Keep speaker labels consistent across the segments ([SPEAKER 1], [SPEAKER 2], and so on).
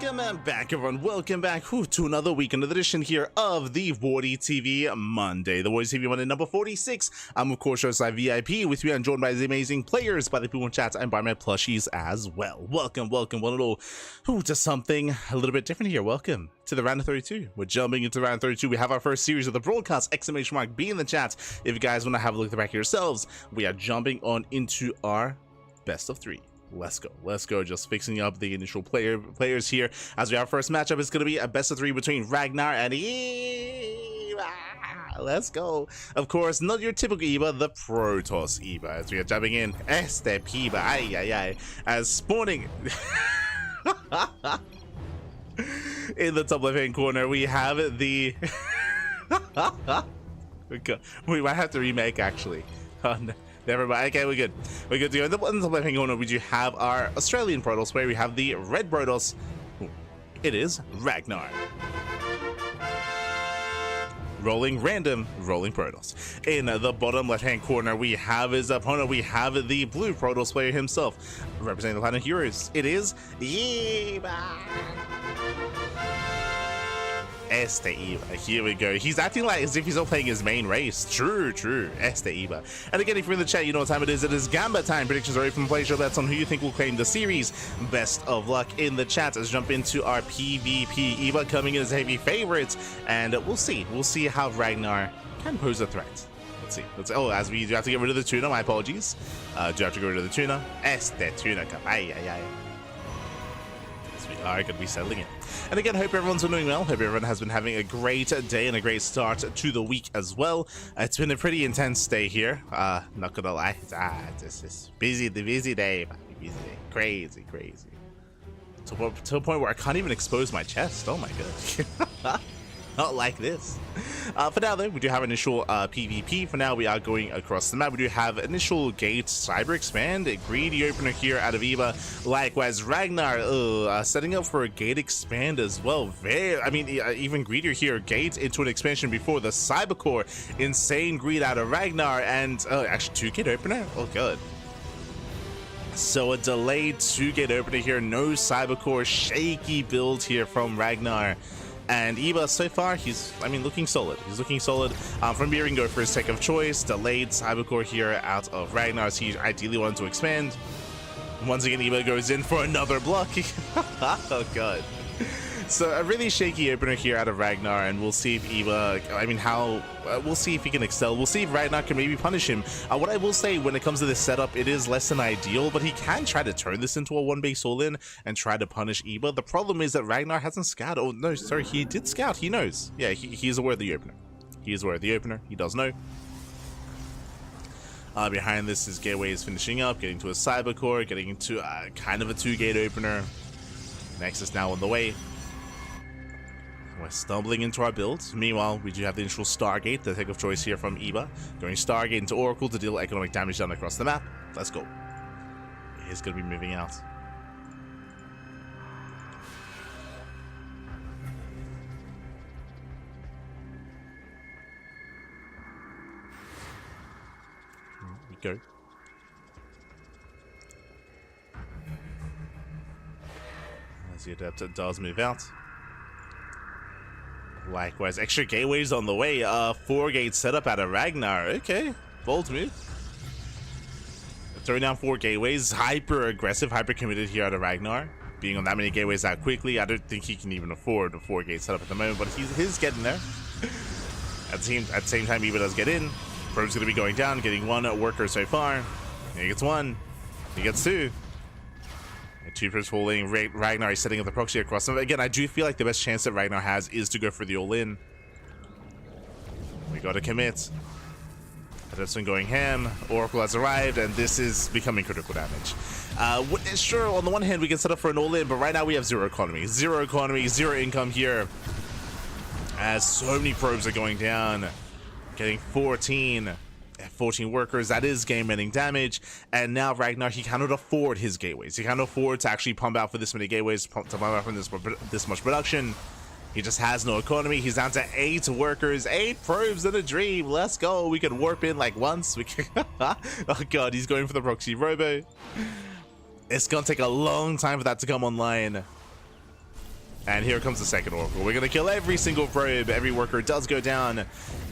[SPEAKER 1] Welcome back, everyone. Welcome back to another week, another edition here of the WardiTV Monday. The WardiTV Monday number 46. I'm, of course, ShoWTimE VIP with you and joined by the amazing players, by the people in chat, and by my plushies as well. Welcome, one and all, to something a little bit different here. Welcome to the round of 32. We're jumping into round 32. We have our first series of the broadcast, exclamation mark, be in the chat. If you guys want to have a look at the back yourselves, we are jumping on into our best of 3. Let's go. Just fixing up the initial players here as we have our first matchup. Is going to be a best of 3 between Ragnar and Eva. Let's go. Of course, not your typical Eva, the Protoss Eva, as we are jumping in este Eva, as spawning in the top left hand corner. We have the we might have to remake, actually. Oh, no. Never mind. Okay, we're good. We're good to go. In the top left hand corner, we do have our Australian Protoss, where we have the red Protoss. It is Ragnar. Rolling Protoss. In the bottom left hand corner, we have his opponent. We have the blue Protoss player himself, representing the planet Heroes. It is Eva. Este Eva. Here we go. He's acting like as if he's not playing his main race. True. Este Eva. And again, if you're in the chat, you know what time it is. It is Gamba time. Predictions are open. Place your bets on who you think will claim the series. Best of luck in the chat. Let's jump into our PvP. Eva coming in as a heavy favorite, and we'll see how Ragnar can pose a threat. Let's see. Oh, as we do have to get rid of the tuna. My apologies. Do have to get rid of the tuna. Este tuna. Ay. We are going to be settling in. And again, hope everyone's doing well. Hope everyone has been having a great day and a great start to the week as well. It's been a pretty intense day here. Not gonna lie. This is busy day. Crazy. To a point where I can't even expose my chest. Oh my god. Not like this. For now, though, we do have initial PvP. For now, we are going across the map. We do have initial gate cyber expand, a greedy opener here out of Eva. Likewise, Ragnar setting up for a gate expand as well. Even greedier here. Gate into an expansion before the cyber core. Insane greed out of Ragnar, and actually 2 gate opener. Oh god. So a delayed 2 gate opener here. No cyber core. Shaky build here from Ragnar. And Eva, so far, he's looking solid. He's looking solid. From here, we can go for his tech of choice. Delayed Cybercore here out of Ragnar's. He ideally wanted to expand. Once again, Eva goes in for another block. Oh, God. So a really shaky opener here out of Ragnar, and we'll see if Eva, we'll see if he can excel. We'll see if Ragnar can maybe punish him. What I will say when it comes to this setup, it is less than ideal, but he can try to turn this into a 1-base all-in and try to punish Eva. The problem is that Ragnar hasn't scouted. Oh, no, sorry, he did scout. He knows. Yeah, he's aware of the opener. He is aware of the opener. He does know. Behind this, his gateway is finishing up, getting to a cyber core, getting into kind of a 2-gate opener. Nexus now on the way. We're stumbling into our builds. Meanwhile, we do have the initial Stargate, the tech of choice here from Eva. Going Stargate into Oracle to deal economic damage down across the map. Let's go. It is going to be moving out. Here we go. As the Adapter does move out. Likewise, extra gateways on the way. 4-gate setup out of Ragnar. Okay, bold move. Throwing down 4 gateways. Hyper aggressive, hyper committed here out of Ragnar. Being on that many gateways that quickly, I don't think he can even afford a 4-gate setup at the moment, but he's getting there. At the same time, Eva does get in. Probe's going to be going down, getting 1 worker so far. He gets 1. He gets 2. 2 probes falling. Ragnar is setting up the proxy across them. Again, I do feel like the best chance that Ragnar has is to go for the all-in. We got to commit. That's been going ham. Oracle has arrived, and this is becoming critical damage. Sure, on the one hand, we can set up for an all-in, but right now we have 0 economy. 0 economy, 0 income here. As so many probes are going down. Getting 14 workers, that is game-ending damage, and now Ragnar, he cannot afford his gateways. He cannot afford to actually pump out for this many gateways, to pump out from this much production. He just has no economy. He's down to 8 workers, 8 probes in a dream. Let's go. We can warp in like once. We can oh god, he's going for the proxy robo. It's gonna take a long time for that to come online. And here comes the second Oracle. We're going to kill every single probe. Every worker does go down.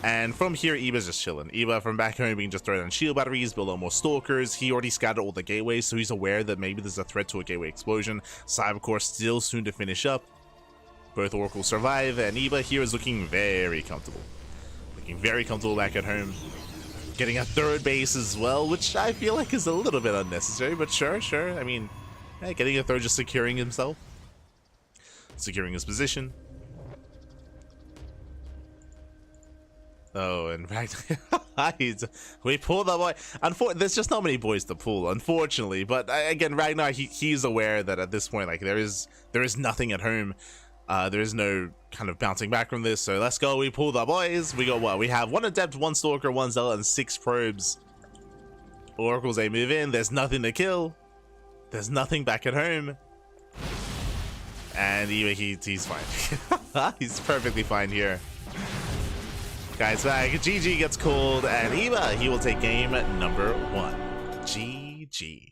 [SPEAKER 1] And from here, Eba's just chilling. Eba from back home, we can just throw down shield batteries, build on more stalkers. He already scattered all the gateways, so he's aware that maybe there's a threat to a gateway explosion. Cybercore still soon to finish up. Both Oracles survive, and Eba here is looking very comfortable. Looking very comfortable back at home. Getting a third base as well, which I feel like is a little bit unnecessary, but sure. I mean, yeah, getting a third, just securing himself. Securing his position. Oh, in fact, we pull the boy. There's just not many boys to pull, unfortunately. But again, Ragnar, he's aware that at this point, like there is nothing at home. There is no kind of bouncing back from this. So let's go. We pull the boys. We got what? We have 1 Adept, 1 Stalker, 1 Zealot, and 6 probes. Oracles, they move in. There's nothing to kill. There's nothing back at home. And he's fine. He's perfectly fine here. Guys back. GG gets called, and Eba, he will take game number 1. GG.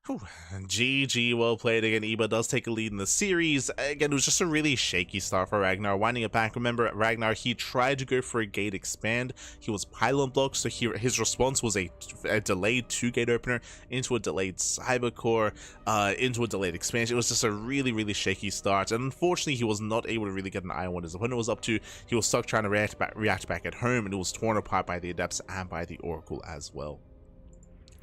[SPEAKER 1] Whew. GG, well played again. Eba does take a lead in the series. Again, it was just a really shaky start for Ragnar. Winding it back, remember, Ragnar, he tried to go for a gate expand. He was pylon blocked, so his response was a delayed 2-gate opener into a delayed cybercore, into a delayed expansion. It was just a really shaky start, and unfortunately, he was not able to really get an eye on what his opponent was up to. He was stuck trying to react back at home, and it was torn apart by the Adepts and by the Oracle as well.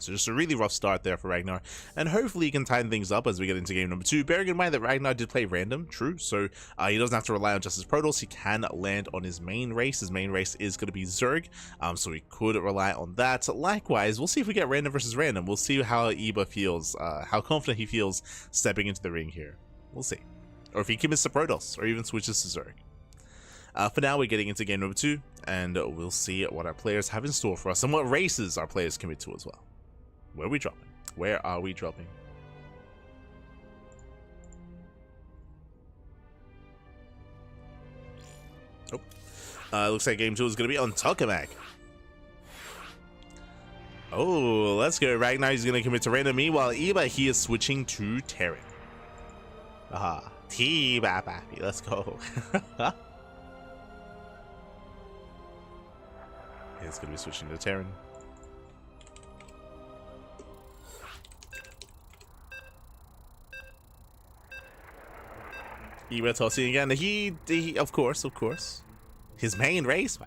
[SPEAKER 1] So just a really rough start there for Ragnar, and hopefully he can tighten things up as we get into game number 2. Bearing in mind that Ragnar did play random, true, so he doesn't have to rely on just his Protoss. He can land on his main race. His main race is going to be Zerg, so he could rely on that. Likewise, we'll see if we get random versus random. We'll see how Eba feels, how confident he feels stepping into the ring here. We'll see. Or if he commits to Protoss, or even switches to Zerg. For now, we're getting into game number 2, and we'll see what our players have in store for us, and what races our players commit to as well. Where are we dropping? Where are we dropping? Oh. Looks like game 2 is going to be on Tokamak. Oh, let's go. Ragnar is going to commit to random. Meanwhile, Eba, he is switching to Terran. Aha. T-Bappy. Let's go. He's going to be switching to Terran. Eba tossing again. He of course. His main race.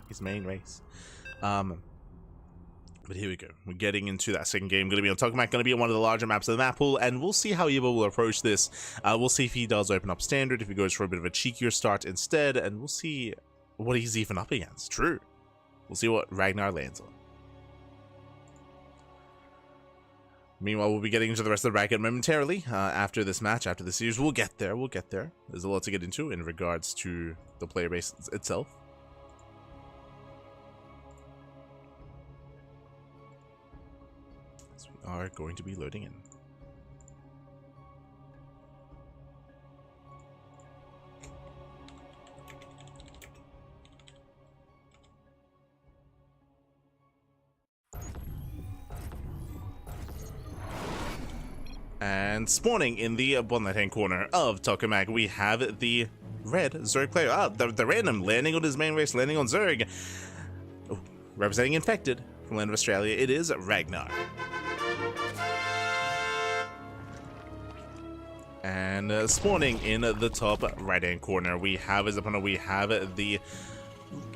[SPEAKER 1] But here we go. We're getting into that second game. Going to be on Tokamak. Going to be on one of the larger maps of the map pool, and we'll see how Eba will approach this. We'll see if he does open up standard, if he goes for a bit of a cheekier start instead, and we'll see what he's even up against. True. We'll see what Ragnar lands on. Meanwhile, we'll be getting into the rest of the bracket momentarily. After this match, after the series, we'll get there. There's a lot to get into in regards to the player base itself. So we are going to be loading in. And spawning in the bottom right-hand corner of Tokamak, we have the red Zerg player. The random landing on his main race, landing on Zerg. Oh, representing Infected from land of Australia, it is Ragnar. And spawning in the top right-hand corner, we have his opponent. We have the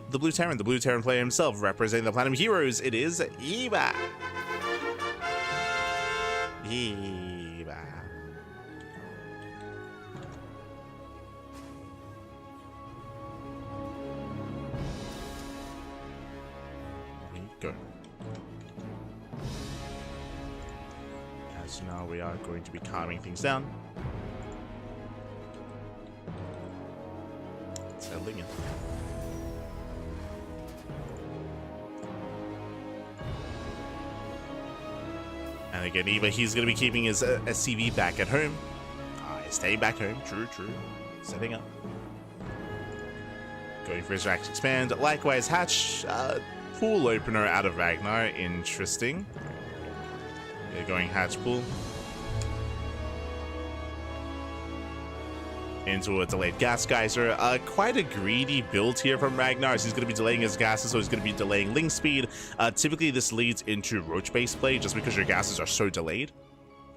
[SPEAKER 1] blue Terran player himself, representing the Platinum Heroes. It is Eba. Go. As now we are going to be calming things down. Settling in. And again, Eba, he's going to be keeping his SCV back at home. He's staying back home. True. Setting up. Going for his Rax Expand. Likewise, Hatch. Pool opener out of Ragnar. Interesting. Yeah, going Hatch pool. into a delayed gas geyser. Quite a greedy build here from Ragnar. He's going to be delaying his gases, so he's going to be delaying link speed. Typically, this leads into roach-based play just because your gases are so delayed.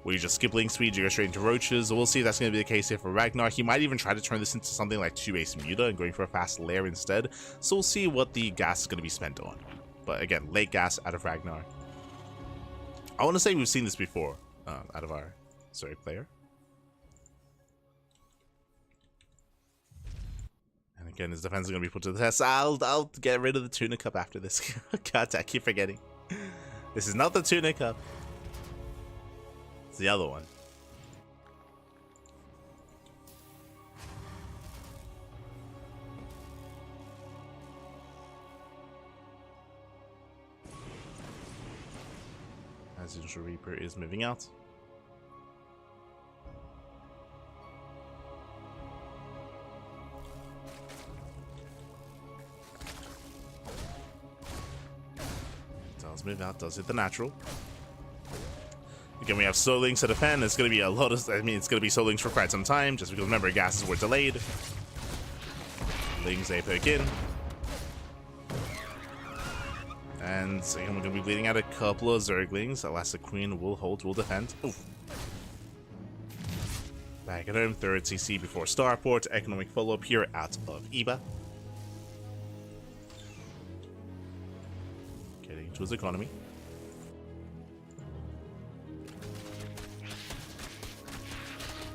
[SPEAKER 1] Where you just skip link speed, you go straight into roaches. We'll see if that's going to be the case here for Ragnar. He might even try to turn this into something like 2-base muta and going for a fast lair instead. So we'll see what the gas is going to be spent on. But again, late gas out of Ragnar. I want to say we've seen this before out of our player. And again, his defense is going to be put to the test. I'll get rid of the tuna cup after this. God, I keep forgetting. This is not the tuna cup. It's the other one. As usual, Reaper is moving out. Does move out, does hit the natural. Again, we have slow links to defend. It's going to be a lot of, it's going to be slow links for quite some time, just because remember, gases were delayed. Lings, they poke in. And again, we're going to be bleeding out a couple of Zerglings. Elastic Queen will hold, will defend. Oof. Back at home, third CC before Starport. Economic follow-up here out of Eba. Getting to his economy.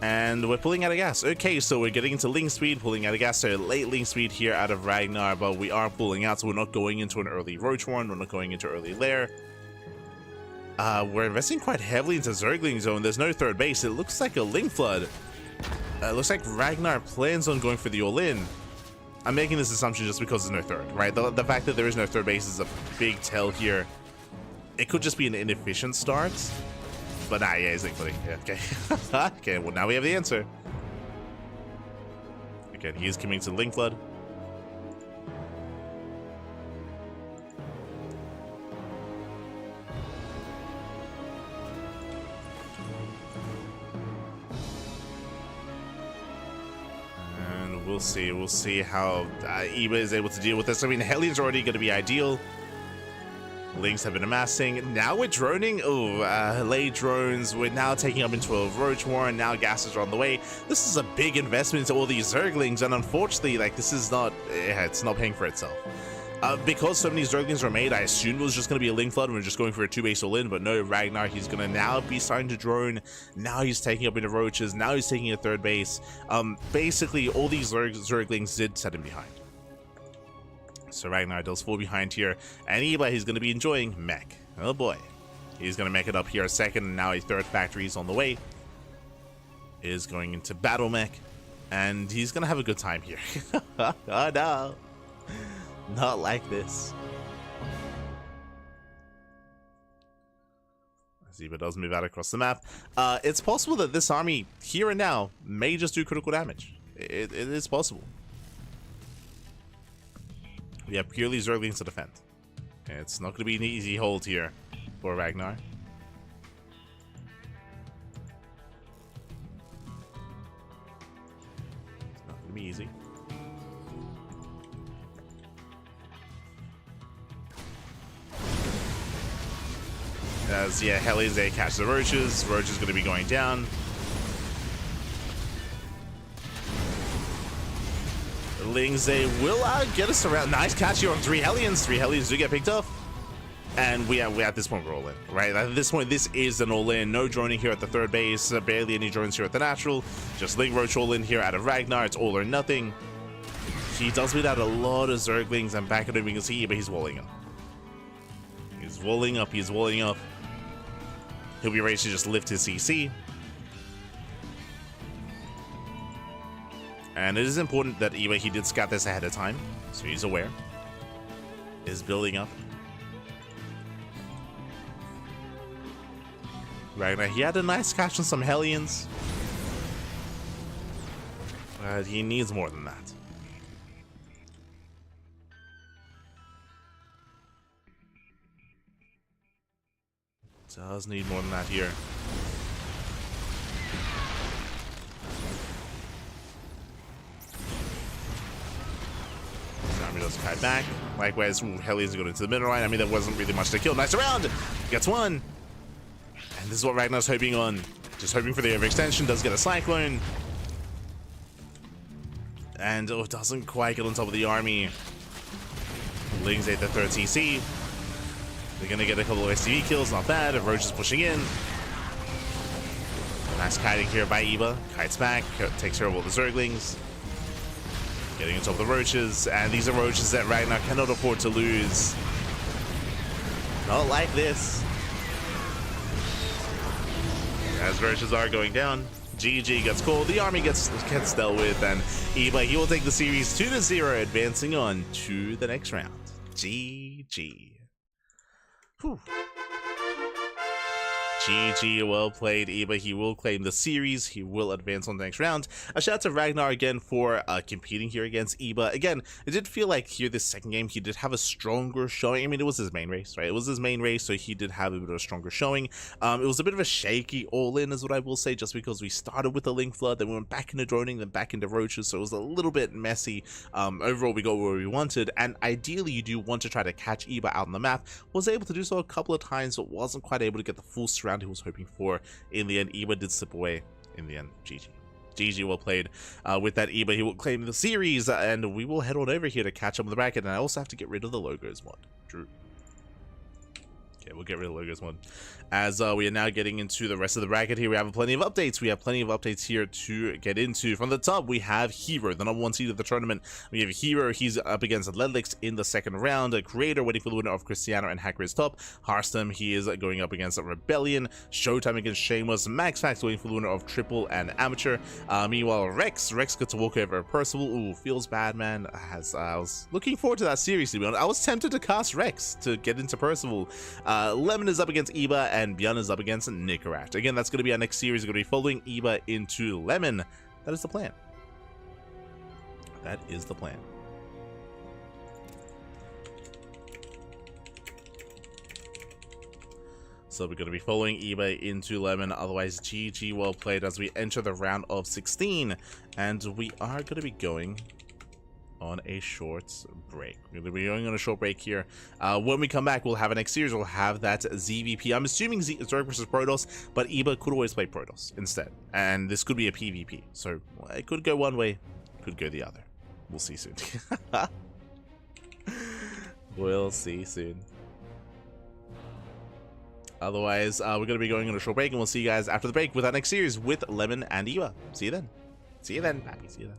[SPEAKER 1] And we're pulling out of gas. Okay, so we're getting into link speed, pulling out of gas. So late link speed here out of Ragnar, but we are pulling out, so we're not going into an early Roach Warren, we're not going into early Lair. We're investing quite heavily into Zergling Zone. There's no third base. It looks like a Link Flood. It looks like Ragnar plans on going for the all-in. I'm making this assumption just because there's no third, right? The fact that there is no third base is a big tell here. It could just be an inefficient start. But nah, yeah, he's link flooding. Yeah, okay. Okay, well now we have the answer. Again, he is committing to link flood. And we'll see how Eba is able to deal with this. I mean, Hellions are already going to be ideal. Links have been amassing. Now we're droning. Oh, late drones. We're now taking up into a Roach Warren. Now gases are on the way. This is a big investment into all these Zerglings, and unfortunately, like, this is not, it's not paying for itself. Because so many Zerglings were made, I assumed it was just going to be a Link Flood and we're just going for a 2-base all-in, but no, Ragnar, he's going to now be starting to drone. Now he's taking up into Roaches. Now he's taking a third base. Basically, all these Zerglings did set him behind. So Ragnar does fall behind here, and Eba, he's going to be enjoying mech. Oh boy. He's going to mech it up here a second, and now a third factory is on the way. Is going into battle mech, and he's going to have a good time here. Oh no. Not like this. As Eba does move out across the map. It's possible that this army, here and now, may just do critical damage. It is possible. We have purely Zerglings to defend. It's not going to be an easy hold here for Ragnar. It's not going to be easy. As, yeah, Hellions, they catch the Roaches. Roach is going to be going down. Lings, they will get us around. Nice catch here on 3 Hellions. 3 Hellions do get picked up. And we at this point, we're all in, right? At this point, this is an all-in. No droning here at the third base. Barely any drones here at the natural. Just Ling Roach all in here out of Ragnar. It's all or nothing. He does beat out a lot of Zerglings. And back at him, we can see, but he's walling up. He's walling up. He's walling up. He'll be ready to just lift his CC. And it is important that Eba, he did scout this ahead of time, so he's aware. Is building up. Ragnar, he had a nice catch on some Hellions. But he needs more than that. Does need more than that here. does kite back. Likewise, Hellions going into the middle line. I mean, there wasn't really much to kill. Nice round! Gets one! And this is what Ragnar's hoping on. Just hoping for the overextension. Does get a Cyclone. And oh, doesn't quite get on top of the army. Lings ate the third CC. They're gonna get a couple of STV kills, not bad. Roach is pushing in. Nice kiting here by Eva. Kites back, takes care of all the Zerglings. Getting on top of the Roaches, and these are Roaches that Ragnar cannot afford to lose. Not like this. As Roaches are going down, GG gets called, the army gets dealt with, and Eva, he will take the series 2-0, advancing on to the next round. GG. Whew. GG, well played, Eba. He will claim the series. He will advance on the next round. A shout out to Ragnar again for competing here against Eba. Again, it did feel like here this second game, he did have a stronger showing. I mean, it was his main race, right? It was his main race, so he did have a bit of a stronger showing. It was a bit of a shaky all-in, is what I will say, just because we started with the Link Flood, then we went back into droning, then back into Roaches, so it was a little bit messy. Overall, we got where we wanted, and ideally, you do want to try to catch Eba out on the map. Was able to do so a couple of times, but wasn't quite able to get the full surround he was hoping for. In the end, Eba did slip away. In the end, GG. GG, well played. With that, Eba, he will claim the series, and we will head on over here to catch up with the bracket, and I also have to get rid of the logos mod. True. Okay, we'll get rid of the logos mod. As we are now getting into the rest of the bracket here, we have plenty of updates. We have plenty of updates here to get into. From the top, we have herO, the #1 seed of the tournament. We have herO, he's up against Ledlix in the second round. A Creator waiting for the winner of Cristiano and Hacker's top. herStem, he is going up against Rebellion. ShoWTimE against Shameless. MaxPax waiting for the winner of Triple and Amateur. Meanwhile, Rex got to walk over Percival. Ooh, feels bad, man. I was looking forward to that series, to be honest. I was tempted to cast Rex to get into Percival. Lemon is up against Eba, and ByuN is up against Nickeraft. Again, that's going to be our next series. We're going to be following Eba into Lemon. That is the plan. That is the plan. So we're going to be following Eba into Lemon. Otherwise, GG, well played as we enter the round of 16. And we are going to be going on a short break. We're going to be going on a short break here. When we come back, we'll have a next series. We'll have that ZVP. I'm assuming Zerg versus Protoss, but Eba could always play Protoss instead. And this could be a PvP. So it could go one way, could go the other. We'll see soon. We'll see soon. Otherwise, we're going to be going on a short break, and we'll see you guys after the break with our next series with Lemon and Eba. See you then. See you then. Happy. See you then.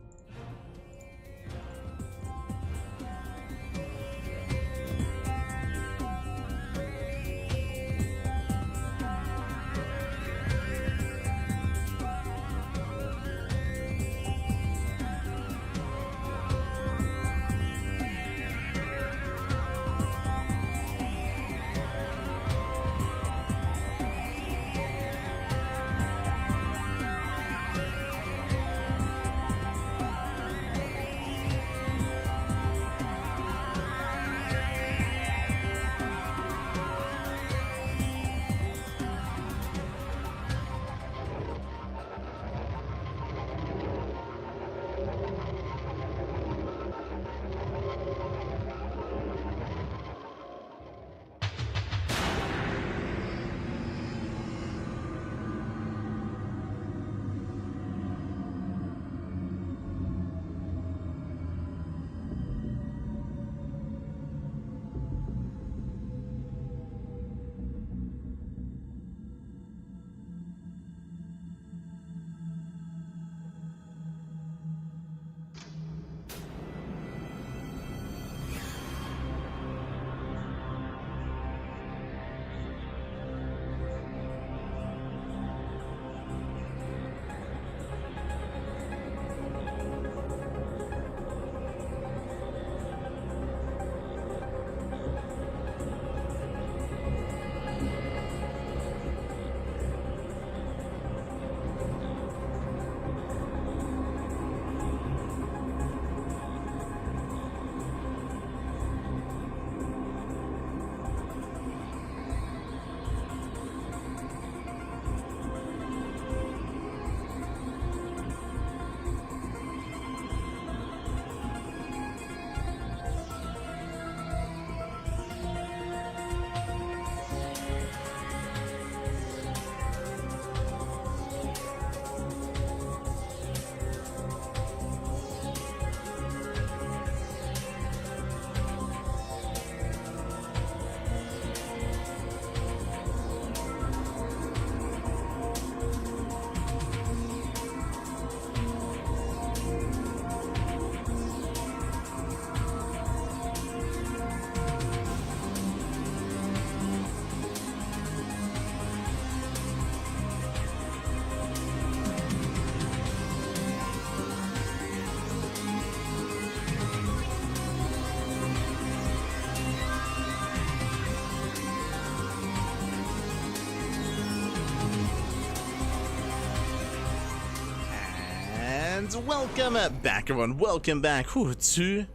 [SPEAKER 1] And welcome back, everyone. Welcome back to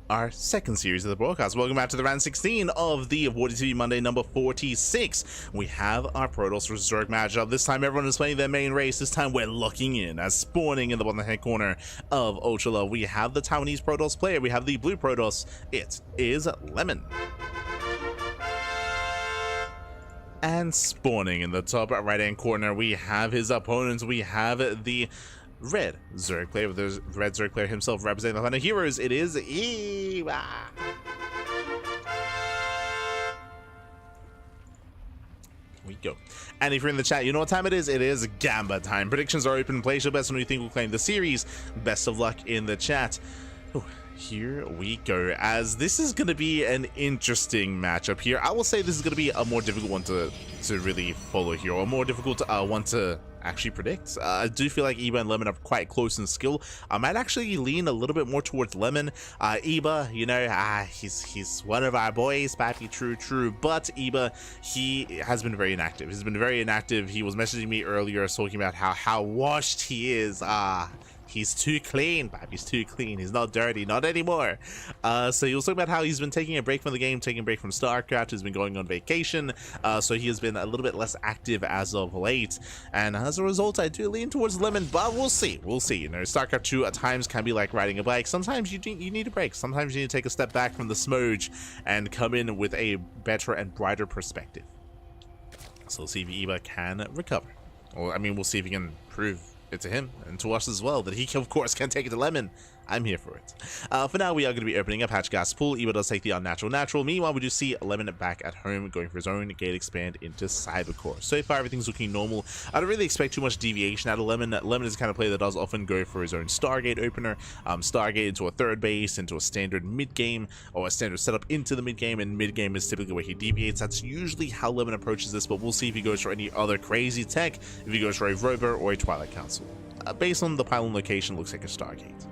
[SPEAKER 1] our second series of the broadcast. Welcome back to the round 16 of the WardiTV Monday number 46. We have our Protoss vs Zerg matchup. This time everyone is playing their main race. This time we're locking in as spawning in the bottom hand corner of Ultra Love. We have the Taiwanese Protoss player. We have the blue Protoss. It is Lemon. And spawning in the top right hand corner, we have his opponents. We have the red Zerg player, with the red Zerg player himself representing the 100 heroes. It is Eva. We go. And if you're in the chat, you know what time it is. It is Gamba time. Predictions are open. Place your best on who you think will claim the series. Best of luck in the chat. Ooh. Here we go, as this is going to be an interesting matchup here. I will say this is going to be a more difficult one to really follow here, or a more difficult one to actually predict. I do feel like Eba and Lemon are quite close in skill. I might actually lean a little bit more towards Lemon. Eba, you know, he's one of our boys, Pappy, true. But Eba, he has been very inactive. He's been very inactive. He was messaging me earlier, talking about how washed he is. He's too clean, Bob. He's too clean. He's not dirty, not anymore. So he was talking about how he's been taking a break from the game, taking a break from StarCraft. He's been going on vacation, so he has been a little bit less active as of late. And as a result, I do lean towards Lemon, but we'll see. We'll see. You know, StarCraft 2 at times can be like riding a bike. Sometimes you need a break. Sometimes you need to take a step back from the smudge and come in with a better and brighter perspective. So we'll see if Eba can recover. Well, I mean, we'll see if he can prove it to him and to us as well that he of course can take it to Lemon. I'm here for it. For now, we are going to be opening up Hatch Gas Pool. Eba does take the unnatural natural. Meanwhile, we do see Lemon back at home going for his own gate expand into Cybercore. So far, everything's looking normal. I don't really expect too much deviation out of Lemon. Lemon is the kind of player that does often go for his own Stargate opener. Stargate into a third base, into a standard mid-game, or a standard setup into the mid-game, and mid-game is typically where he deviates. That's usually how Lemon approaches this, but we'll see if he goes for any other crazy tech, if he goes for a Rover or a Twilight Council. Based on the pylon location, it looks like a Stargate.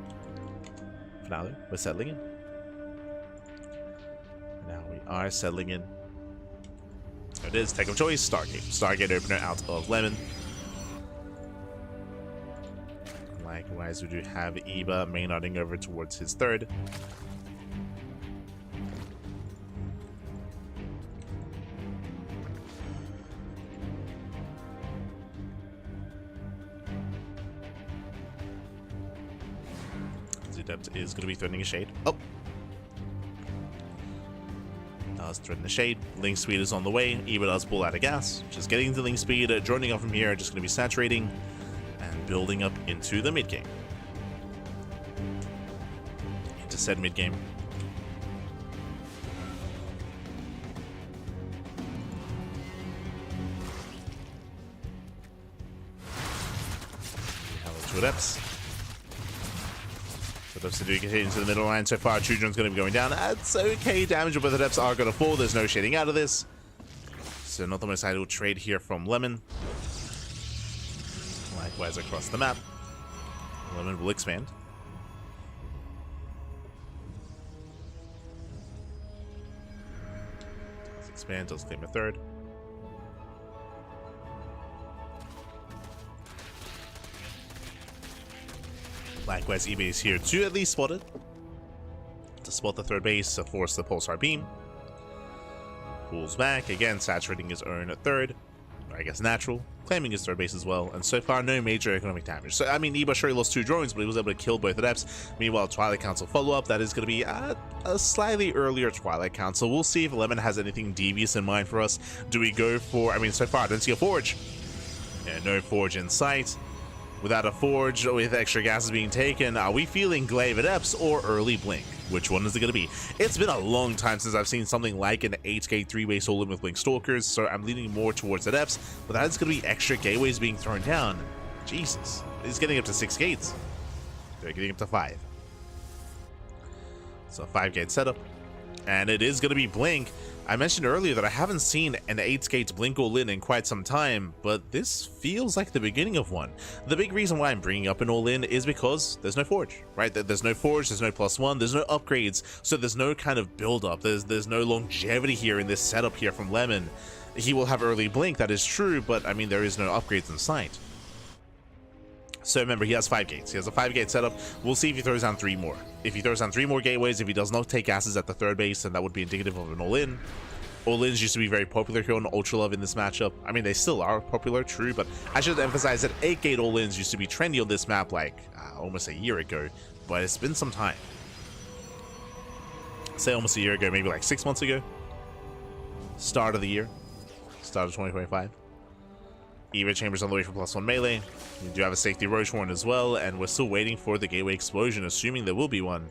[SPEAKER 1] For now, though, we're settling in. Now we are settling in. There it is, tech of choice, Stargate. Stargate opener out of Lemon. Likewise, we do have Eba main-nodding over towards his third. That is going to be threatening a shade. Oh! Does threaten the shade. Link speed is on the way. Eba does pull out of gas. Just getting into link speed, joining up from here, just going to be saturating and building up into the mid game. Into said mid game. We have two adepts. To do get into the middle line. So far, Chudron's going to be going down. That's okay. Damage, but the depths are going to fall. There's no shading out of this. So not the most ideal trade here from Lemon. Likewise across the map. Lemon will expand. Let's expand. Let's claim a third. Likewise, eBay is here to at least spot it. To spot the third base, to force the Pulsar Beam. Pulls back, again saturating his own third. Or I guess natural. Claiming his third base as well. And so far, no major economic damage. So, I mean, Eba sure he lost 2 drones, but he was able to kill both adepts. Meanwhile, Twilight Council follow-up. That is going to be a slightly earlier Twilight Council. We'll see if Lemon has anything devious in mind for us. Do we go for... I mean, so far, I don't see a Forge. Yeah, no Forge in sight. Without a Forge, with extra gases being taken, are we feeling Glaive Adepts or early Blink? Which one is it going to be? It's been a long time since I've seen something like an 8-gate 3-way solo with Blink Stalkers, so I'm leaning more towards Adepts, but that's going to be extra gateways being thrown down. Jesus. He's getting up to 6 gates. They're getting up to 5. So 5-gate setup. And it is going to be Blink. I mentioned earlier that I haven't seen an 8-gate Blink all-in in quite some time, but this feels like the beginning of one. The big reason why I'm bringing up an all-in is because there's no Forge, right? There's no Forge, there's no +1, there's no upgrades, so there's no kind of build-up, there's no longevity here in this setup here from Lemon. He will have early Blink, that is true, but I mean, there is no upgrades in sight. So remember, he has 5 gates. He has a 5-gate setup. We'll see if he throws down 3 more. If he throws down 3 more gateways, if he does not take gases at the 3rd base, then that would be indicative of an all-in. All-ins used to be very popular here on Ultra Love in this matchup. I mean, they still are popular, true, but I should emphasize that 8-gate all-ins used to be trendy on this map like almost a year ago, but it's been some time. Say almost a year ago, maybe like 6 months ago. Start of the year. Start of 2025. Eva Chambers on the way for +1 melee. We do have a safety Roach Horn as well, and we're still waiting for the gateway explosion, assuming there will be one.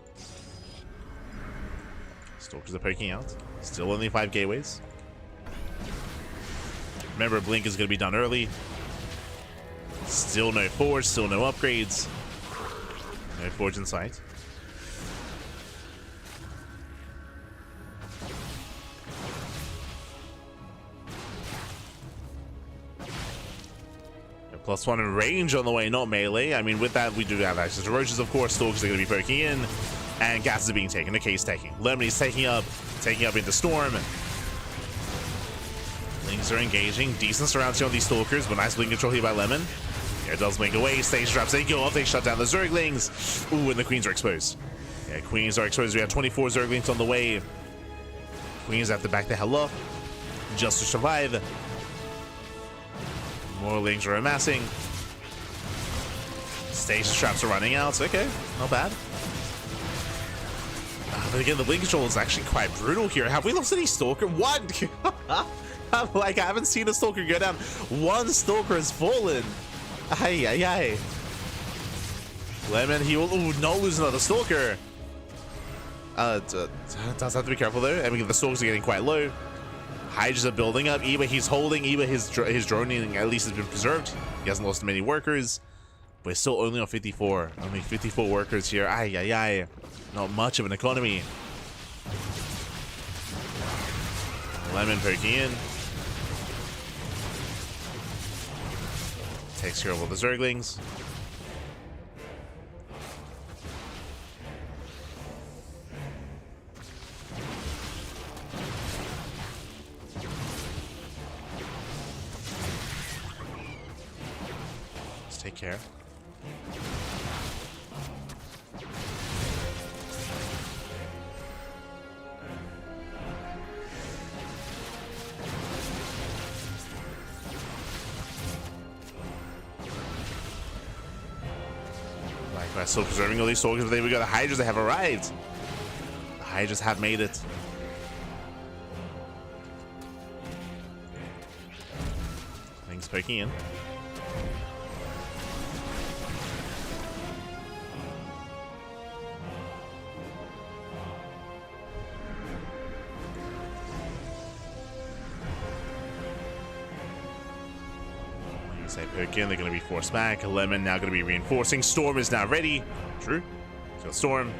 [SPEAKER 1] Stalkers are poking out. Still only 5 gateways. Remember, Blink is going to be done early. Still no Forge, still no upgrades. No Forge in sight. +1 in range on the way, not melee. I mean, with that, we do have access to Roaches, of course. Stalkers are going to be poking in. And gases are being taken. Okay, he's taking. Lemony's taking up into Storm. Lings are engaging. Decent surrounds here on these Stalkers, but nice blink control here by Lemon. Here does blink away. Stage traps, they go off. They shut down the Zerglings. Ooh, and the Queens are exposed. Yeah, Queens are exposed. We have 24 Zerglings on the way. Queens have to back the hell up just to survive. More Lings are amassing. Stage traps are running out. Okay, not bad. But again, the blink control is actually quite brutal here. Have we lost any Stalker? One! Like, I haven't seen a Stalker go down. One Stalker has fallen. Ay, ay, ay. Lemon, he will not lose another Stalker. Does have to be careful though. I mean, the Stalkers are getting quite low. Hydras are building up. Eba, he's holding. Eba, his droning at least has been preserved. He hasn't lost many workers. We're still only on 54. Only 54 workers here. Ay, ay, ay. Not much of an economy. Lemon poking in. Takes care of all the Zerglings. Let's take care. Still preserving all these Stalkers. There we go. The Hydras, they have arrived. The Hydras have made it. Things poking in. They poke in, they're going to be forced back. Lemon now going to be reinforcing. Storm is now ready. True. So Storm,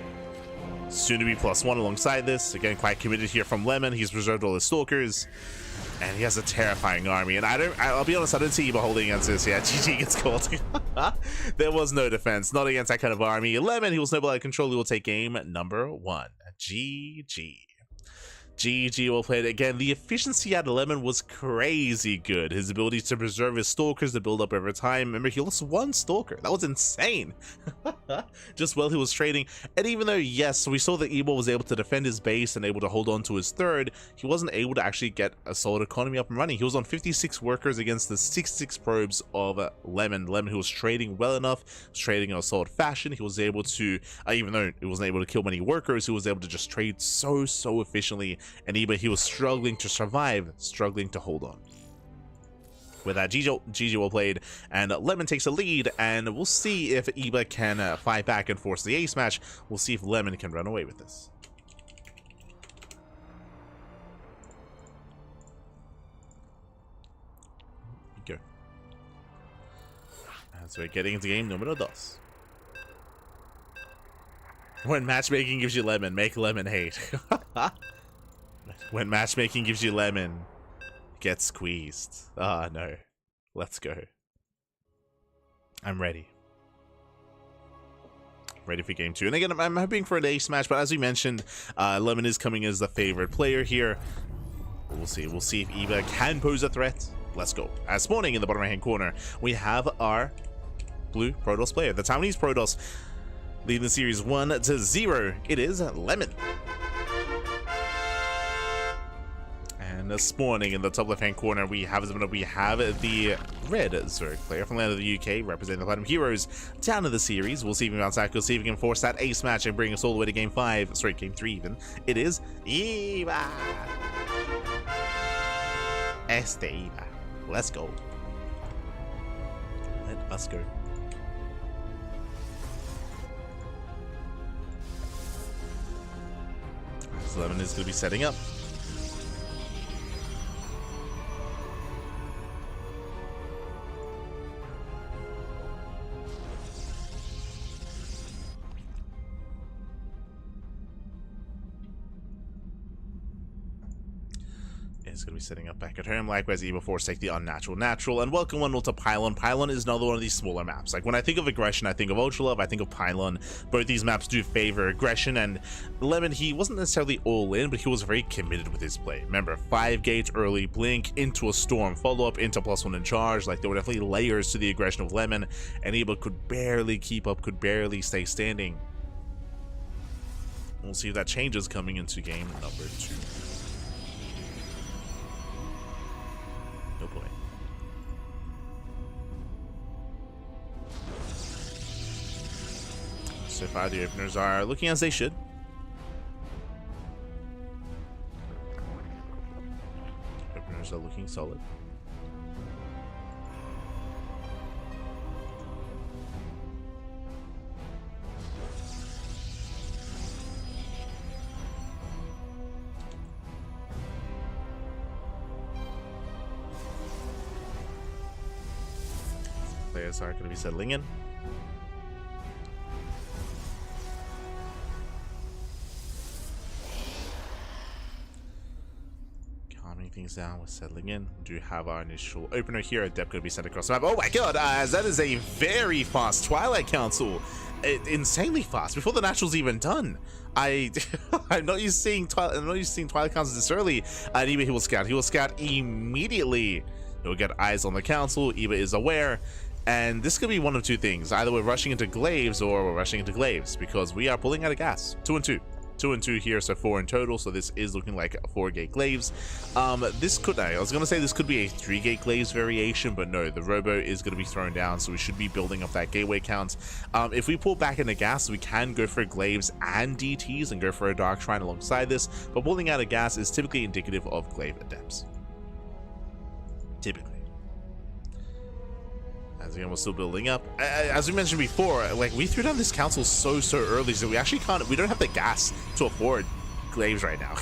[SPEAKER 1] soon to be +1 alongside this. Again, quite committed here from Lemon. He's preserved all his Stalkers. And he has a terrifying army. And I'll be honest, I don't see Eba holding against this. Yeah, GG gets called. There was no defense. Not against that kind of army. Lemon, he will snowball out of control. He will take game number 1. GG. GG, well played. Again, the efficiency out of Lemon was crazy good. His ability to preserve his Stalkers to build up over time. Remember, he lost 1 Stalker. That was insane. Just while he was trading. And even though, yes, we saw that Ebo was able to defend his base and able to hold on to his 3rd, he wasn't able to actually get a solid economy up and running. He was on 56 workers against the 66 probes of Lemon. Lemon, who was trading well enough, was trading in a solid fashion. He was able to, even though he wasn't able to kill many workers, he was able to just trade so efficiently. And Eba, he was struggling to survive, struggling to hold on. With that, GG well played, and Lemon takes a lead, and we'll see if Eba can fight back and force the ace match. We'll see if Lemon can run away with this. Go. And so we're getting into game number 2. When matchmaking gives you Lemon, make Lemon hate. When matchmaking gives you Lemon, get squeezed. Ah, no. Let's go. I'm ready. Ready for game 2. And again, I'm hoping for an ace match, but as we mentioned, Lemon is coming as the favorite player here. We'll see. We'll see if Eba can pose a threat. Let's go. As spawning in the bottom right-hand corner, we have our blue Protoss player. The Taiwanese Protoss leading the series 1-0. It is Lemon. And this morning in the top left-hand corner, we have the red Zerg player from the land of the UK, representing the Platinum Heroes, down to the series. We'll see if he can bounce back. We'll see if he can force that ace match and bring us all the way to game 5. Sorry, game 3 even. It is Eva. Eva. Let's go. Let us go. So Lemon is going to be setting up. Is going to be setting up back at home. Likewise, Eva Force take the unnatural natural, and welcome one to Pylon. Pylon is another one of these smaller maps. Like when I think of aggression, I think of Ultralove, I think of Pylon. Both these maps do favor aggression, and Lemon, he wasn't necessarily all in, but he was very committed with his play. Remember, 5-gate early blink into a storm follow-up into +1 in charge. Like there were definitely layers to the aggression of Lemon, and Eva could barely keep up, could barely stay standing. We'll see if that changes coming into game number 2. Oh boy. So far the openers are looking as they should. Openers are looking solid. Players are going to be settling in. Calming things down, we're settling in. We do have our initial opener here. Adept going to be sent across the map. Oh my god, that is a very fast Twilight Council. Insanely fast, before the natural's even done. I'm not used to seeing Twilight Councils this early. And Eva, he will scout. He will scout immediately. He'll get eyes on the council. Eva is aware. And this could be one of two things. Either we're rushing into Glaives or we're rushing into Glaives, because we are pulling out of gas. 2 and 2. 2 and 2 here, so 4 in total. So this is looking like a 4-gate Glaives. This could, I was going to say this could be a 3-gate Glaives variation, but no, the Robo is going to be thrown down, so we should be building up that gateway count. If we pull back into gas, we can go for Glaives and DTs and go for a Dark Shrine alongside this, but pulling out of gas is typically indicative of Glaive Adepts. Typically. As again, we're still building up. As we mentioned before, like we threw down this council so early, so we actually can't. We don't have the gas to afford Glaives right now.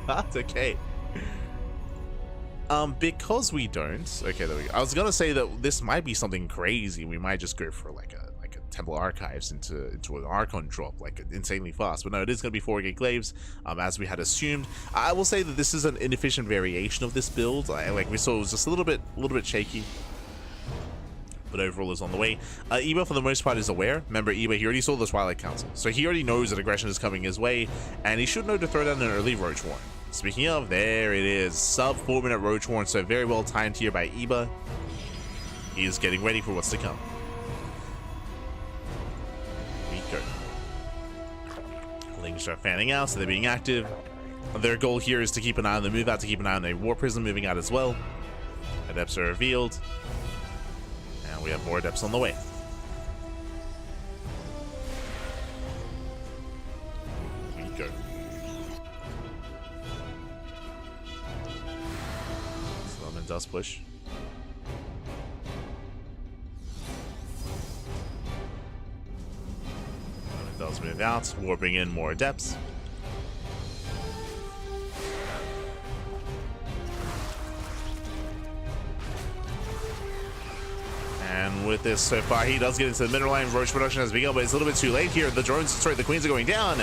[SPEAKER 1] That's okay. Because we don't. Okay, there we go. I was gonna say that this might be something crazy. We might just go for like a Temple Archives into an Archon drop, like insanely fast. But no, it is gonna be 4-gate Glaives, as we had assumed. I will say that this is an inefficient variation of this build. Like we saw, it was just a little bit shaky. But overall is on the way. Eba, for the most part, is aware. Remember, Eba, he already saw the Twilight Council, so he already knows that aggression is coming his way, and he should know to throw down an early Roach Warren. Speaking of, there it is. Sub 4-minute Roach Warren, so very well timed here by Eba. He is getting ready for what's to come. Here we go. Lings are fanning out, so they're being active. Their goal here is to keep an eye on the move out, to keep an eye on a War Prism moving out as well. Adepts are revealed. We have more Adepts on the way. Here we go. Lemon does push. Lemon does move out, warping in more Adepts. And with this so far, he does get into the middle line. Roach production has begun, but it's a little bit too late here. The drones, sorry, the queens are going down.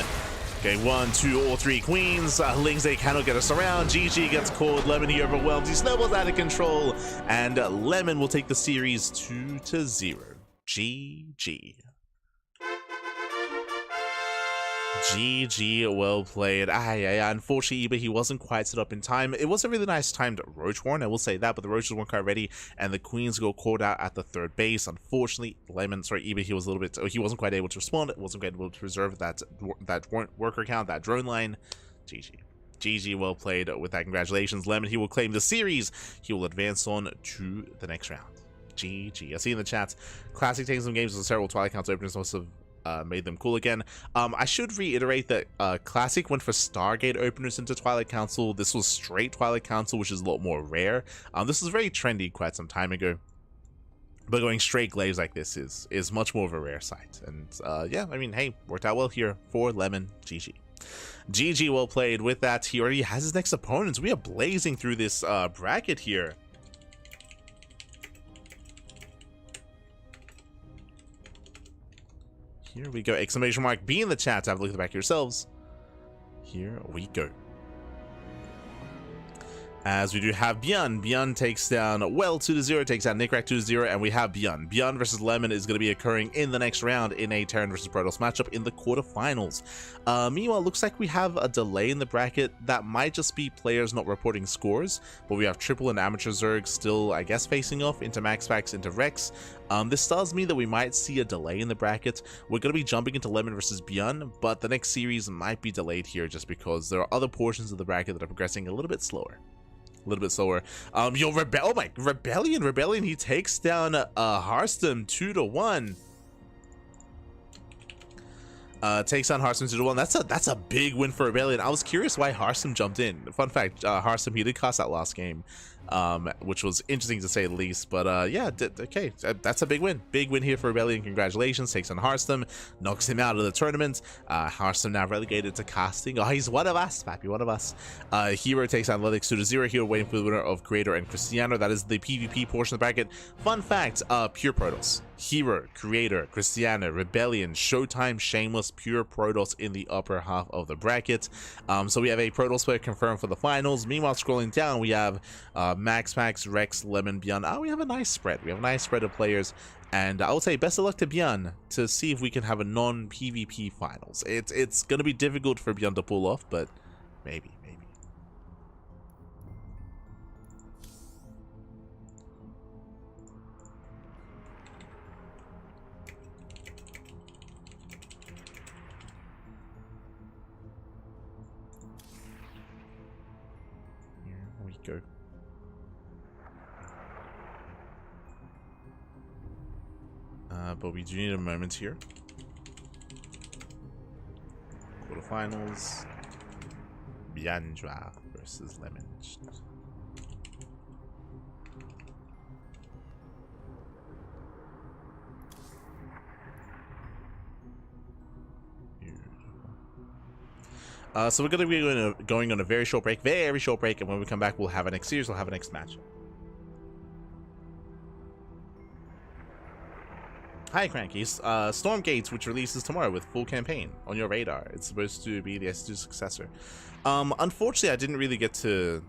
[SPEAKER 1] Okay, 1, 2, or 3 queens. Lings, they cannot get us around. GG gets called. Lemon, he overwhelms. He snowballs out of control. And Lemon will take the series 2-0. GG. GG, well played. Unfortunately, but he wasn't quite set up in time. It was a really nice timed Roach Warren, I will say that, but the Roaches weren't quite ready, and the Queens got called out at the third base. Unfortunately, Eba, he was a little bit, he wasn't quite able to respond, wasn't quite able to preserve that worker count, that drone line. GG, well played with that. Congratulations, Lemon. He will claim the series. He will advance on to the next round. GG. I see in the chat, Classic taking some games with several Twilight Council openers must have made them cool again. I should reiterate that Classic went for Stargate openers into Twilight Council. This was straight Twilight Council, which is a lot more rare. This was very trendy quite some time ago, but going straight glaives like this is much more of a rare sight. And yeah, I mean, hey, worked out well here for Lemon. GG, well played. With that, he already has his next opponents. We are blazing through this bracket here. Here we go. Exclamation mark B in the chat to have a look at the back yourselves. Here we go. As we do have ByuN. ByuN takes down Well 2-0, takes down Nickrak 2-0, and we have ByuN. ByuN versus Lemon is going to be occurring in the next round in a Terran versus Protoss matchup in the quarterfinals. Meanwhile, looks like we have a delay in the bracket. That might just be players not reporting scores, but we have Triple and Amateur Zerg still, I guess, facing off into MaxPax, into Rex. This tells me that we might see a delay in the bracket. We're going to be jumping into Lemon versus ByuN, but the next series might be delayed here just because there are other portions of the bracket that are progressing a little bit slower. Yo, Rebellion, he takes down herShoWTimE 2-1. Takes on herShoWTimE 2-1. That's a big win for Rebellion. I was curious why herShoWTimE jumped in. Fun fact, herShoWTimE, he did cost that last game, which was interesting to say the least. But yeah, okay, that's a big win. Big win here for Rebellion. Congratulations. Takes on herShoWTimE, knocks him out of the tournament. herShoWTimE now relegated to casting. Oh, he's one of us, Pappy, one of us. herO takes on Lennox 2-0. Here waiting for the winner of Creator and Cristiano. That is the PvP portion of the bracket. Fun fact, pure Protoss. herO, Creator, Cristiano, Rebellion, ShoWTimE, Shameless, pure Protoss in the upper half of the bracket. So we have a Protoss player confirmed for the finals. Meanwhile, scrolling down, we have MaxPax, Rex, Lemon, ByuN. We have a nice spread. We have a nice spread of players. And I would say best of luck to ByuN to see if we can have a non-PvP finals. It's going to be difficult for ByuN to pull off, but maybe. Go. But we do need a moment here. Quarterfinals. ByuN versus Lemon. So we're going to be going on a very short break, and when we come back, we'll have a next series, we'll have a next match. Hi, CranKys. Stormgate, which releases tomorrow with full campaign on your radar. It's supposed to be the S2 successor. Unfortunately, I didn't really get to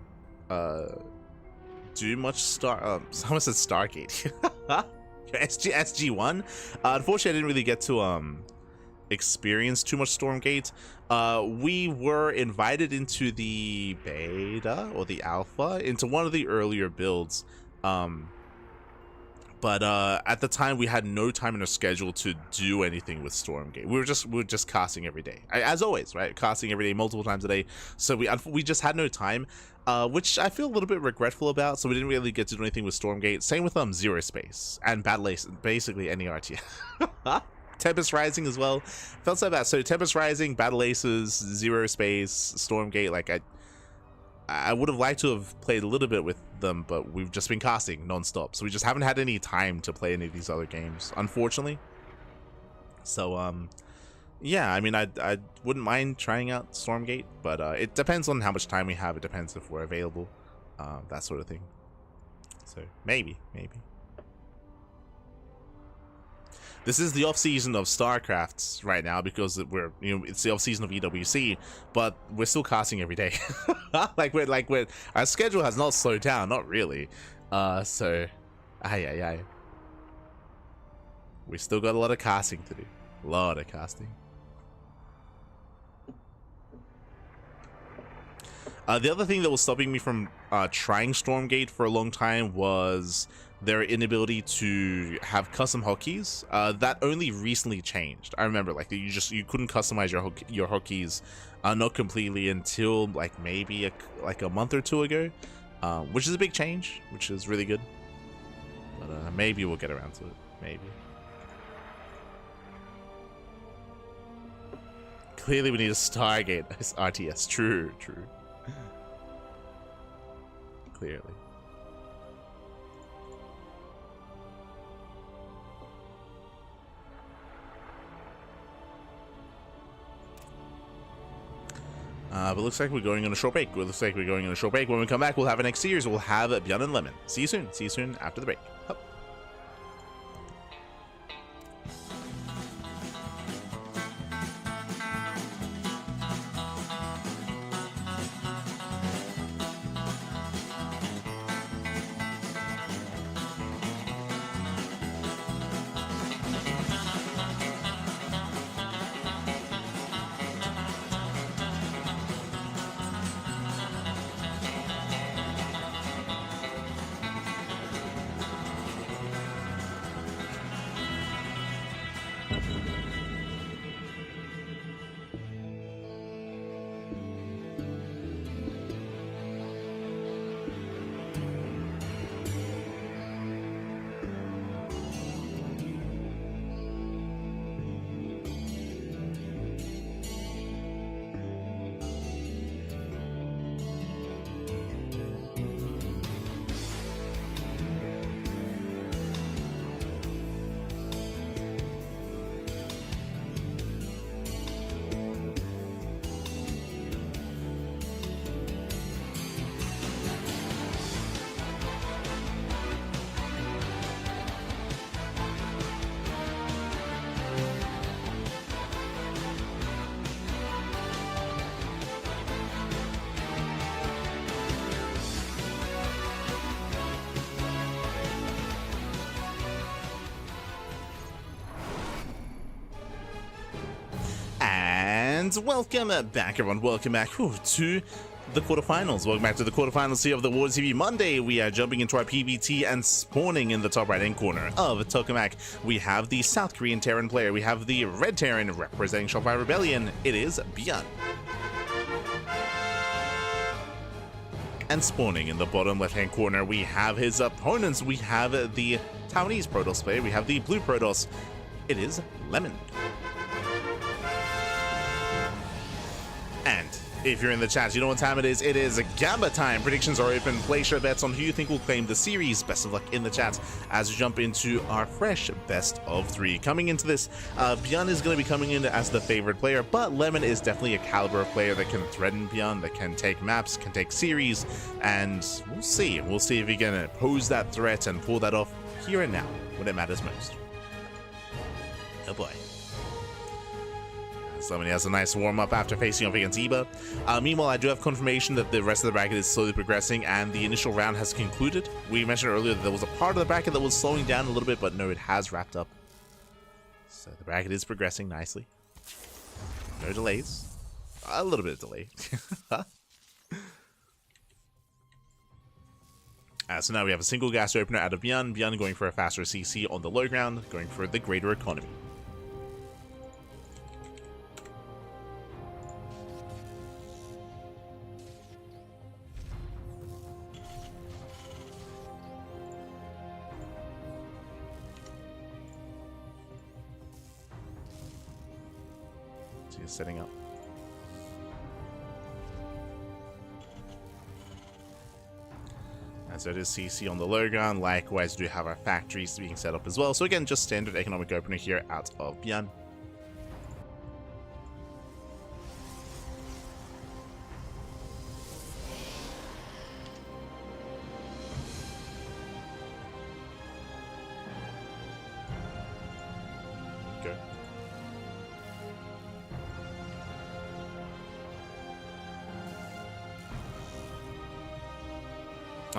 [SPEAKER 1] do much someone said Stargate. SG1. Unfortunately, I didn't really get to experience too much Stormgate. We were invited into the beta or the alpha, into one of the earlier builds, but at the time we had no time in our schedule to do anything with Stormgate. We were just casting every day, as always, right? Casting every day, multiple times a day. So we just had no time, which I feel a little bit regretful about. So we didn't really get to do anything with Stormgate. Same with Zero Space and Battle Ace, basically any RT. Tempest Rising as well. Felt so bad. So Tempest Rising, Battle Aces, Zero Space, Stormgate. Like I would have liked to have played a little bit with them, but we've just been casting non-stop, so we just haven't had any time to play any of these other games, unfortunately. So yeah, I mean, I wouldn't mind trying out Stormgate, but it depends on how much time we have. It depends if we're available, that sort of thing. So maybe. This is the off season of StarCraft right now because it's the off season of EWC, but we're still casting every day. like we're our schedule has not slowed down, not really. So, we still got a lot of casting to do. A lot of casting. The other thing that was stopping me from trying Stormgate for a long time was their inability to have custom hotkeys. That only recently changed. I remember, like, you couldn't customize your hotkeys not completely until like maybe a month or two ago, which is a big change, which is really good. But maybe we'll get around to it. Maybe. Clearly, we need a Stargate RTS. True. Clearly. But looks like we're going on a short break. When we come back, we'll have our next series. We'll have ByuN and Lemon. See you soon after the break. Hup. And welcome back, everyone. Welcome back to the quarterfinals. Welcome back to the quarterfinals here of the WardiTV Monday. We are jumping into our PvT and spawning in the top right-hand corner of Tokamak. We have the South Korean Terran player. We have the Red Terran representing Shopify Rebellion. It is ByuN. And spawning in the bottom left-hand corner, we have his opponents. We have the Taiwanese Protoss player. We have the Blue Protoss. It is Lemon. And if you're in the chat, you know what time it is. It is Gamba time. Predictions are open. Place your bets on who you think will claim the series. Best of luck in the chat as we jump into our fresh best of 3. Coming into this, ByuN is going to be coming in as the favorite player, but Lemon is definitely a caliber of player that can threaten ByuN, that can take maps, can take series, and we'll see. We'll see if he can pose that threat and pull that off here and now when it matters most. Oh boy. Lemon has a nice warm-up after facing off against Eba. Meanwhile, I do have confirmation that the rest of the bracket is slowly progressing and the initial round has concluded. We mentioned earlier that there was a part of the bracket that was slowing down a little bit, but no, it has wrapped up. So the bracket is progressing nicely. No delays. A little bit of delay. So now we have a single gas opener out of ByuN. ByuN going for a faster CC on the low ground, going for the greater economy. Setting up. And so it is CC on the low ground. Likewise, we do have our factories being set up as well. So again, just standard economic opener here out of ByuN.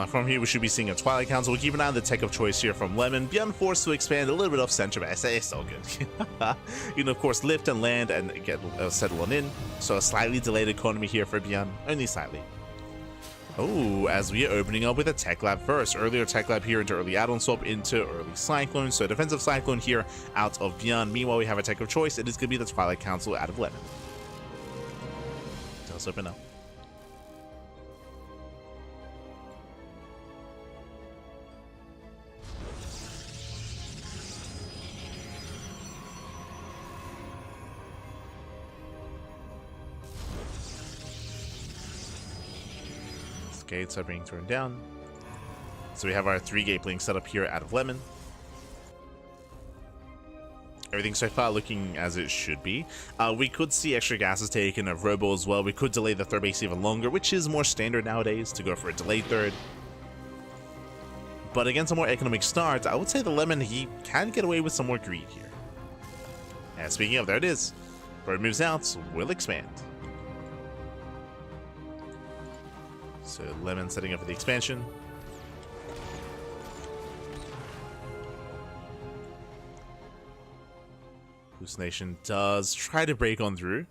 [SPEAKER 1] From here, we should be seeing a Twilight Council. We'll keep an eye on the tech of choice here from Lemon. ByuN forced to expand a little bit off center, but it's all good. You can, of course, lift and land and get settle on in. So a slightly delayed economy here for ByuN, only slightly. Oh, as we are opening up with a Tech Lab first. Earlier Tech Lab here into early add-on swap into early Cyclone. So defensive Cyclone here out of ByuN. Meanwhile, we have a tech of choice. It is going to be the Twilight Council out of Lemon. Let's open up. Gates are being thrown down. So we have our 3-gate blink set up here out of Lemon. Everything so far looking as it should be. We could see extra gases taken of Robo as well. We could delay the third base even longer, which is more standard nowadays to go for a delayed third. But against a more economic start, I would say the Lemon, he can get away with some more greed here. And speaking of, there it is. Bird moves out, will expand. So Lemon setting up for the expansion. Goose Nation does try to break on through.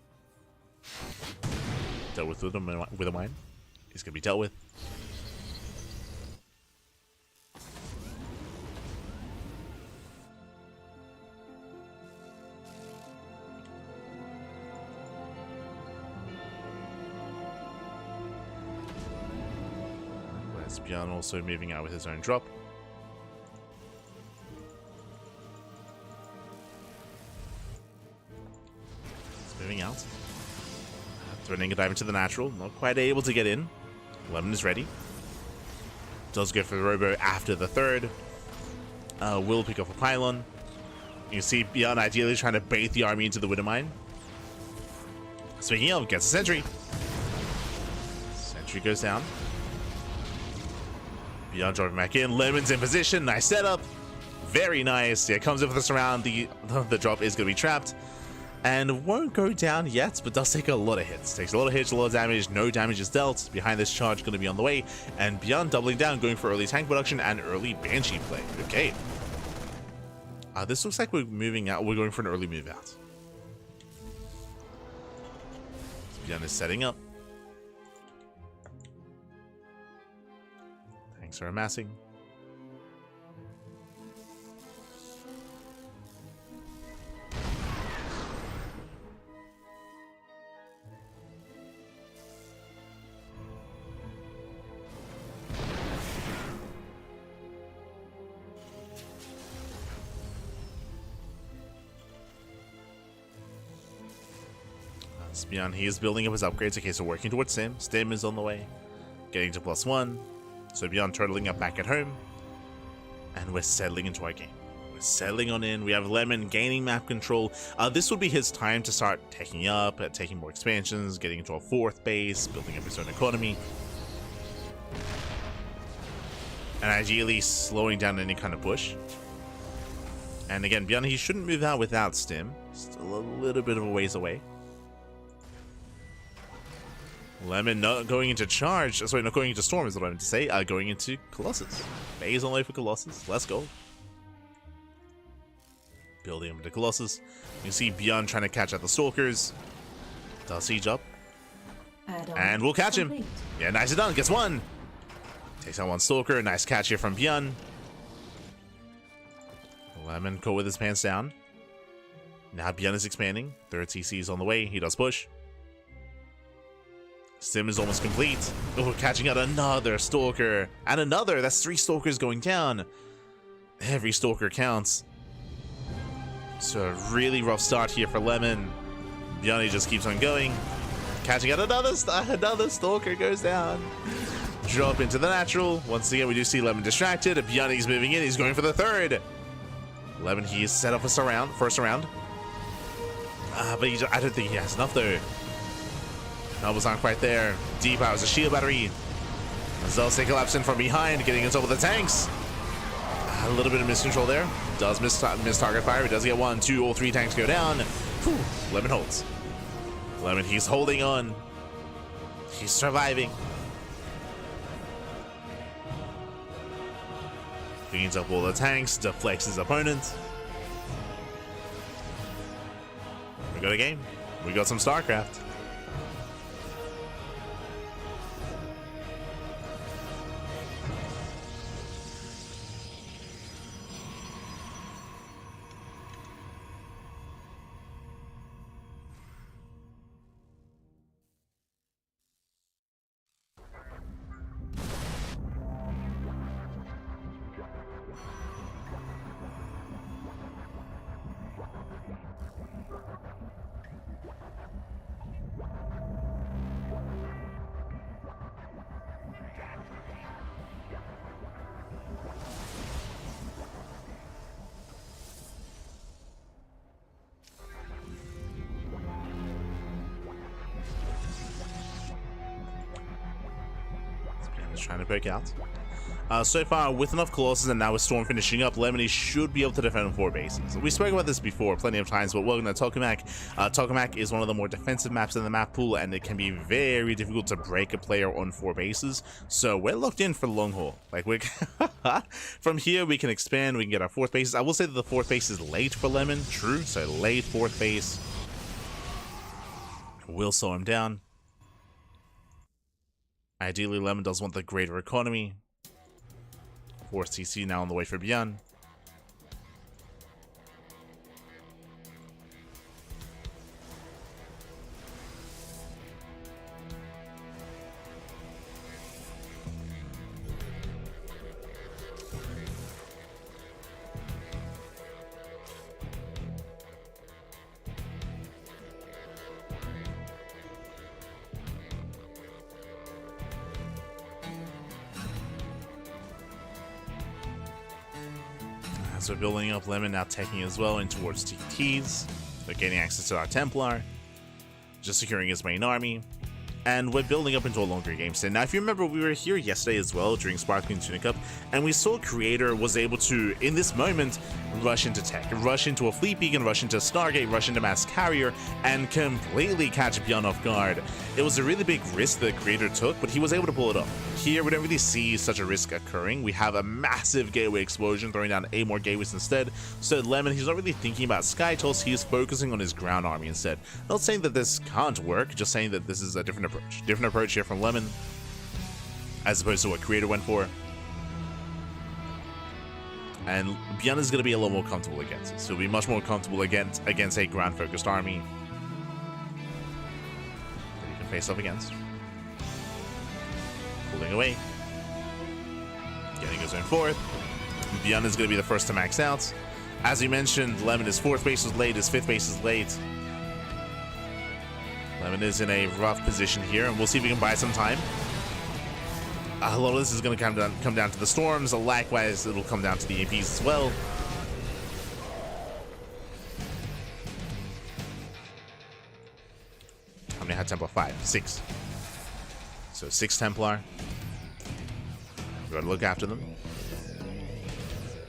[SPEAKER 1] Dealt with a mine. He's going to be dealt with. ByuN also moving out with his own drop. He's moving out. Threatening a dive into the natural. Not quite able to get in. Lemon is ready. Does go for the Robo after the third. Will pick up a pylon. You see ByuN ideally trying to bait the army into the Widowmine. Speaking of, gets a sentry. Sentry goes down. ByuN dropping back in. Lemon's in position. Nice setup. Very nice. Yeah, comes in for the surround. The drop is going to be trapped. And won't go down yet, but does take a lot of hits. Takes a lot of hits, a lot of damage. No damage is dealt. Behind this charge going to be on the way. And ByuN doubling down, going for early tank production and early Banshee play. Okay. This looks like we're moving out. We're going for an early move out. So ByuN is setting up. Tanks are amassing. ByuN, he is building up his upgrades. Okay, so working towards Stim. Stim is on the way. Getting to +1. So ByuN turtling up back at home. And we're settling into our game. We're settling on in. We have Lemon gaining map control. This would be his time to start taking up, taking more expansions, getting into a 4th base, building up his own economy. And ideally slowing down any kind of push. And again, ByuN, he shouldn't move out without Stim. Still a little bit of a ways away. Lemon not going into charge. Sorry, not going into Storm is what I meant to say. Going into Colossus. Phase on the way for Colossus. Let's go. Building up into Colossus. You can see ByuN trying to catch out the Stalkers. Does siege up. And we'll catch him. Yeah, nice done. Gets one. Takes out one Stalker. Nice catch here from ByuN. Lemon caught with his pants down. Now ByuN is expanding. 3rd CC is on the way. He does push. Stim is almost complete. Oh, catching out another Stalker. And another. That's 3 Stalkers going down. Every Stalker counts. So a really rough start here for Lemon. ByuN just keeps on going. Catching out another Stalker goes down. Drop into the natural. Once again, we do see Lemon distracted. ByuN is moving in. He's going for the 3rd. Lemon, he's set up a first round. But I don't think he has enough though. Nobles aren't quite there. D-powers a shield battery. Zelstay collapsing from behind, getting on top of the tanks. A little bit of miscontrol there. Does miss target fire. He does get 1, 2, or 3 tanks go down. Whew. Lemon holds. Lemon, he's holding on. He's surviving. Cleans up all the tanks, deflects his opponent. We got a game. We got some StarCraft. Just trying to poke out. So far, with enough Colossus and now with Storm finishing up, Lemony should be able to defend 4 bases. We spoke about this before plenty of times, but welcome to Tokamak. Tokamak is one of the more defensive maps in the map pool, and it can be very difficult to break a player on 4 bases. So we're locked in for the long haul. Like, we're from here, we can expand, we can get our 4th bases. I will say that the 4th base is late for Lemon, true, so late 4th base. We'll slow him down. Ideally, Lemon does want the greater economy. 4 CC now on the way for ByuN. So building up, Lemon now taking as well in towards TTs. They're getting access to our Templar, just securing his main army, and we're building up into a longer game state. Now, if you remember, we were here yesterday as well during Sparkling Tuna Cup, and we saw Creator was able to, in this moment, rush into tech, rush into a fleet beacon, rush into Stargate, rush into mass carrier, and completely catch ByuN off guard. It was a really big risk that Creator took, but he was able to pull it off. Here, we don't really see such a risk occurring. We have a massive gateway explosion, throwing down 8 more gateways instead. So Lemon, he's not really thinking about sky toss, he is focusing on his ground army instead. Not saying that this can't work, just saying that this is a different approach. Different approach here from Lemon, as opposed to what Creator went for. And ByuN is going to be a little more comfortable against it. So he'll be much more comfortable against a ground-focused army that he can face up against. Pulling away. Getting his own 4th. ByuN is going to be the first to max out. As we mentioned, Lemon, his 4th base was late, his 5th base is late. Lemon is in a rough position here, and we'll see if we can buy some time. A lot of this is going to come down to the storms. Likewise, it'll come down to the APs as well. How many had Templar? 5, 6. So 6 Templar. We gotta look after them.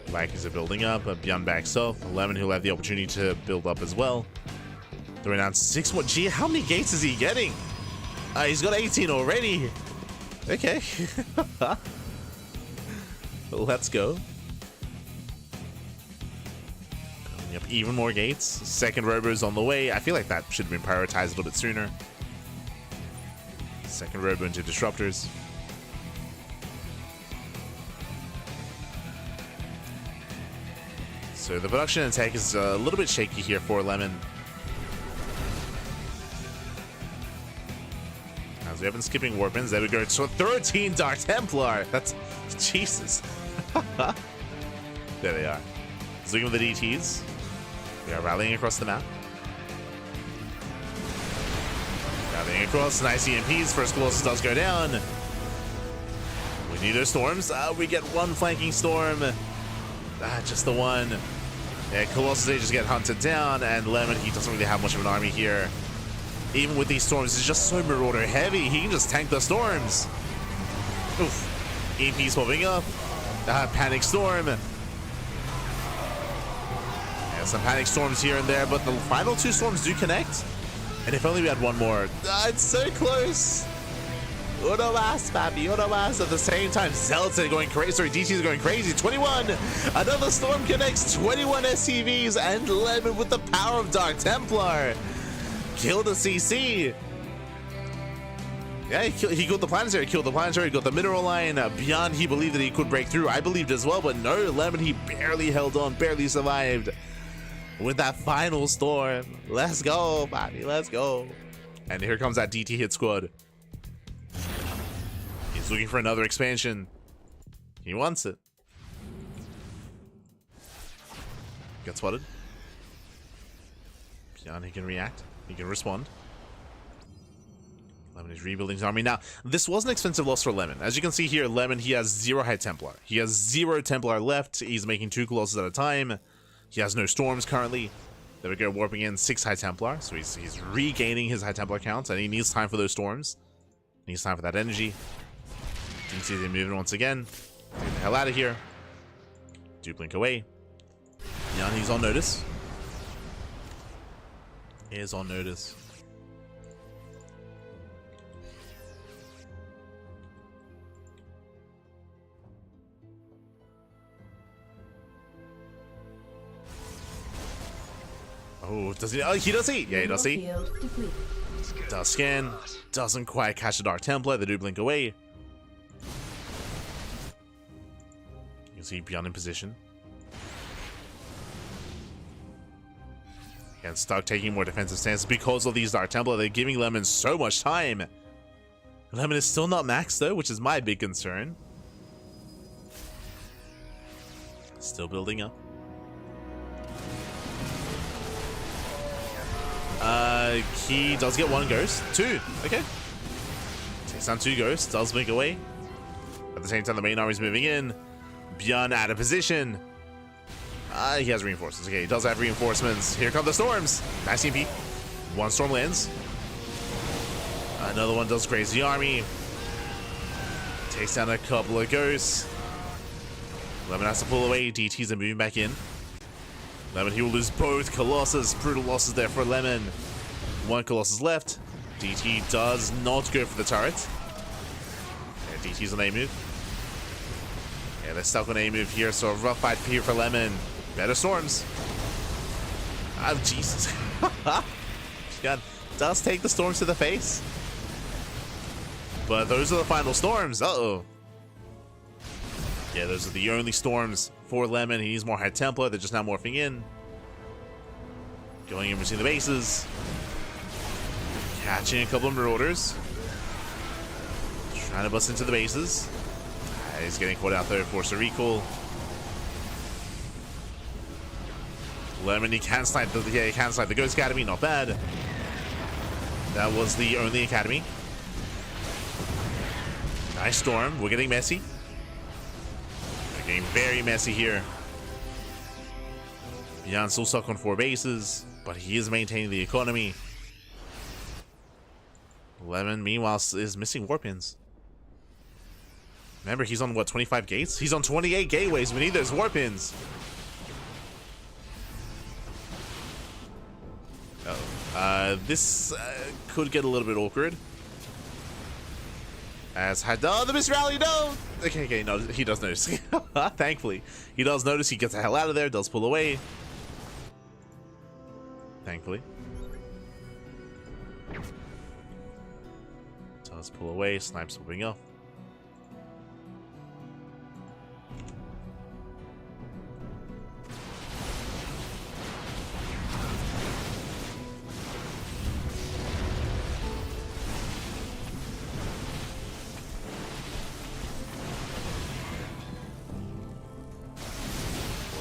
[SPEAKER 1] Vikings are building up. ByuN backs off. Lemon, who'll have the opportunity to build up as well. Throwing down 6 more. Gee, how many gates is he getting? He's got 18 already. Okay. Let's go. Building up even more gates. Second robo's on the way. I feel like that should have been prioritized a little bit sooner. Second robo into disruptors. So the production and tech is a little bit shaky here for Lemon. As we have been skipping Warpins, there we go. So 13 Dark Templar. That's Jesus. There they are. Let's look at the DTs. We are rallying across the map. Rallying across, nice EMPs. First Colossus does go down. We need those storms. We get one flanking storm. Just the one. Yeah, Colossus, they just get hunted down, and Lemon, he doesn't really have much of an army here. Even with these storms, it's just so Marauder heavy. He can just tank the storms. Oof. EMP's popping up. Panic Storm. Yeah, some Panic Storms here and there, but the final 2 storms do connect. And if only we had one more. It's so close. Uno más, papi, uno más. At the same time, Zealots are going crazy. Sorry, DT is going crazy. 21. Another storm connects. 21 SCVs, and Lemon with the power of Dark Templar. Killed the CC. Yeah, he killed the planetary, killed the planetary, got the mineral line. ByuN, he believed that he could break through. I believed as well, but no, Lemon, he barely held on, barely survived. With that final storm. Let's go, Bobby, let's go. And here comes that DT hit squad. He's looking for another expansion. He wants it. Got spotted. ByuN, he can react. He can respond. Lemon is rebuilding his army. Now, this was an expensive loss for Lemon. As you can see here, Lemon, he has 0 High Templar. He has 0 Templar left. He's making 2 Colossus at a time. He has no storms currently. There we go, warping in 6 High Templar. So he's regaining his High Templar counts, and he needs time for those storms. He needs time for that energy. DT is moving once again. Get the hell out of here. Do blink away. ByuN, he's on notice. He is on notice. Oh, does he? Oh, he does see. Yeah, he does see. Does scan. Doesn't quite catch the Dark Templar. They do blink away. You can see ByuN in position. And stuck taking more defensive stances because of these Dark Templar. They're giving Lemon so much time. Lemon is still not maxed though, which is my big concern. Still building up. He does get one ghost. Two. Okay. Takes down two ghosts. Does blink away. At the same time, the main army's moving in. ByuN out of position. He has reinforcements. Okay, he does have reinforcements. Here come the storms. Nice TP. One storm lands. Another one does graze the army. Takes down a couple of ghosts. Lemon has to pull away. DTs are moving back in. Lemon, he will lose both Colossus. Brutal losses there for Lemon. One Colossus left. DT does not go for the turret. Yeah, DT's on A move. Yeah, they're stuck on A move here, so a rough fight here for Lemon. Better storms. Oh, Jesus. God, does take the storms to the face. But those are the final storms. Uh-oh. Yeah, those are the only storms for Lemon. He needs more High Templar. They're just now morphing in. Going in between the bases. Catching a couple of Marauders. Trying to bust into the bases. He's getting caught out there, force a recall. Lemon, he can snipe the, yeah, he can snipe the Ghost Academy, not bad. That was the only academy. Nice storm. We're getting messy. We're getting very messy here. ByuN still stuck on 4 bases, but he is maintaining the economy. Lemon, meanwhile, is missing Warpins. Remember, he's on, what, 25 gates? He's on 28 gateways. We need those Warpins. Uh-oh. This could get a little bit awkward. As oh, the Mist Rally, no! Okay, no, he does notice. Thankfully. He does notice, he gets the hell out of there, does pull away. Thankfully. Does pull away, snipes moving up.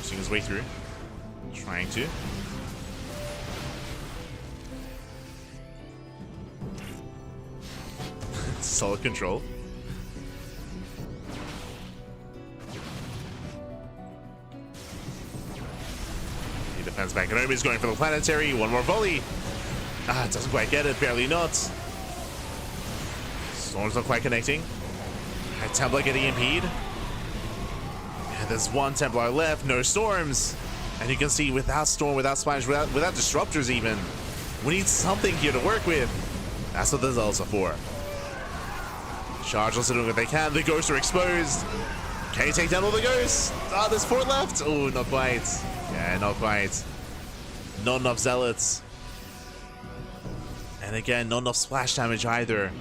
[SPEAKER 1] His way through, trying to. Solid control. He defends back. Nobody's going for the planetary. One more volley. Ah, it doesn't quite get it. Barely not. Storm's not quite connecting. Templar getting impeded. There's one Templar left, no storms. And you can see without storm, without splash, without disruptors even, we need something here to work with. That's what the Zealots are for. Charge also doing what they can. The ghosts are exposed. Can you take down all the ghosts? Oh, there's 4 left. Oh, not quite. Yeah, not quite. Not enough Zealots. And again, not enough splash damage either.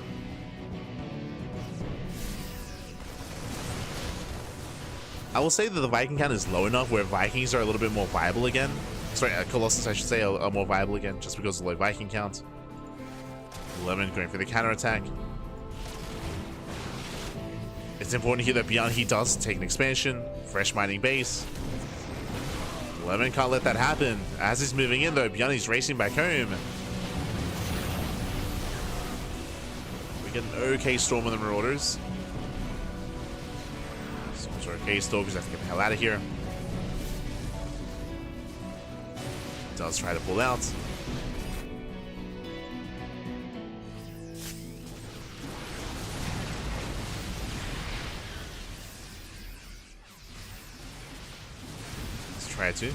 [SPEAKER 1] I will say that the Viking count is low enough where Vikings are a little bit more viable again. Sorry, Colossus, I should say, are more viable again just because of the low Viking count. Lemon going for the counterattack. It's important here that ByuN, he does take an expansion. Fresh mining base. Lemon can't let that happen. As he's moving in though, ByuN, he's racing back home. We get an okay storm with the Marauders. Okay, Stalkers have to get the hell out of here. Does try to pull out. try to.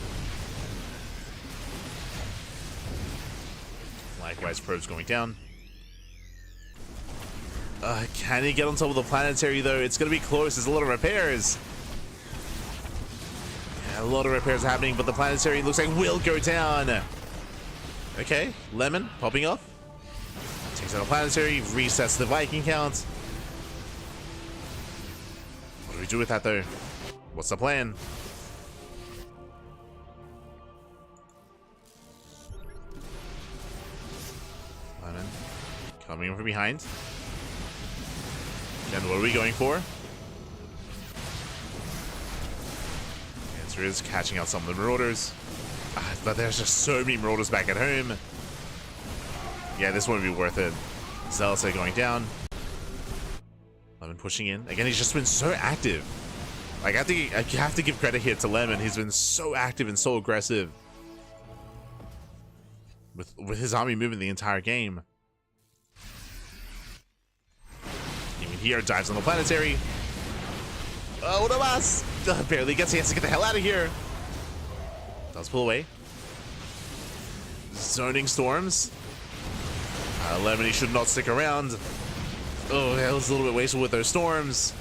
[SPEAKER 1] Likewise, probes going down. Can he get on top of the planetary though? It's going to be close. There's a lot of repairs. Yeah, a lot of repairs happening, but the planetary looks like will go down. Okay, Lemon popping off. Takes out a planetary, resets the Viking count. What do we do with that though? What's the plan? Lemon coming in from behind. And what are we going for? The answer is catching out some of the Marauders. But there's just so many Marauders back at home. Yeah, this won't be worth it. Zealots are going down. Lemon pushing in. Again, he's just been so active. Like, I have to give credit here to Lemon. He's been so active and so aggressive. With his army moving the entire game. Even here, dives on the planetary. Oh, what a mess! Barely gets. He has to get the hell out of here. Does pull away. Zoning storms. Lemon, he should not stick around. Oh, that was a little bit wasteful with those storms.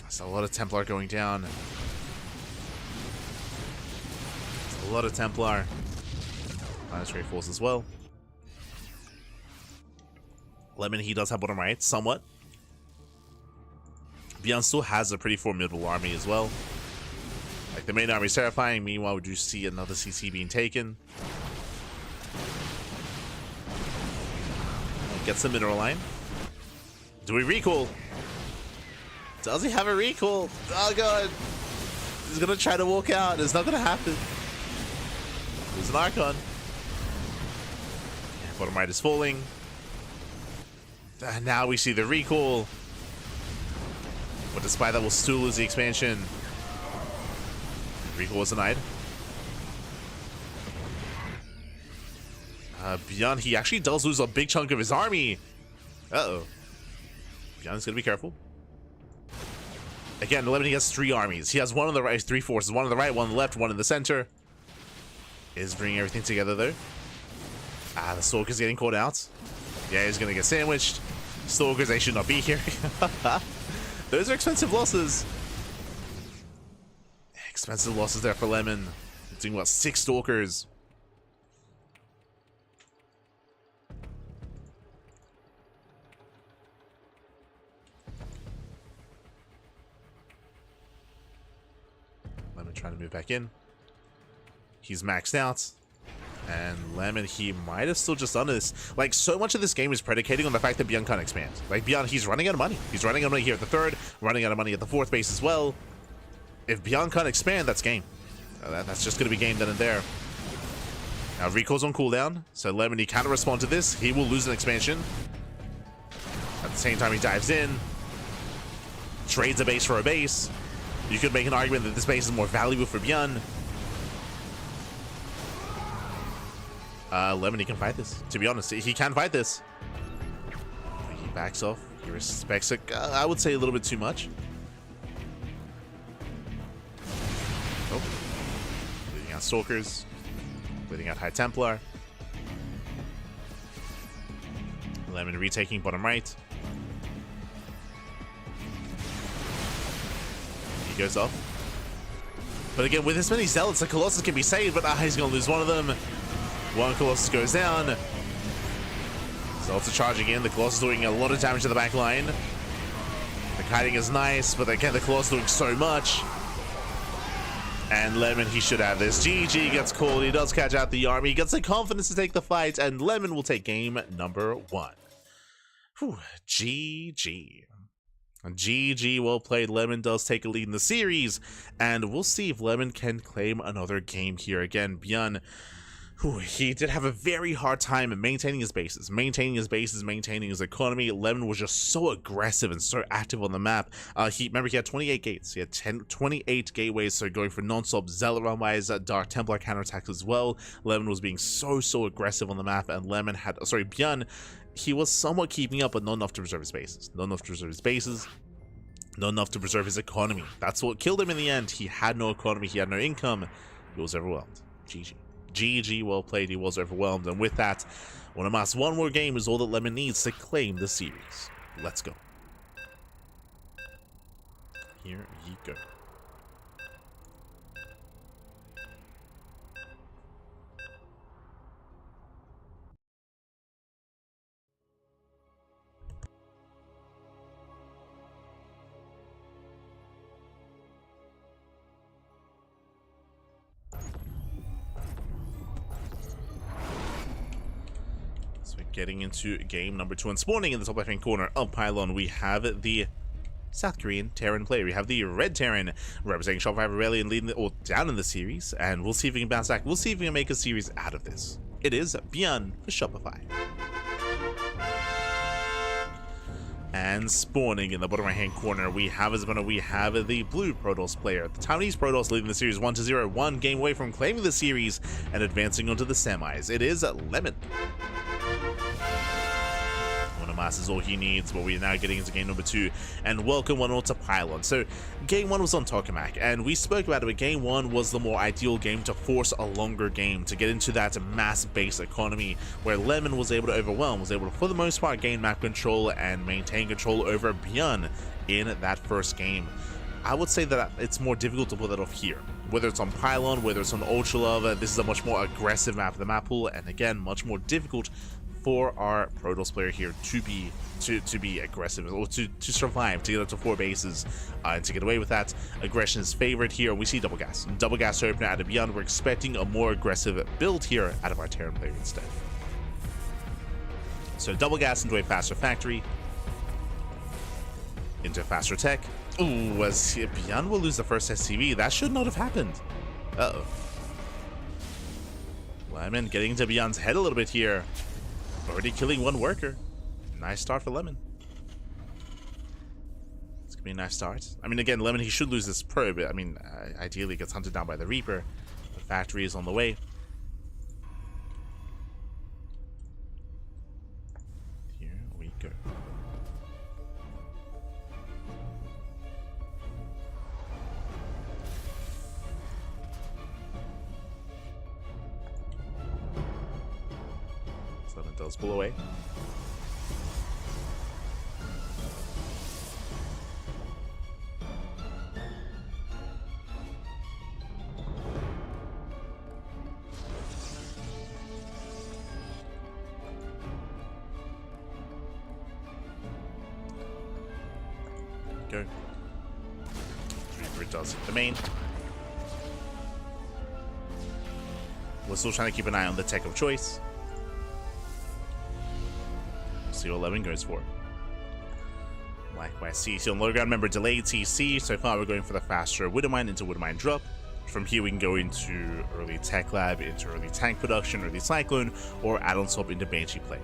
[SPEAKER 1] That's a lot of Templar going down. That's a lot of Templar. Planetary force as well. Lemon, he does have bottom right, somewhat. ByuN still has a pretty formidable army as well. Like, the main army is terrifying. Meanwhile, we do see another CC being taken. Gets the mineral line. Do we recall? Does he have a recall? Oh god. He's gonna try to walk out. It's not gonna happen. There's an Archon. Bottom right is falling. And now we see the recall. But despite that, we'll still lose the expansion. Recall was denied. ByuN, he actually does lose a big chunk of his army. Uh-oh. ByuN's gonna be careful. Again, Lemon, he has 3 armies. He has one on the right, 3 forces. One on the right, one on the left, one in the center. Is bringing everything together, though. The Stalker's getting caught out. Yeah, he's gonna get sandwiched. Stalkers, they should not be here. Those are expensive losses. Expensive losses there for Lemon. Doing, what, 6 Stalkers. Lemon trying to move back in. He's maxed out. And Lemon, he might have still just done this. Like, so much of this game is predicating on the fact that ByuN can't expand. Like, ByuN, he's running out of money. He's running out of money here at the 3rd, running out of money at the 4th base as well. If ByuN can't expand, that's game. That's just going to be game then and there. Now, recall's on cooldown, so Lemon, he can't respond to this. He will lose an expansion. At the same time, he dives in. Trades a base for a base. You could make an argument that this base is more valuable for ByuN. Lemon, he can fight this. To be honest, he can fight this. He backs off. He respects it. I would say a little bit too much. Oh. Leading out Stalkers. Leading out High Templar. Lemon retaking bottom right. He goes off. But again, with this many Zealots, the Colossus can be saved, but he's going to lose one of them. One Colossus goes down. Zealots are charging in. The Colossus doing a lot of damage to the back line. The kiting is nice, but again, the Colossus doing so much. And Lemon, he should have this. GG gets called. He does catch out the army. He gets the confidence to take the fight, and Lemon will take game number 1. Whew, GG. GG, well played. Lemon does take a lead in the series, and we'll see if Lemon can claim another game here. Again, ByuN, he did have a very hard time maintaining his bases, maintaining his economy. Lemon was just so aggressive and so active on the map. Remember, he had 28 gates. He had 28 gateways, so going for non-stop Zealot run-wise, Dark Templar counterattacks as well. Lemon was being so aggressive on the map, and ByuN, he was somewhat keeping up, but not enough to preserve his bases. Not enough to preserve his economy. That's what killed him in the end. He had no economy, he had no income. He was overwhelmed. GG. GG, well played, he was overwhelmed. And with that, want to amass one more game is all that Lemon needs to claim the series. Let's go. Here you go. Getting into game number 2 and spawning in the top left hand corner of Pylon, we have the South Korean Terran player. We have the Red Terran representing Shopify Rebellion leading down in the series, and we'll see if we can bounce back. We'll see if we can make a series out of this. It is ByuN for Shopify. And spawning in the bottom right hand corner, we have the blue Protoss player. The Taiwanese Protoss leading the series 1-0, one game away from claiming the series and advancing onto the semis. It is Lemon. Mass is all he needs, but we're now getting into game number 2, and welcome one all to Pylon. So game 1 was on Tokamak, and we spoke about it, but game 1 was the more ideal game to force a longer game, to get into that mass-based economy where Lemon was able to overwhelm, was able to, for the most part, gain map control and maintain control over ByuN in that first game. I would say that it's more difficult to pull that off here. Whether it's on Pylon, whether it's on Ultra Love, this is a much more aggressive map of the map pool, and again, much more difficult for our Protoss player here to be aggressive, or to survive, to get up to 4 bases, and to get away with that. Aggression is favored here, and we see double gas opener out of ByuN. We're expecting a more aggressive build here out of our Terran player instead. So double gas into a faster factory, into faster tech. Ooh, as ByuN will lose the first SCV. That should not have happened. Uh-oh. Lemon getting into ByuN's head a little bit here. Already killing one worker. Nice start for Lemon. It's gonna be a nice start. I mean, again, Lemon, he should lose this probe. I mean, ideally gets hunted down by the Reaper. The factory is on the way. Here we go. Lemon does pull away. Go. Reaper does hit the main. We're still trying to keep an eye on the tech of choice. See what Lemon goes for. Likewise, CC on low ground. Remember, delayed TC. So far, we're going for the faster Widowmine into Widowmine drop. From here, we can go into early Tech Lab, into early tank production, early Cyclone, or add-on swap into Banshee play.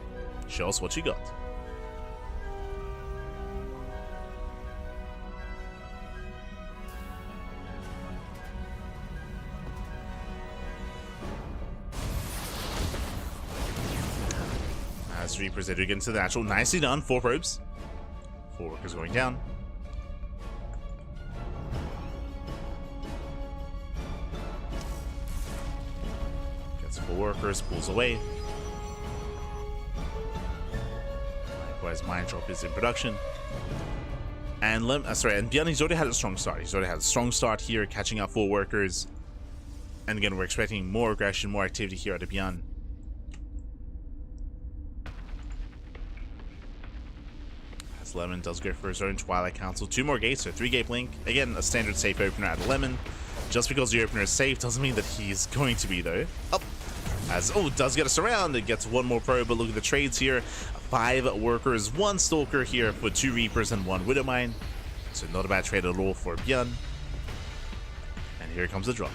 [SPEAKER 1] Show us what you got. As Reapers, they do get into the natural. Nicely done. 4 probes. 4 workers going down. Gets 4 workers, pulls away. Likewise, Mine Drop is in production. And ByuN, he's already had a strong start. He's already had a strong start here, catching up 4 workers. And again, we're expecting more aggression, more activity here at ByuN. Lemon does go for his own Twilight Council. 2 more gates, so 3 gate blink. Again, a standard safe opener out of Lemon. Just because the opener is safe doesn't mean that he's going to be, though. Does get us around. It gets 1 more probe, but look at the trades here. 5 workers, 1 Stalker here for 2 Reapers and 1 Widowmine. So not a bad trade at all for ByuN. And here comes the drop.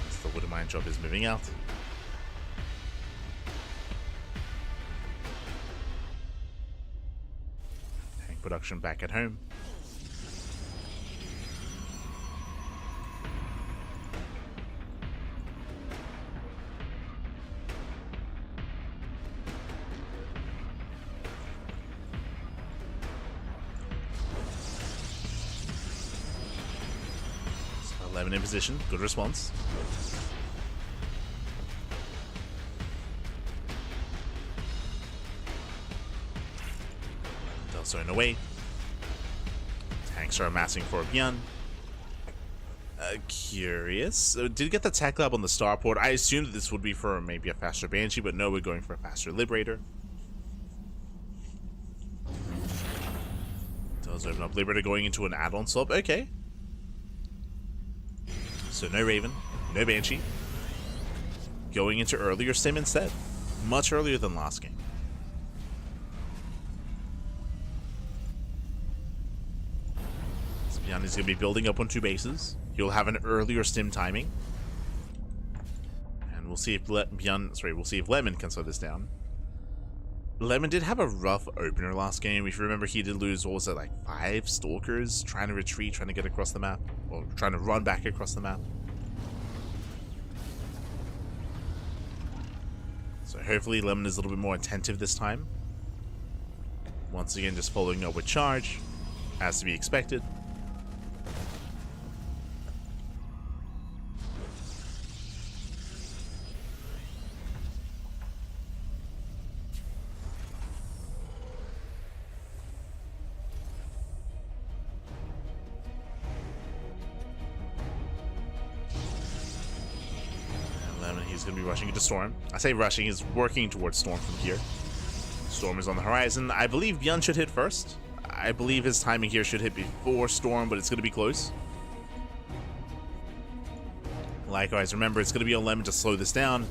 [SPEAKER 1] As the Widowmine drop is moving out. Production back at home. Lemon in position. Good response. Delso in away. Tanks are amassing for ByuN. Curious. Did get the tech lab on the starport. I assumed that this would be for maybe a faster Banshee, but no, we're going for a faster Liberator. Does open up Liberator going into an add-on swap. Okay. So no Raven, no Banshee. Going into earlier sim instead. Much earlier than last game. So ByuN is going to be building up on 2 bases. He'll have an earlier stim timing. And we'll see if we'll see if Lemon can slow this down. Lemon did have a rough opener last game. If you remember, he did lose, what was it, like 5 Stalkers trying to retreat, trying to get across the map, or trying to run back across the map. So hopefully Lemon is a little bit more attentive this time. Once again, just following up with charge, as to be expected. He's going to be rushing into Storm. I say rushing, he's working towards Storm from here. Storm is on the horizon. I believe ByuN should hit first. I believe his timing here should hit before Storm, but it's going to be close. Likewise, remember, it's going to be on Lemon to slow this down.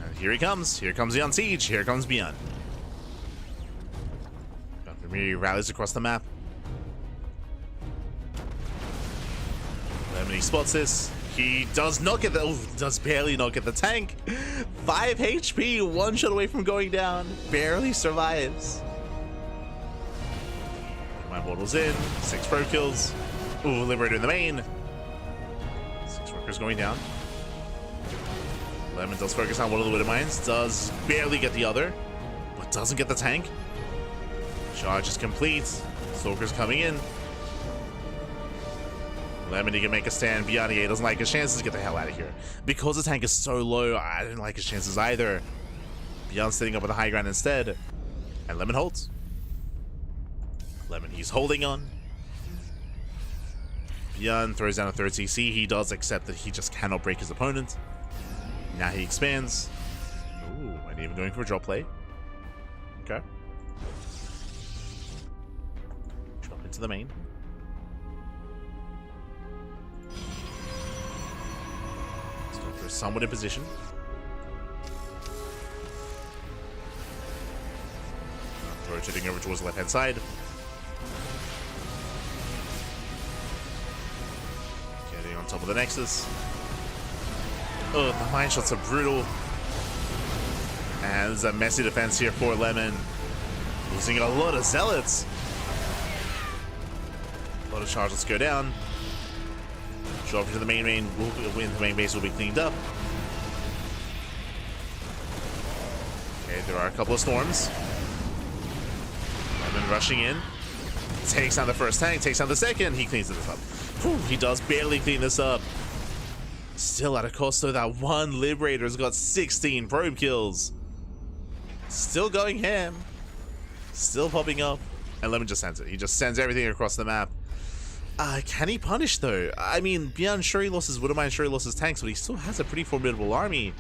[SPEAKER 1] And here he comes. Here comes the on siege. Here comes ByuN. He rallies across the map. Lemon, he spots this. He does not get the, does barely not get the tank. 5 HP, 1 shot away from going down. Barely survives. My mortal's in. 6 pro kills. Ooh, Liberator in the main. 6 workers going down. Lemon does focus on one of the Widow Mines. Does barely get the other, but doesn't get the tank. Charge is complete. Stalker's coming in. Lemon, he can make a stand. ByuN doesn't like his chances to get the hell out of here. Because the tank is so low, I didn't like his chances either. ByuN sitting up with the high ground instead. And Lemon holds. Lemon, he's holding on. ByuN throws down a 3rd CC. He does accept that he just cannot break his opponent. Now he expands. Ooh, and even going for a drop play. Okay. Drop into the main. Somewhat in position. Rotating over towards the left hand side. Getting on top of the Nexus. Oh, the mine shots are brutal. And there's a messy defense here for Lemon. Losing a lot of Zealots. A lot of charges go down. Drop into the main the main base will be cleaned up. Okay, there are a couple of storms. Lemon rushing in. Takes down the first tank, takes down the second. He cleans this up. Whew, he does barely clean this up. Still at a cost though, that one Liberator's got 16 probe kills. Still going ham. Still popping up. And Lemon just sends it. He just sends everything across the map. Can he punish though? I mean, ByuN sure he lost his Widowmine, sure he lost his tanks, but he still has a pretty formidable army.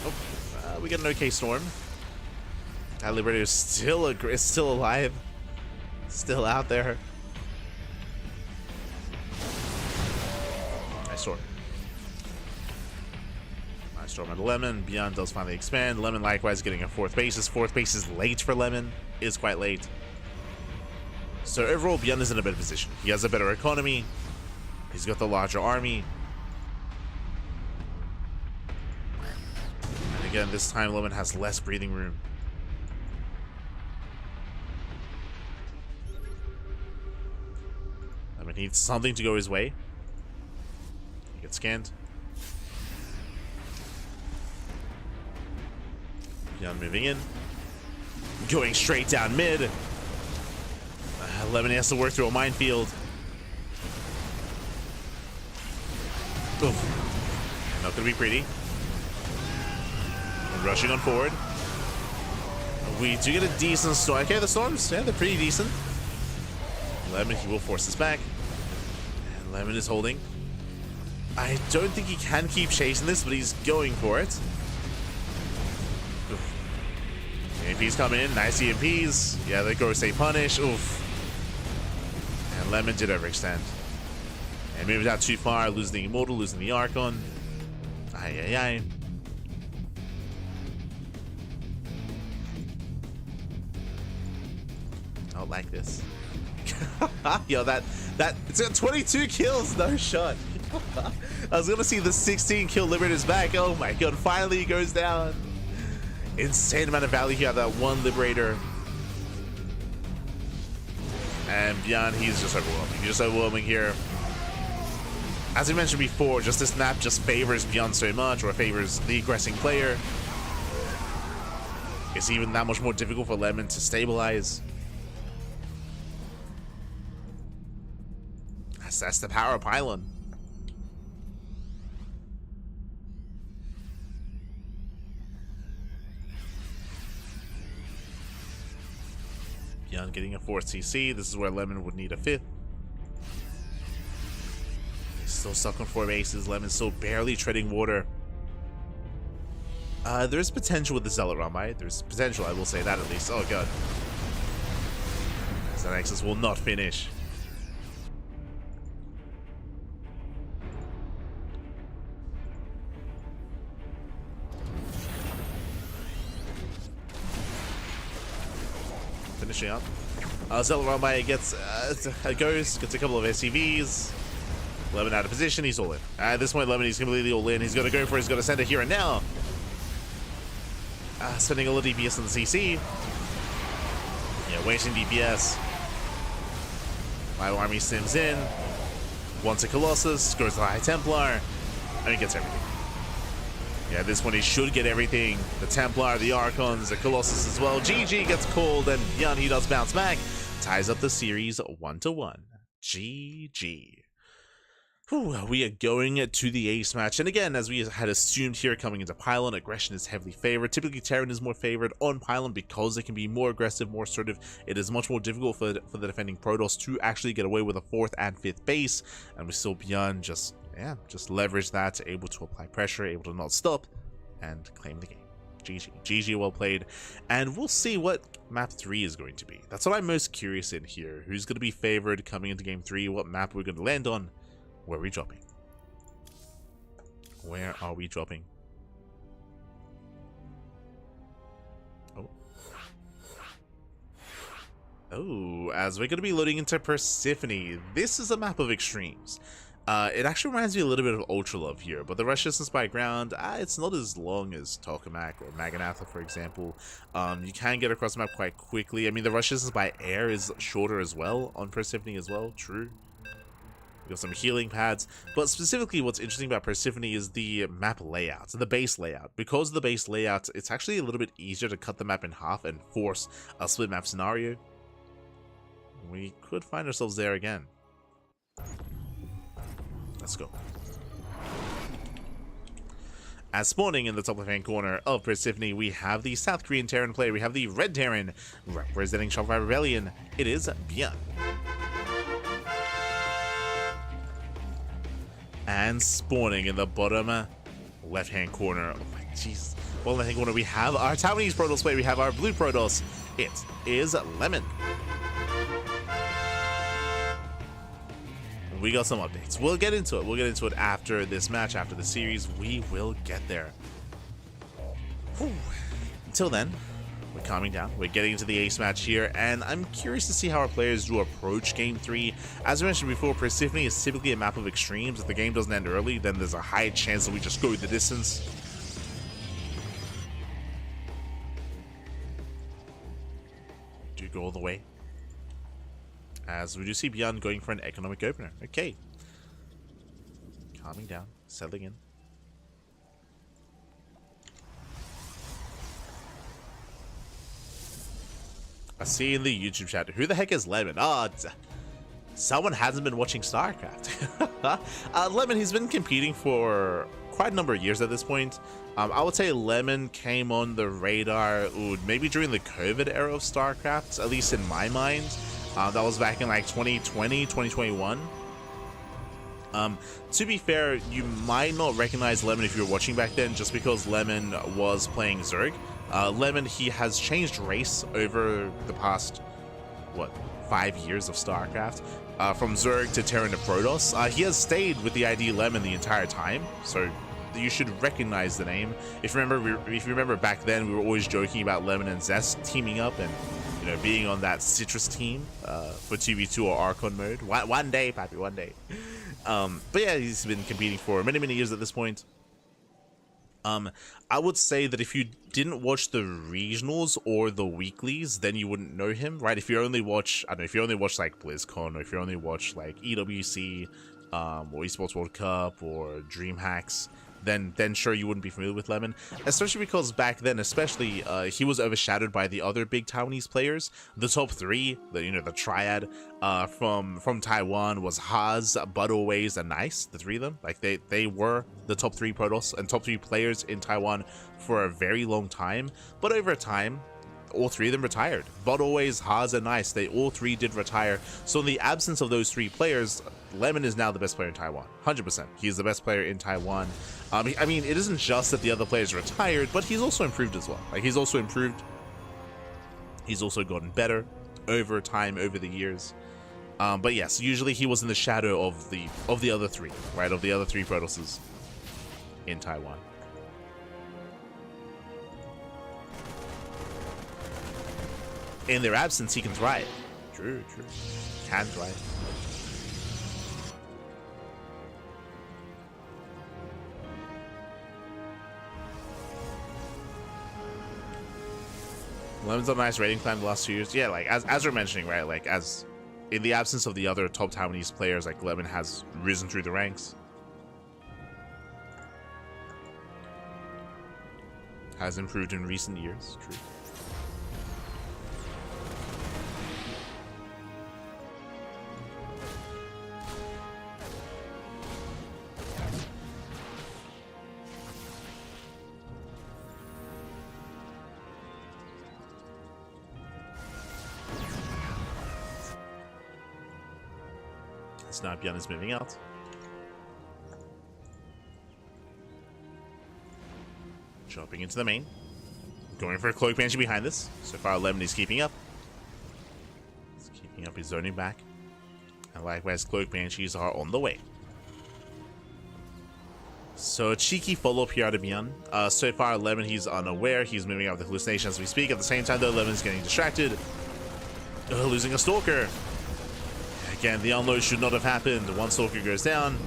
[SPEAKER 1] Oh, we get an okay Storm. That Liberator is still alive, still out there. Nice Storm. Storm at Lemon. ByuN does finally expand. Lemon likewise getting a 4th base. His 4th base is late for Lemon. Is quite late. So overall, ByuN is in a better position. He has a better economy. He's got the larger army. And again, this time Lemon has less breathing room. Lemon needs something to go his way. He gets scanned. ByuN moving in. Going straight down mid. Lemon has to work through a minefield. Oof. Not gonna be pretty. Rushing on forward. We do get a decent storm. Okay, the storms, yeah, they're pretty decent. Lemon, he will force us back. And Lemon is holding. I don't think he can keep chasing this, but he's going for it. Oof. EMPs come in, nice EMPs. Yeah, they go stay punish. Oof. And Lemon did overextend. And maybe not too far, losing the Immortal, losing the Archon. Ay, ay, ay. I don't like this. Yo, it's got 22 kills, no shot. I was gonna see the 16 kill Liberators back. Oh my god, finally he goes down. Insane amount of value here, that one Liberator. And ByuN, he's just overwhelming. He's just overwhelming here. As I mentioned before, just this map just favors ByuN so much, or favors the aggressing player. It's even that much more difficult for Lemon to stabilize. That's the power of Pylon. ByuN getting a 4th CC. This is where Lemon would need a 5th. He's still stuck on 4 bases. Lemon's still barely treading water. There's potential with the Zealot run, right? There's potential, I will say that at least. Oh god. That Nexus will not finish. Finishing up. Zealot run by gets a Ghost, gets a couple of SCVs. Lemon out of position, he's all in. At this point, Lemon, he's completely all in. He's going to go for it, he's going to send it here and now. Spending a little DPS on the CC. Yeah, wasting DPS. My army sims in. Wants a Colossus, goes to the High Templar, and he gets everything. Yeah, at this one he should get everything. The Templar, the Archons, the Colossus as well. GG gets called, and ByuN, he does bounce back. Ties up the series 1-1. GG. Whew, we are going to the ace match, and again, as we had assumed here coming into Pylon, aggression is heavily favored. Typically, Terran is more favored on Pylon because they can be more aggressive, more assertive. It is much more difficult for the defending Protoss to actually get away with a 4th and 5th base, and we saw ByuN just leverage that, able to apply pressure, able to not stop, and claim the game. GG. GG, well played. And we'll see what map 3 is going to be. That's what I'm most curious in here. Who's going to be favored coming into game 3? What map we're going to land on? Where are we dropping? Where are we dropping? Oh, as we're going to be loading into Persephone. This is a map of extremes. It actually reminds me a little bit of Ultra Love here, but the rush distance by ground, it's not as long as Tokamak or Maganatha, for example. You can get across the map quite quickly. I mean, the rush distance by air is shorter as well on Persephone as well, true. We got some healing pads, but specifically what's interesting about Persephone is the map layout, the base layout. Because of the base layout, it's actually a little bit easier to cut the map in half and force a split map scenario. We could find ourselves there again. Let's go. As spawning in the top left-hand corner of Persephone, we have the South Korean Terran player. We have the Red Terran representing Shopify Rebellion. It is ByuN. And spawning in the bottom left-hand corner. Oh my Jesus. Bottom left-hand corner, we have our Taiwanese Protoss player. We have our blue Protoss. It is Lemon. We got some updates. We'll get into it. We'll get into it after this match, after the series. We will get there. Whew. Until then, we're calming down. We're getting into the ace match here, and I'm curious to see how our players do approach game 3. As I mentioned before, Persephone is typically a map of extremes. If the game doesn't end early, then there's a high chance that we just go the distance. Do go all the way. As we do see ByuN going for an economic opener. Okay. Calming down, settling in. I see in the YouTube chat. Who the heck is Lemon? Oh, someone hasn't been watching StarCraft. Lemon, he's been competing for quite a number of years at this point. I would say Lemon came on the radar maybe during the COVID era of StarCraft, at least in my mind. That was back in like 2020, 2021. To be fair, you might not recognize Lemon if you were watching back then, just because Lemon was playing Zerg. Lemon, he has changed race over the past, what, 5 years of StarCraft, from Zerg to Terran to Protoss. He has stayed with the ID Lemon the entire time, so you should recognize the name. If you remember back then, we were always joking about Lemon and Zest teaming up and, you know, being on that Citrus team for 2v2 or Archon mode. One day, Pappy, one day. But yeah, he's been competing for many years at this point. I would say that if you didn't watch the regionals or the weeklies, then you wouldn't know him, right? If you only watch, I don't know, if you only watch like BlizzCon, or if you only watch like EWC, or Esports World Cup, or DreamHacks, then sure, you wouldn't be familiar with Lemon, especially because back then, especially, he was overshadowed by the other big Taiwanese players. The top three, the triad from Taiwan was Haas, Butterways, and Nice. The three of them, like they were the top three Protoss and top three players in Taiwan for a very long time. But over time, all three of them retired. Butterways, Haas, and Nice, they all three did retire. So in the absence of those three players, Lemon is now the best player in Taiwan. 100%. He's the best player in Taiwan. I mean, it isn't just that the other players retired, but he's also improved as well. Like, he's also improved. He's also gotten better over time, over the years. But yes, usually he was in the shadow of the other three, right? Of the other three Protosses in Taiwan. In their absence, he can thrive. True. Can thrive. Lemon's on a nice rating climb the last 2 years. Yeah, like as we're mentioning, right? Like, as in the absence of the other top Taiwanese players, like Lemon has risen through the ranks. Has improved in recent years. True. Now ByuN is moving out. Jumping into the main. Going for a Cloak Banshee behind this. So far, Lemon is keeping up. He's keeping up his zoning back. And likewise, Cloak Banshees are on the way. So a cheeky follow-up here out of ByuN. So far, Lemon, he's unaware. He's moving out with the hallucination as we speak. At the same time, though, Lemon's getting distracted. Losing a Stalker. Again, the unload should not have happened. One Stalker goes down.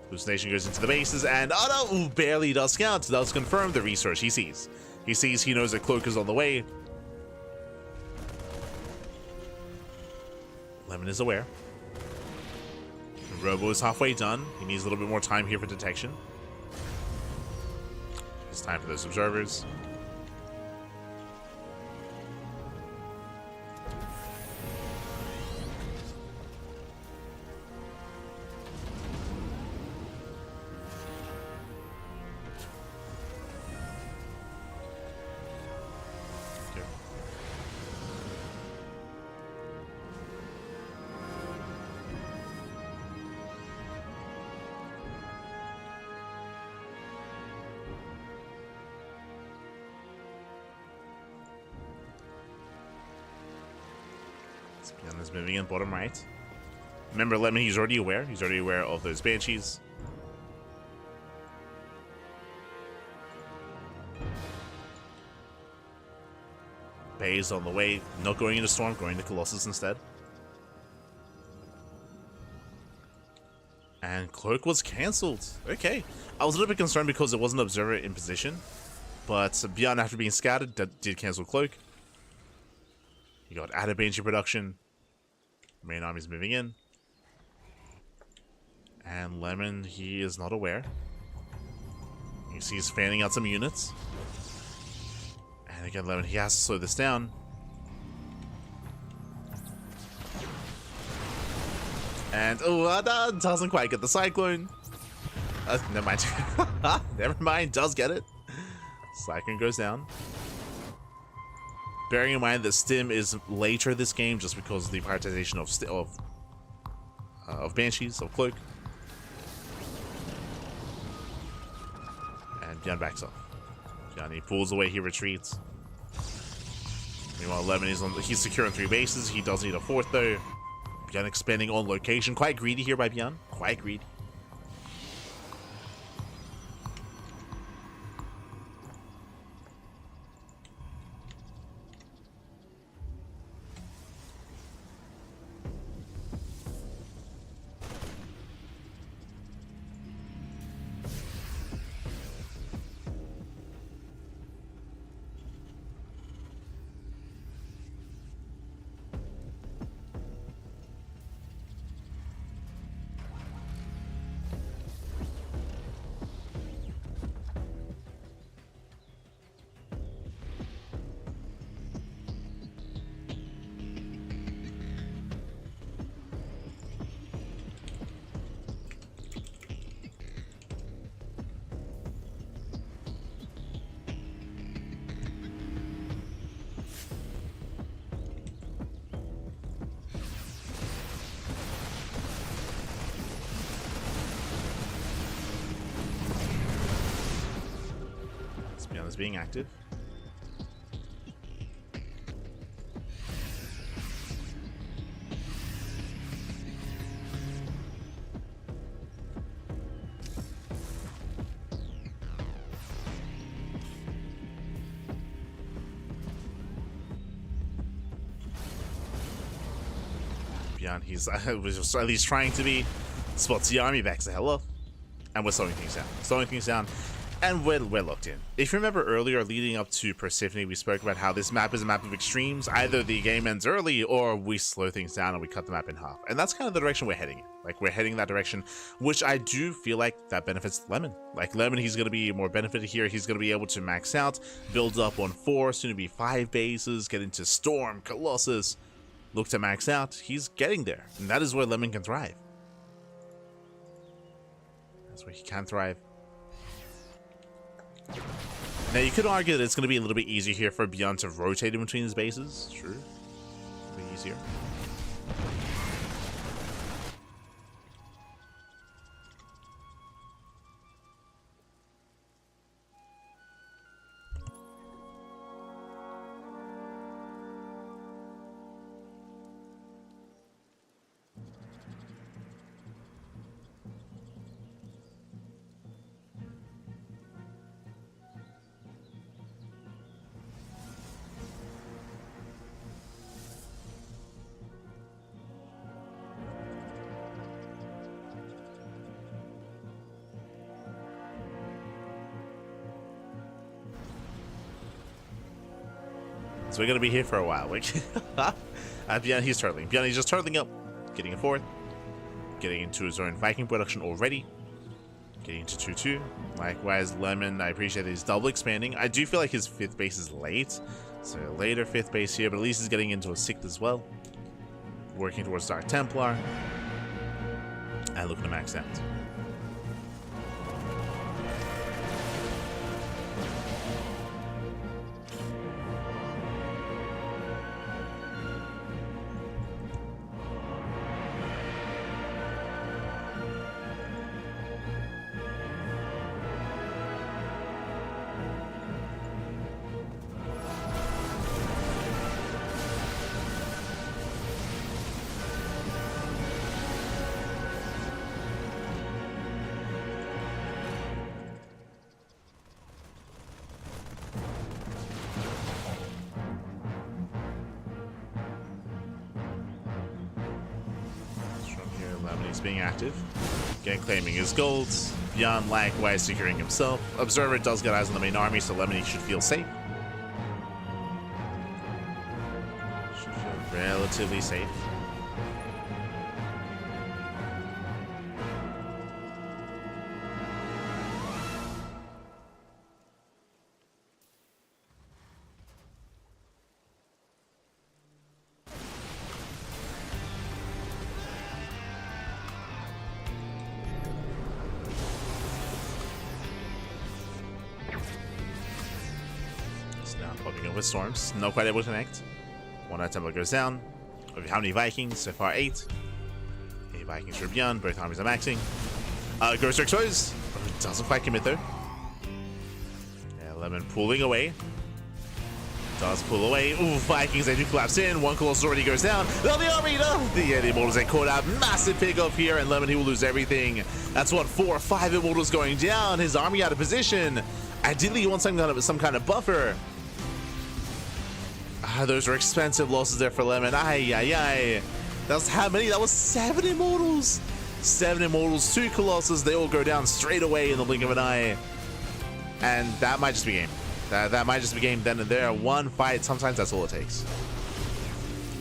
[SPEAKER 1] Hallucination goes into the bases, and oh no, barely does count. Does confirm the research he sees. He knows that Cloak is on the way. Lemon is aware. Robo is halfway done. He needs a little bit more time here for detection. It's time for those observers. ByuN is moving in bottom right. Remember, Lemon, he's already aware. He's already aware of those Banshees. Bay's on the way. Not going into Storm, going to Colossus instead. And Cloak was cancelled. Okay. I was a little bit concerned because it wasn't Observer in position. But ByuN, after being scouted, did cancel Cloak. You got added Banshee production. Main army's moving in. And Lemon, he is not aware. You see he's fanning out some units. And again, Lemon, he has to slow this down. And that doesn't quite get the Cyclone. Never mind. Never mind, does get it. Cyclone goes down. Bearing in mind that Stim is later this game just because of the prioritization of Banshees, of Cloak. And ByuN backs up. ByuN, he pulls away, he retreats. Meanwhile, Lemon is he's secure on 3 bases. He does need a 4th though. ByuN expanding on location. Quite greedy here by ByuN. Quite greedy. ByuN is being active. ByuN, he's was at least trying to be. Spots the army, backs the hell up, and we're slowing things down. Slowing things down. And we're locked in. If you remember earlier, leading up to Percival, we spoke about how this map is a map of extremes. Either the game ends early, or we slow things down and we cut the map in half. And that's kind of the direction we're heading in. Like, we're heading in that direction, which I do feel like that benefits Lemon. Like, Lemon, he's going to be more benefited here. He's going to be able to max out, build up on 4, soon to be 5 bases, get into Storm, Colossus, look to max out. He's getting there. And that is where Lemon can thrive. That's where he can thrive. Now, you could argue that it's going to be a little bit easier here for ByuN to rotate in between his bases. True. It'll be easier. So we're going to be here for a while. ByuN, he's turtling. ByuN, he's just turtling up. Getting a 4th. Getting into his own Viking production already. Getting into 2-2. Likewise, Lemon, I appreciate that he's double expanding. I do feel like his 5th base is late. So later 5th base here, but at least he's getting into a 6th as well. Working towards Dark Templar. And looking to max out. He's being active. Again, claiming his golds. ByuN likewise securing himself. Observer does get eyes on the main army, so Lemony should feel safe. Should feel relatively safe. up with storms. Not quite able to connect. One temple goes down. How many Vikings? So far 8. 8 Vikings for ByuN. Both armies are maxing. Goes to expose. Doesn't quite commit though. Yeah, Lemon pulling away. Does pull away. Ooh, Vikings, they do collapse in. One Colossus already goes down. Oh, the army, no! The Immortals, they caught out. Massive pick up here, and Lemon, he will lose everything. That's what, 4 or 5 Immortals going down. His army out of position. Ideally, he wants some kind of buffer. Those are expensive losses there for Lemon. Ay, ay, ay. That was how many? That was 7 Immortals. 7 Immortals, 2 Colossus. They all go down straight away in the blink of an eye. And that might just be game. That might just be game then and there. One fight, sometimes that's all it takes.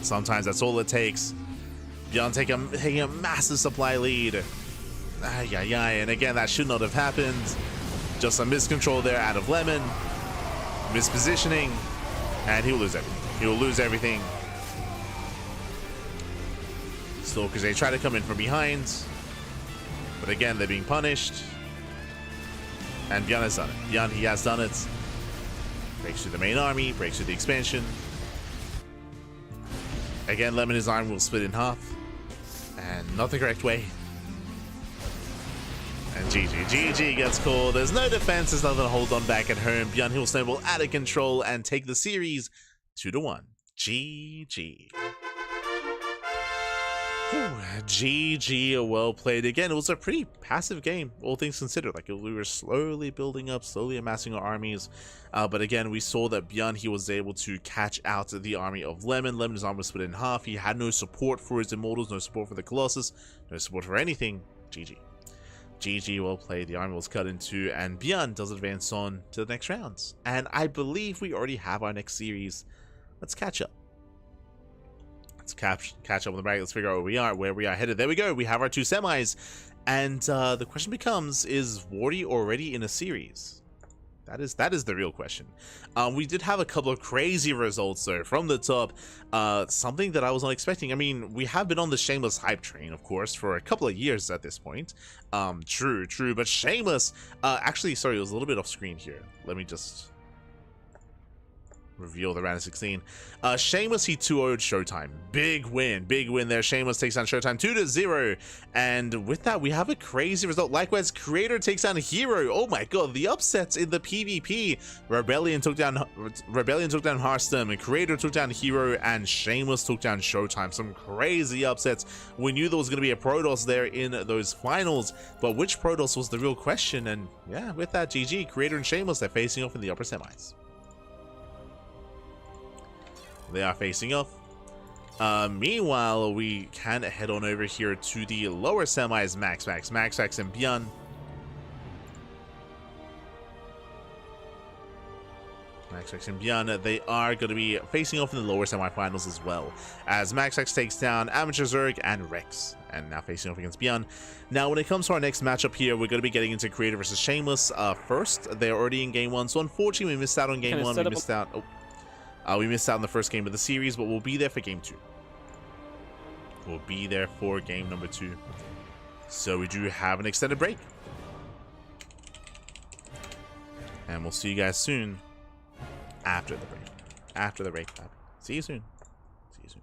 [SPEAKER 1] Sometimes that's all it takes. ByuN taking a massive supply lead. Ay, ay, ay. And again, that should not have happened. Just a miscontrol there out of Lemon. Mispositioning. And he will lose everything. He will lose everything. Stalkers, they try to come in from behind. But again, they're being punished. And ByuN has done it. ByuN, he has done it. Breaks through the main army, breaks through the expansion. Again, Lemon, his arm will split in half. And not the correct way. And GG gets called. There's no defense, there's nothing to hold on back at home. ByuN, he'll snowball out of control and take the series 2-1. GG. GG, well played. Again, it was a pretty passive game, all things considered. Like, we were slowly building up, slowly amassing our armies. But again, we saw that ByuN, he was able to catch out the army of Lemon. Lemon's army was split in half. He had no support for his Immortals, no support for the Colossus, no support for anything. GG. GG, well played. The army was cut in 2, and ByuN does advance on to the next rounds. And I believe we already have our next series. Let's catch up. Catch up on the bracket. Let's figure out where we are headed. There we go. We have our 2 semis, and the question becomes: is Wardy already in a series? That is the real question. We did have a couple of crazy results though from the top. Something that I was not expecting. I mean, we have been on the Shameless hype train, of course, for a couple of years at this point. True. But Shameless, actually, sorry, it was a little bit off screen here. Let me just reveal the round of 16. Shameless, he 2-0'd ShoWTimE. Big win there. Shameless takes down ShoWTimE 2-0. And with that, we have a crazy result. Likewise, Creator takes down herO. Oh my god, the upsets in the PvP. Rebellion took down Hearthstone, and Creator took down herO, and Shameless took down ShoWTimE. Some crazy upsets. We knew there was going to be a Protoss there in those finals, but which Protoss was the real question? And yeah, with that, GG. Creator and Shameless, they're facing off in the upper semis. They are facing off. Meanwhile, we can head on over here to the lower semis. MaxPax and ByuN. MaxPax and ByuN, they are going to be facing off in the lower semifinals as well, as MaxPax takes down Amateur Zerg and Rex, and now facing off against ByuN. Now, when it comes to our next matchup here, we're going to be getting into Creator versus Shameless. First, they're already in game 1, so unfortunately, we missed out on game 1. We missed out. We missed out on the first game of the series, but we'll be there for game 2. We'll be there for game number 2. So we do have an extended break. And we'll see you guys soon after the break. After the break. See you soon. See you soon.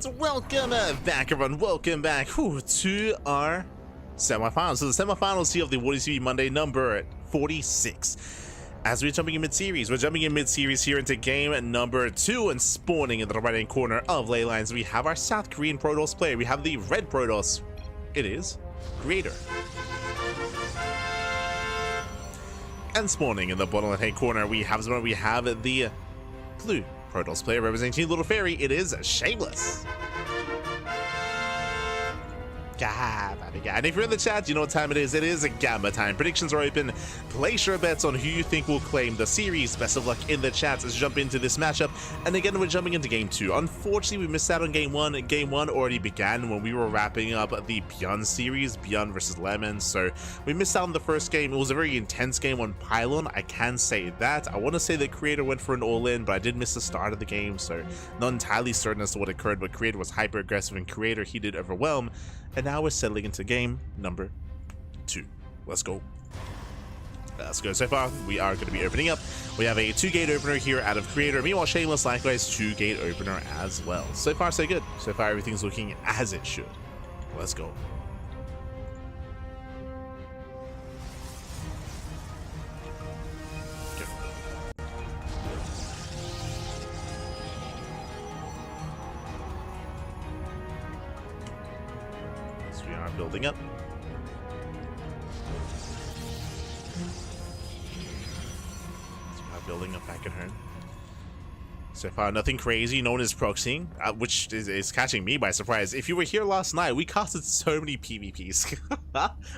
[SPEAKER 1] And welcome back, everyone. Welcome back to our semifinals. So the semifinals here of the WardiTV Monday number 46. As we're jumping in mid-series, here into game number 2, and spawning in the right-hand corner of ley lines, we have our South Korean Protoss player. We have the red Protoss. It is Creator. And spawning in the bottom left-hand corner, we have the blue Protoss player representing Little Fairy. It is Shameless. And if you're in the chat, you know what time it is. It is a Gamma time. Predictions are open. Place your bets on who you think will claim the series. Best of luck in the chat as we jump into this matchup. And again, we're jumping into game 2. Unfortunately, we missed out on game 1. Game 1 already began when we were wrapping up the ByuN series, ByuN versus Lemon. So we missed out on the first game. It was a very intense game on Pylon. I can say that. I want to say that Creator went for an all-in, but I did miss the start of the game, so not entirely certain as to what occurred. But Creator was hyper aggressive, and Creator, he did overwhelm. And now we're settling into game number 2. Let's go. So far, we are going to be opening up. We have a 2-gate opener here out of Creator. Meanwhile, Shameless, likewise, 2-gate opener as well. So far, so good. So far, everything's looking as it should. Let's go. Building up. So building up back at home. So far, nothing crazy. No one is proxying, which is catching me by surprise. If you were here last night, we casted so many PvPs.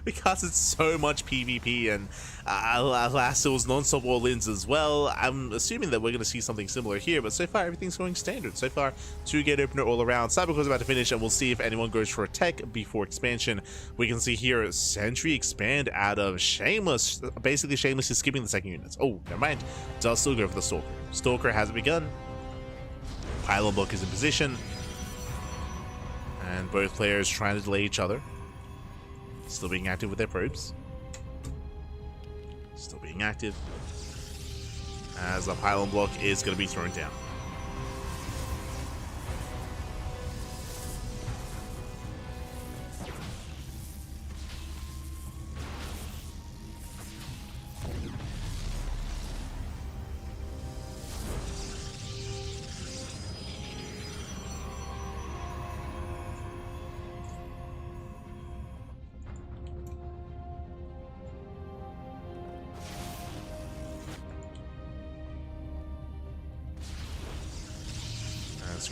[SPEAKER 1] We casted so much PvP, and alas, it was non-stop all-ins as well. I'm assuming that we're going to see something similar here, but so far, everything's going standard. So far, 2-gate opener all around. Cybercore's about to finish, and we'll see if anyone goes for a tech before expansion. We can see here, Sentry expand out of Shameless. Basically, Shameless is skipping the second units. Oh, never mind. Does still go for the Stalker. Stalker has begun. Pylon block is in position, and both players trying to delay each other. Still being active with their probes. Still being active, as the pylon block is going to be thrown down.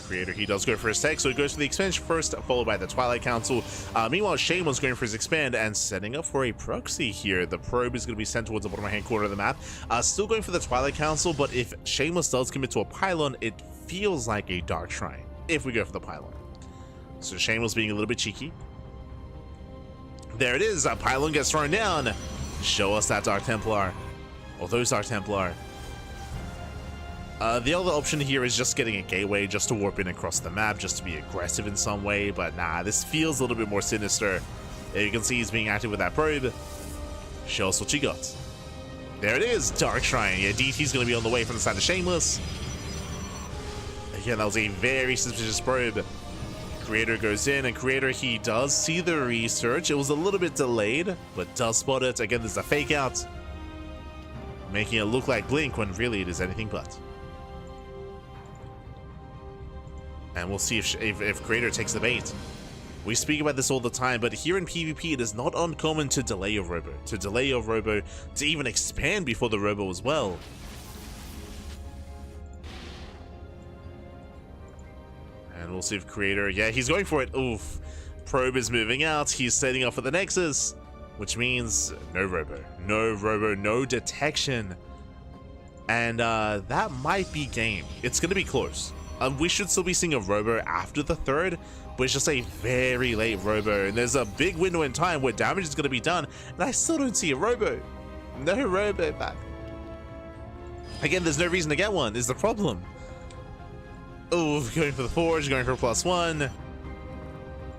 [SPEAKER 1] Creator, he does go for his tech, so he goes for the expansion first, followed by the Twilight Council. Meanwhile, Shameless going for his expand and setting up for a proxy here. The probe is going to be sent towards the bottom right-hand corner of the map. Still going for the Twilight Council, but if Shameless does commit to a pylon, it feels like a Dark Shrine if we go for the pylon. So Shameless being a little bit cheeky. There it is. A pylon gets thrown down. Show us that Dark Templar. Or those Dark Templar. The other option here is just getting a gateway just to warp in across the map, just to be aggressive in some way, but nah, this feels a little bit more sinister. There you can see he's being active with that probe. Show us what you got. There it is, Dark Shrine. Yeah, DT's going to be on the way from the side of Shameless. Again, that was a very suspicious probe. Creator goes in, and Creator, he does see the research. It was a little bit delayed, but does spot it. Again, there's a fake out, making it look like Blink when really it is anything but. And we'll see if Creator takes the bait. We speak about this all the time, but here in PvP, it is not uncommon to delay your robo. To even expand before the robo as well. And we'll see if Creator... Yeah, he's going for it. Oof. Probe is moving out. He's setting up for the Nexus, which means no robo. No robo, no detection. And that might be game. It's going to be close. We should still be seeing a robo after the third, but it's just a very late robo, and there's a big window in time where damage is going to be done, and I still don't see a robo. No robo back. Again, there's no reason to get one, is the problem. Oh, going for the forge, going for +1.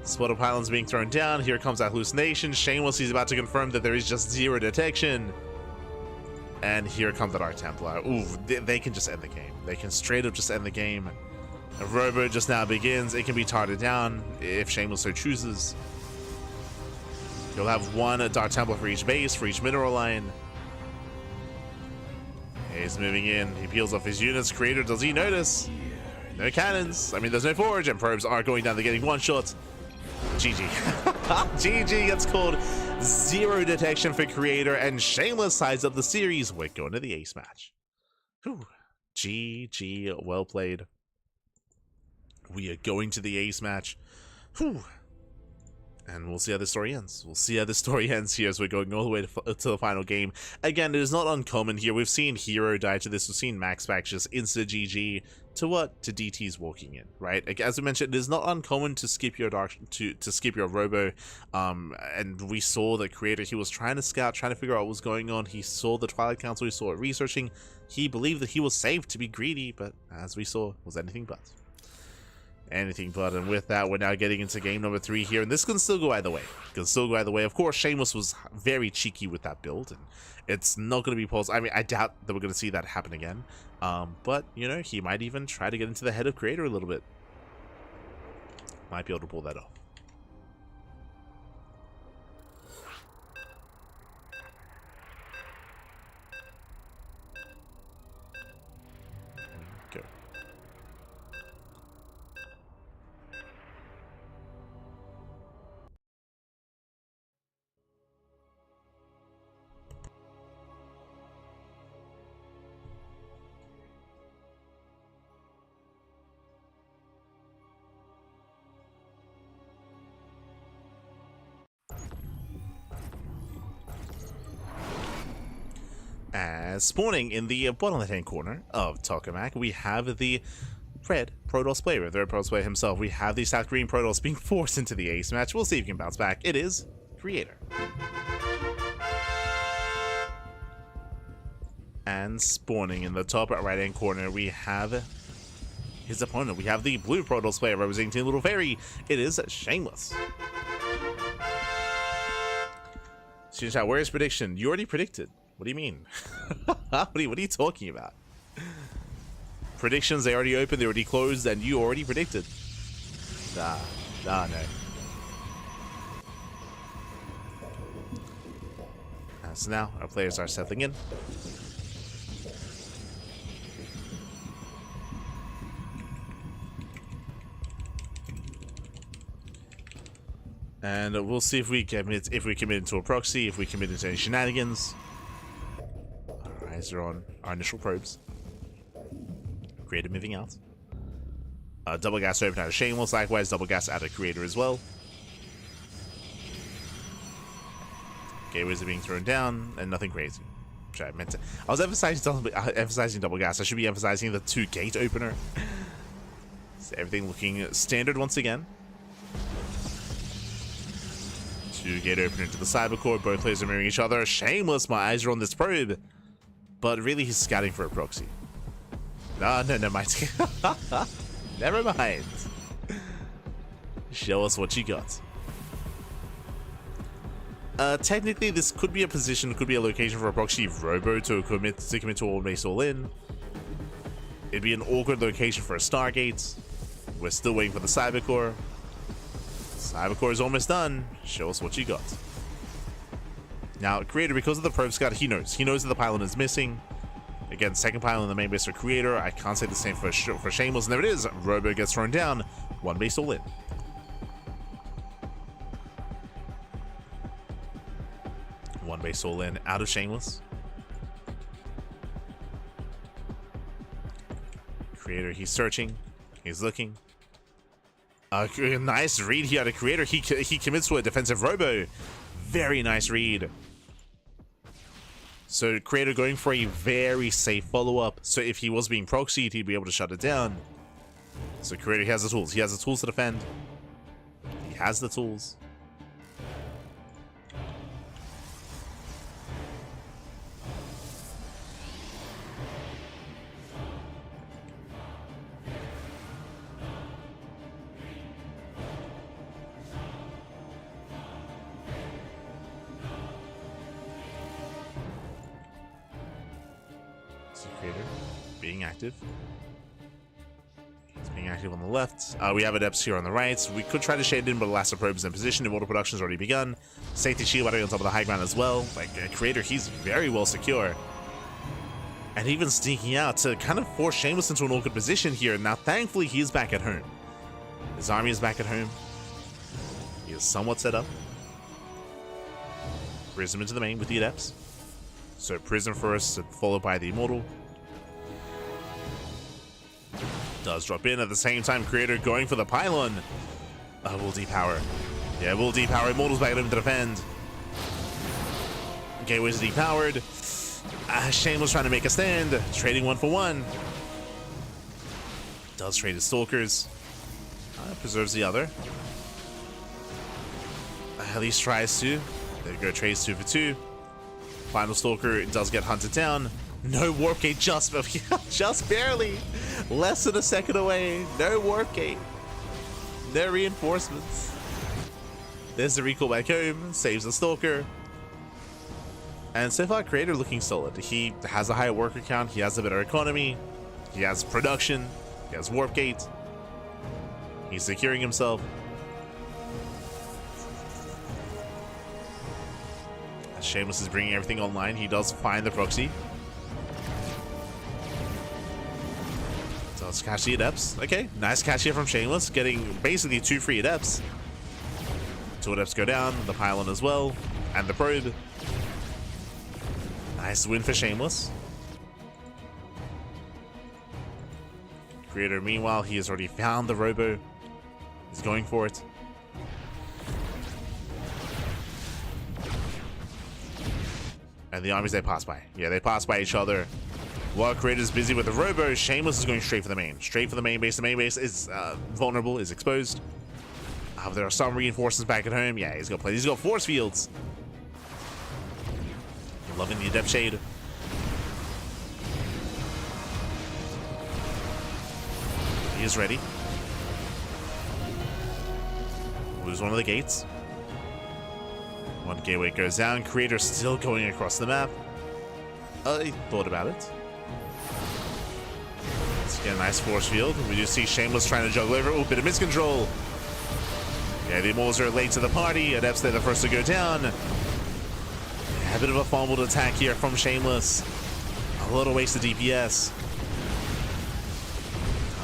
[SPEAKER 1] Spotter pylons being thrown down. Here comes that hallucination. Shameless, he's about to confirm that there is just 0 detection. And here comes the Dark Templar. Ooh, they can just end the game. They can straight up just end the game. A robo just now begins. It can be targeted down if Shameless so chooses. You'll have one Dark Temple for each base, for each mineral line. He's moving in. He peels off his units. Creator, does he notice? No cannons. I mean, there's no forge, and probes are going down. They're getting one shot. GG. GG gets called. 0 detection for Creator, and Shameless sides up the series. We're going to the ace match. Whew. GG. Well played. We are going to the ace match. Whew. And we'll see how this story ends. We'll see how this story ends here as we're going all the way to the final game. Again, it is not uncommon here. We've seen herO die to this. We've seen MaxPax just insta GG to what? To DT's walking in, right? As we mentioned, it is not uncommon to skip your to skip your robo. And we saw the Creator. He was trying to scout, trying to figure out what was going on. He saw the Twilight Council. He saw it researching. He believed that he was safe to be greedy, but as we saw, was anything but. Anything but. And with that, we're now getting into game number 3 here, and this can still go either way. Of course, Shameless was very cheeky with that build, and it's not going to be possible. I mean, I doubt that we're going to see that happen again, but you know, he might even try to get into the head of Creator a little bit. Might be able to pull that off. Go. As spawning in the bottom left-hand corner of Tokamak, we have the red Protoss player, the red Protoss player himself. We have the South Green Protoss being forced into the ace match. We'll see if he can bounce back. It is Creator. And spawning in the top right-hand corner, we have his opponent. We have the blue Protoss player representing Team Little Fairy. It is Shameless. Student chat, where is prediction? You already predicted. What do you mean? what are you talking about? Predictions, they already opened, they already closed, and you already predicted. No. So now our players are settling in. And we'll see if we commit into a proxy, if we commit into any shenanigans. Our eyes are on our initial probes. Creator moving out. Double gas open out of Shameless, likewise double gas out of Creator as well. Gateways are being thrown down, and nothing crazy. Which I meant to. I was emphasizing double gas. I should be emphasizing the 2 gate opener. So everything looking standard once again. 2 gate opener to the cyber core. Both players are mirroring each other. Shameless, my eyes are on this probe. But really, he's scouting for a proxy. No, mate. Never mind. Show us what you got. Technically, this could be a position, could be a location for a proxy robo to commit to all base all in. It'd be an awkward location for a Stargate. We're still waiting for the cyber core. Cyber core is almost done. Show us what you got. Now, Creator, because of the probe scout, he knows that the pylon is missing. Again, second pylon in the main base for Creator. I can't say the same for Shameless, and there it is. Robo gets thrown down. 1 base all in. One base all in out of Shameless. Creator, he's searching. He's looking. Nice read here out of Creator. He commits to a defensive robo. Very nice read. So Creator going for a very safe follow-up. So if he was being proxied, he'd be able to shut it down. So Creator, he has the tools. He has the tools to defend. He has the tools. Creator being active. He's being being active on the left. We have Adepts here on the right. We could try to shade in, but Lasso Probe is in position. Immortal production has already begun. Safety shield battery on top of the high ground as well. Like, Creator, he's very well secure. And even sneaking out to kind of force Shameless into an awkward position here. Now, thankfully, he is back at home. His army is back at home. He is somewhat set up. Prism into the main with the Adepts. So Prism first, followed by the Immortal. Does drop in at the same time. Creator going for the pylon. Will depower. Yeah, will depower. Immortals back at him to defend. Gateway's depowered. Shameless trying to make a stand. Trading 1 for 1. Does trade his Stalkers. Preserves the other. At least tries to. There you go. Trades 2 for 2. Final Stalker does get hunted down. No warp gate, just barely. Less than a second away. No warp gate. No reinforcements. There's the recall back home. Saves the Stalker. And so far, Creator looking solid. He has a higher worker count. He has a better economy. He has production. He has warp gate. He's securing himself. As Shameless is bringing everything online. He does find the proxy. So let's catch the Adepts. Okay, nice catch here from Shameless, getting basically 2 free Adepts. 2 Adepts go down, the pylon as well, and the probe. Nice win for Shameless. Creator, meanwhile, he has already found the Robo. He's going for it. And the armies, they pass by. Yeah, they pass by each other. While Creator's busy with the Robo, Shameless is going straight for the main. Straight for the main base. The main base is vulnerable, is exposed. There are some reinforcements back at home. Yeah, he's got play. He's got force fields. Loving the Adept Shade. He is ready. Lose one of the gates. One gateway goes down. Creator still going across the map. He thought about it. Let's get a nice force field. We do see Shameless trying to juggle over. Oh, bit of miscontrol. Yeah, the Immortals are late to the party. Adepts, they're the first to go down. Yeah, a bit of a fumbled attack here from Shameless. A little waste of DPS.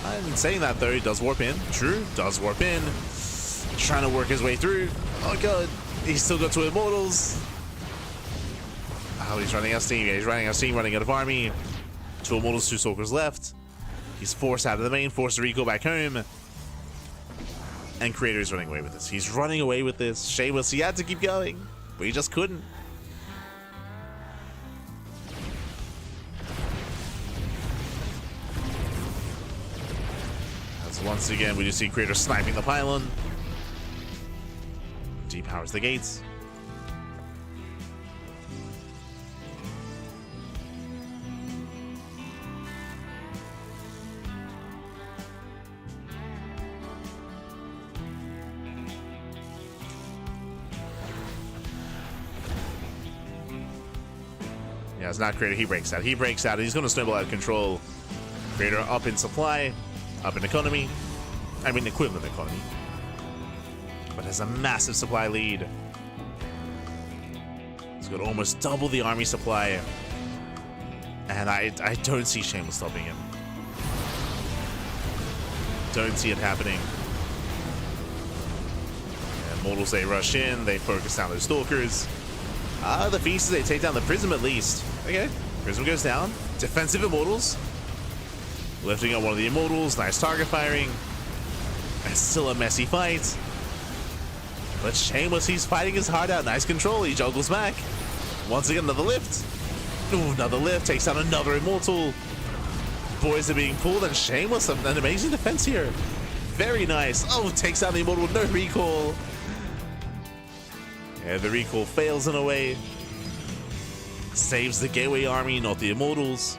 [SPEAKER 1] I'm saying that though, he does warp in. True, does warp in. Trying to work his way through. Oh god, he's still got 2 Immortals. Oh, he's running out of steam. Yeah, he's running out of steam, running out of army. 2 Immortals, 2 Stalkers left. He's forced out of the main, forced to recall back home. And Creator is running away with this. He's running away with this. Shameless, he had to keep going, but he just couldn't. As once again, we just see Creator sniping the pylon. Depowers the gates. Yeah, it's not Creator. He breaks out. He breaks out. He's going to snowball out of control. Creator up in supply, up in economy. I mean, equivalent economy. But has a massive supply lead. He's got almost double the army supply. And I don't see Shameless stopping him. Don't see it happening. And Mortals, they rush in. They focus down those Stalkers. The Feasts, they take down the Prism at least. Okay, Prism goes down. Defensive Immortals. Lifting up one of the Immortals. Nice target firing. It's still a messy fight. But Shameless, he's fighting his heart out. Nice control. He juggles back. Once again, another lift. Ooh, another lift. Takes down another Immortal. Boys are being pulled, and Shameless, an amazing defense here. Very nice. Oh, takes down the Immortal with no recall. Yeah, the recall fails in a way. Saves the Gateway army, not the Immortals.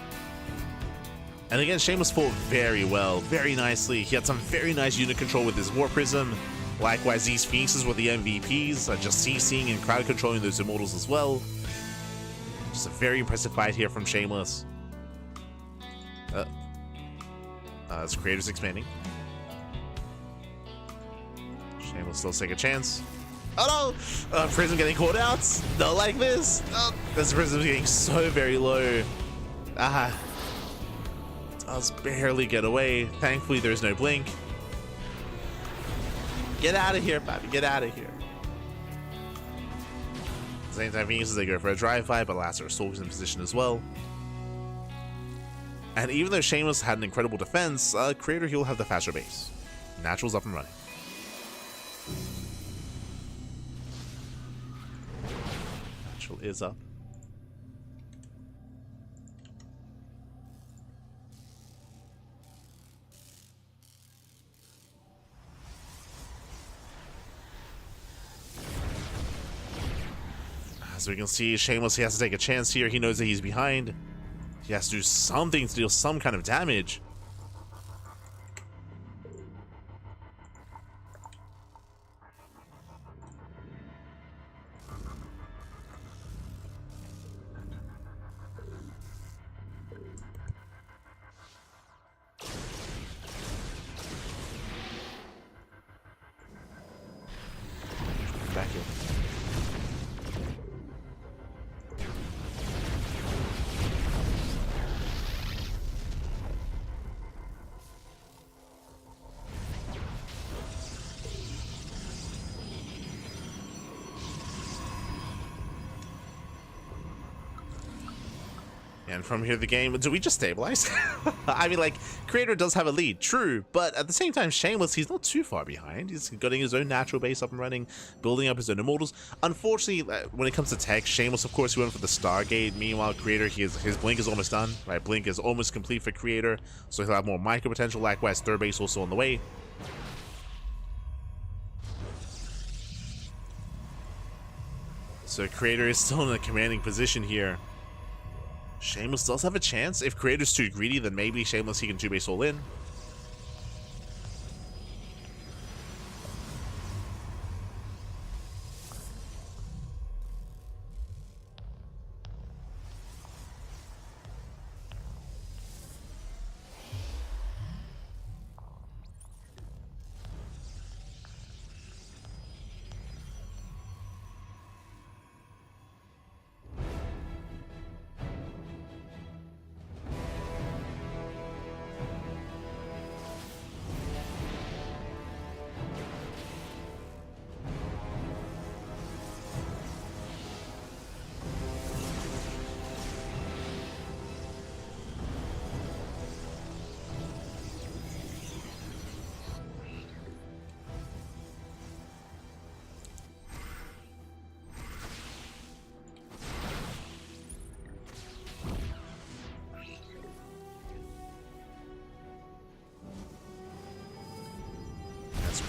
[SPEAKER 1] And again, Shameless fought very well, very nicely. He had some very nice unit control with his War Prism. Likewise, these Phoenixes were the MVPs, just CCing and crowd controlling those Immortals as well. Just a very impressive fight here from Shameless. As Creator's expanding. Shameless still take a chance. Oh no! Prism getting caught out. Not like this. This Prism's getting so very low. Does barely get away. Thankfully, there's no blink. Get out of here, Bobby. Get out of here. At the same time, he uses they go for a drive-by, but Lasso Assault is in position as well. And even though Shameless had an incredible defense, Creator he'll have the faster base. Natural's up and running. Natural is up. As we can see, Shameless, he has to take a chance here. He knows that he's behind. He has to do something to deal some kind of damage. Back here. And from here, the game, do we just stabilize? I mean, like, Creator does have a lead, true, but at the same time, Shameless, he's not too far behind. He's getting his own natural base up and running, building up his own immortals. Unfortunately, when it comes to tech, Shameless, of course, he went for the Stargate. Meanwhile, Creator, his blink is almost done, right? Blink is almost complete for Creator, so he'll have more micro potential. Likewise, third base also on the way. So Creator is still in a commanding position here. Shameless does have a chance. If Creator's too greedy, then maybe Shameless, he can 2-base all in.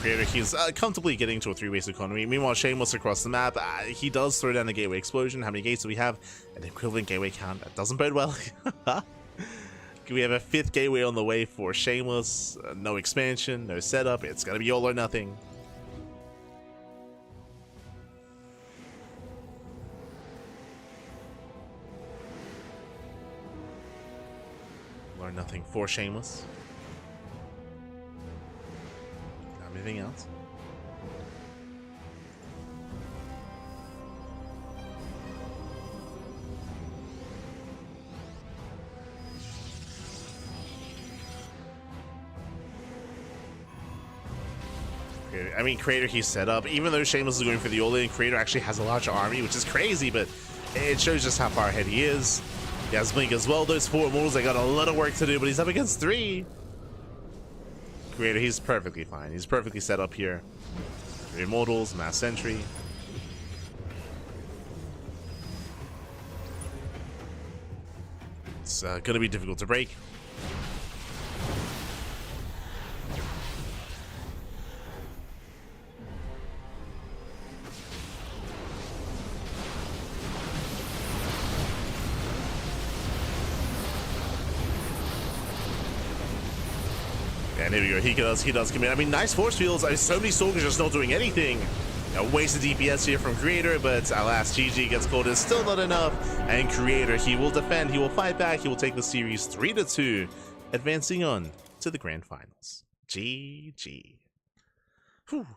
[SPEAKER 1] Creator, he's comfortably getting to a 3-base economy. Meanwhile, Shameless across the map, he does throw down a gateway explosion. How many gates do we have? An equivalent gateway count. That doesn't bode well. We have a 5th gateway on the way for Shameless. No expansion, no setup. It's going to be all or nothing. All or nothing for Shameless. Anything else? I mean, Creator, he's set up. Even though Shameless is going for the all-in, Creator actually has a large army, which is crazy, but it shows just how far ahead he is. He has Blink as well. Those 4 immortals, they got a lot of work to do, but he's up against 3. Creator, he's perfectly fine. He's perfectly set up here. 3 immortals, mass sentry. It's gonna be difficult to break. And there we go. He does commit. I mean, nice force fields. I mean, so many soldiers just not doing anything. A waste of DPS here from Creator, but alas, GG gets called. It's still not enough. And Creator, he will defend. He will fight back. He will take the series 3-2, advancing on to the grand finals. GG. Whew.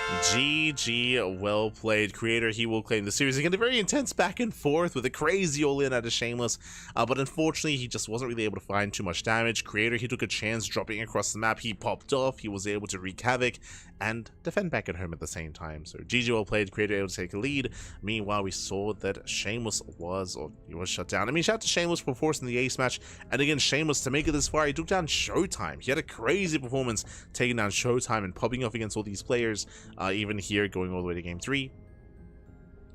[SPEAKER 1] GG, well played. Creator, he will claim the series. Again, a very intense back and forth with a crazy all-in out of Shameless, but unfortunately, he just wasn't really able to find too much damage. Creator, he took a chance dropping across the map. He popped off. He was able to wreak havoc and defend back at home at the same time. So GG, well played. Creator able to take a lead. Meanwhile, we saw that Shameless was shut down. I mean, shout out to Shameless for forcing the ace match. And again, Shameless, to make it this far, he took down ShoWTimE. He had a crazy performance taking down ShoWTimE and popping off against all these players. Even here, going all the way to game 3.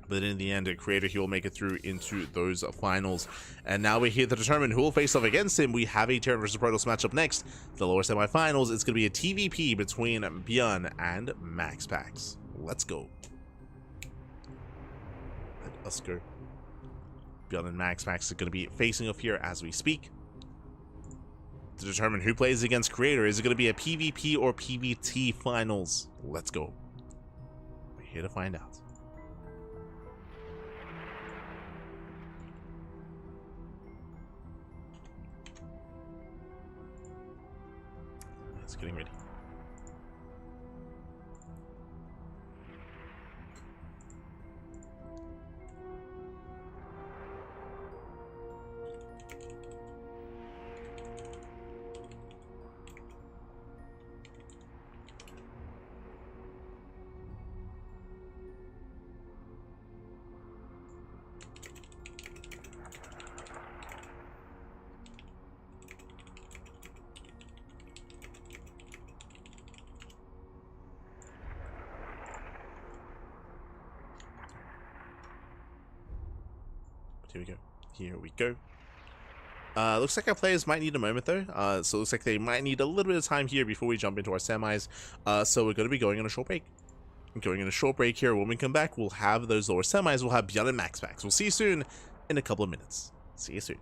[SPEAKER 1] But in the end, Creator, he will make it through into those finals. And now we're here to determine who will face off against him. We have a Terran versus Protoss matchup next. The lower semifinals, it's going to be a TVP between ByuN and MaxPax. Let's go. Let us go. ByuN and MaxPax are going to be facing off here as we speak. To determine who plays against Creator, is it going to be a PvP or PvT finals? Let's go. We're here to find out. It's getting ready. Here we go. Here we go. Looks like our players might need a moment though. So it looks like they might need a little bit of time here before we jump into our semis. So we're going to be going on a short break. Going on a short break here. When we come back, we'll have those lower semis. We'll have ByuN and MaxPax. We'll see you soon in a couple of minutes. See you soon.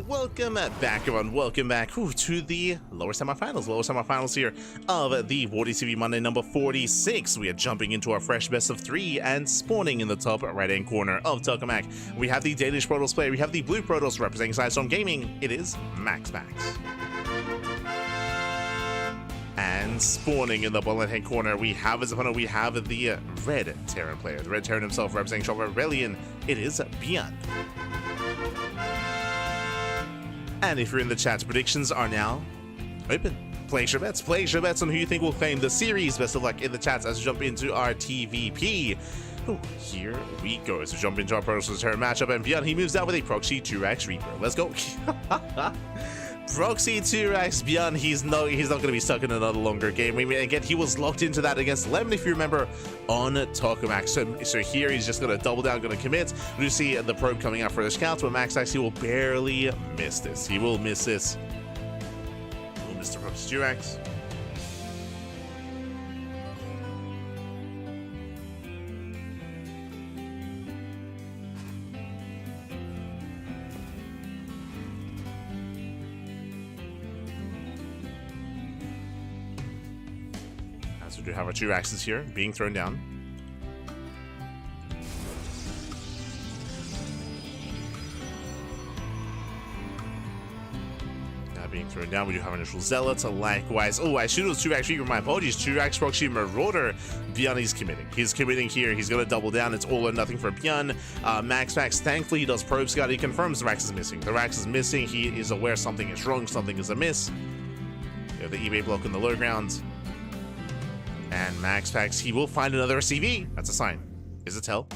[SPEAKER 1] Welcome back, everyone. Welcome back to the lower semifinals here of the WardiTV Monday number 46. We are jumping into our fresh best of 3 and spawning in the top right-hand corner of Tokamak. We have the Danish Protoss player. We have the blue Protoss representing Sidestorm Gaming. It is MaxPax. And spawning in the bottom left-hand corner, we have as opponent, we have the red Terran player. The red Terran himself representing Shop Rebellion. It is ByuN. And if you're in the chat, predictions are now open. Place your bets on who you think will claim the series. Best of luck in the chats as we jump into our TVP. Oh, here we go. As we jump into our personal turn matchup, and ByuN, he moves out with a Proxy 2x Reaper. Let's go. Proxy 2x ByuN, he's not going to be stuck in another longer game. I mean, again, he was locked into that against Lemon, if you remember, on Tokamak. So here he's just going to double down, going to commit. We do see the probe coming out for the scouts, but MaxPax, he will barely miss this. He will miss this. Oh, Mr. Proxy 2x. As we do have our 2 axes here being thrown down. Now being thrown down, we do have initial Zealots. Likewise, oh, I should have 2x Reaper, my apologies. 2x Proxy Marauder. ByuN, he's committing. He's committing here. He's going to double down. It's all or nothing for ByuN. MaxPax, thankfully, he does Probe Scout. He confirms the Rax is missing. The Rax is missing. He is aware something is wrong. Something is amiss. We have the eBay block in the low ground. And MaxPax, he will find another CV. That's a sign. Is it tell?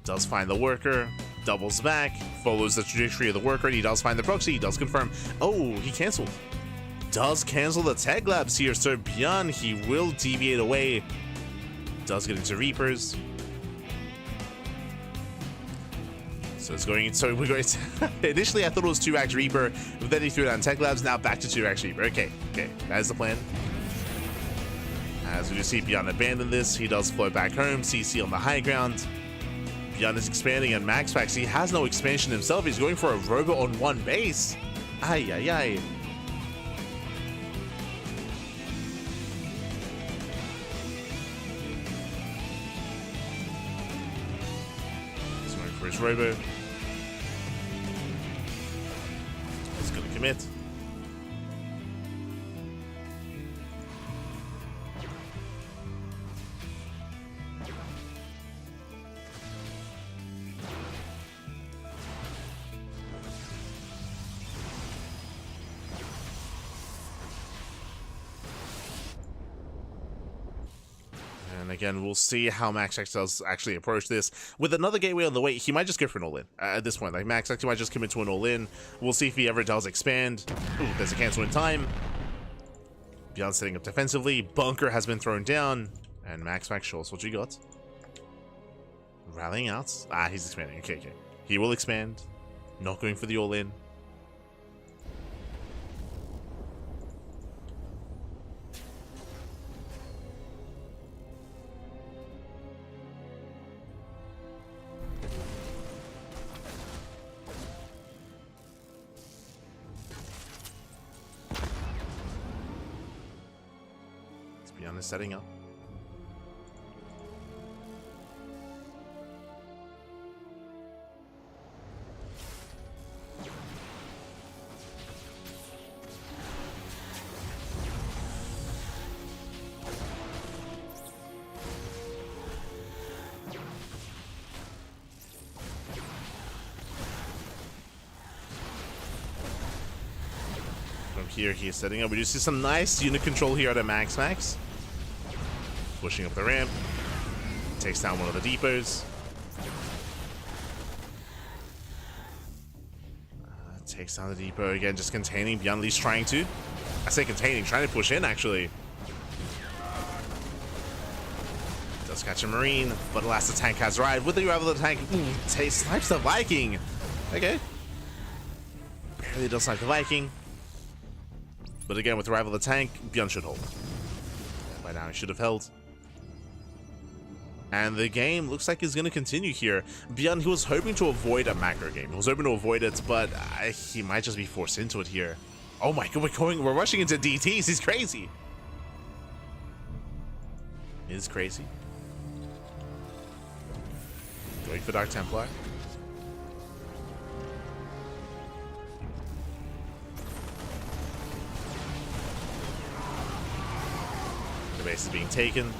[SPEAKER 1] Does find the worker, doubles back, follows the trajectory of the worker, and he does find the proxy. He does confirm. Oh, he canceled. Does cancel the tag labs here. So ByuN, he will deviate away. Does get into Reapers. So it's going. So we're going. Initially, I thought it was 2x Reaper, but then he threw it on tech labs. Now back to 2x Reaper. Okay, that is the plan. As we just see ByuN abandon this, he does float back home, CC on the high ground. ByuN is expanding, and MaxPax, he has no expansion himself. He's going for a robot on one base. Ay, ay, ay. He's going for his robo. He's going to commit. And again, we'll see how MaxPax does actually approach this. With another gateway on the way, he might just go for an all-in at this point. Like, MaxPax might just commit to an all-in. We'll see if he ever does expand. Ooh, there's a cancel in time. ByuN setting up defensively. Bunker has been thrown down. And MaxPax, show us what you got. Rallying out. Ah, he's expanding. Okay. He will expand. Not going for the all-in. ByuN is setting up. From here, he is setting up. We do see some nice unit control here at a MaxPax. Pushing up the ramp. Takes down one of the depots. Takes down the depot again, just containing. ByuN, at least trying to. I say containing, trying to push in actually. Does catch a Marine, but alas, the tank has ride. With the arrival of the tank, snipes the Viking. Okay. Barely does snipe the Viking. But again, with the arrival of the tank, ByuN should hold. By now, he should have held. And the game looks like it's going to continue here. ByuN, he was hoping to avoid a macro game. He was hoping to avoid it, but he might just be forced into it here. Oh my god, we're rushing into DTs. He's crazy. He is crazy. Going for Dark Templar. The base is being taken.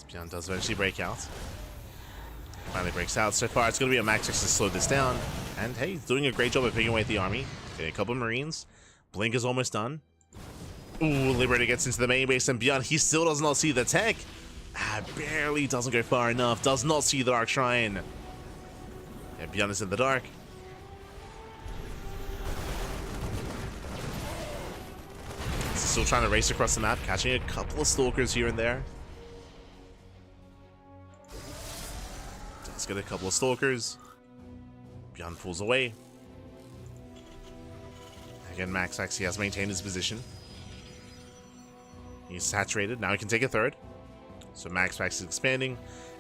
[SPEAKER 1] ByuN does eventually break out. Finally breaks out. So far, it's going to be a MaxPax to slow this down. And hey, he's doing a great job of picking away at the army. Getting a couple of Marines. Blink is almost done. Ooh, Liberator gets into the main base, and ByuN, he still does not see the tech. Barely doesn't go far enough. Does not see the Dark Shrine. Yeah, ByuN is in the dark. Still trying to race across the map, catching a couple of stalkers here and there. Does get a couple of stalkers. ByuN pulls away. Again, MaxPax, he has maintained his position. He's saturated. Now he can take a third. So MaxPax is expanding.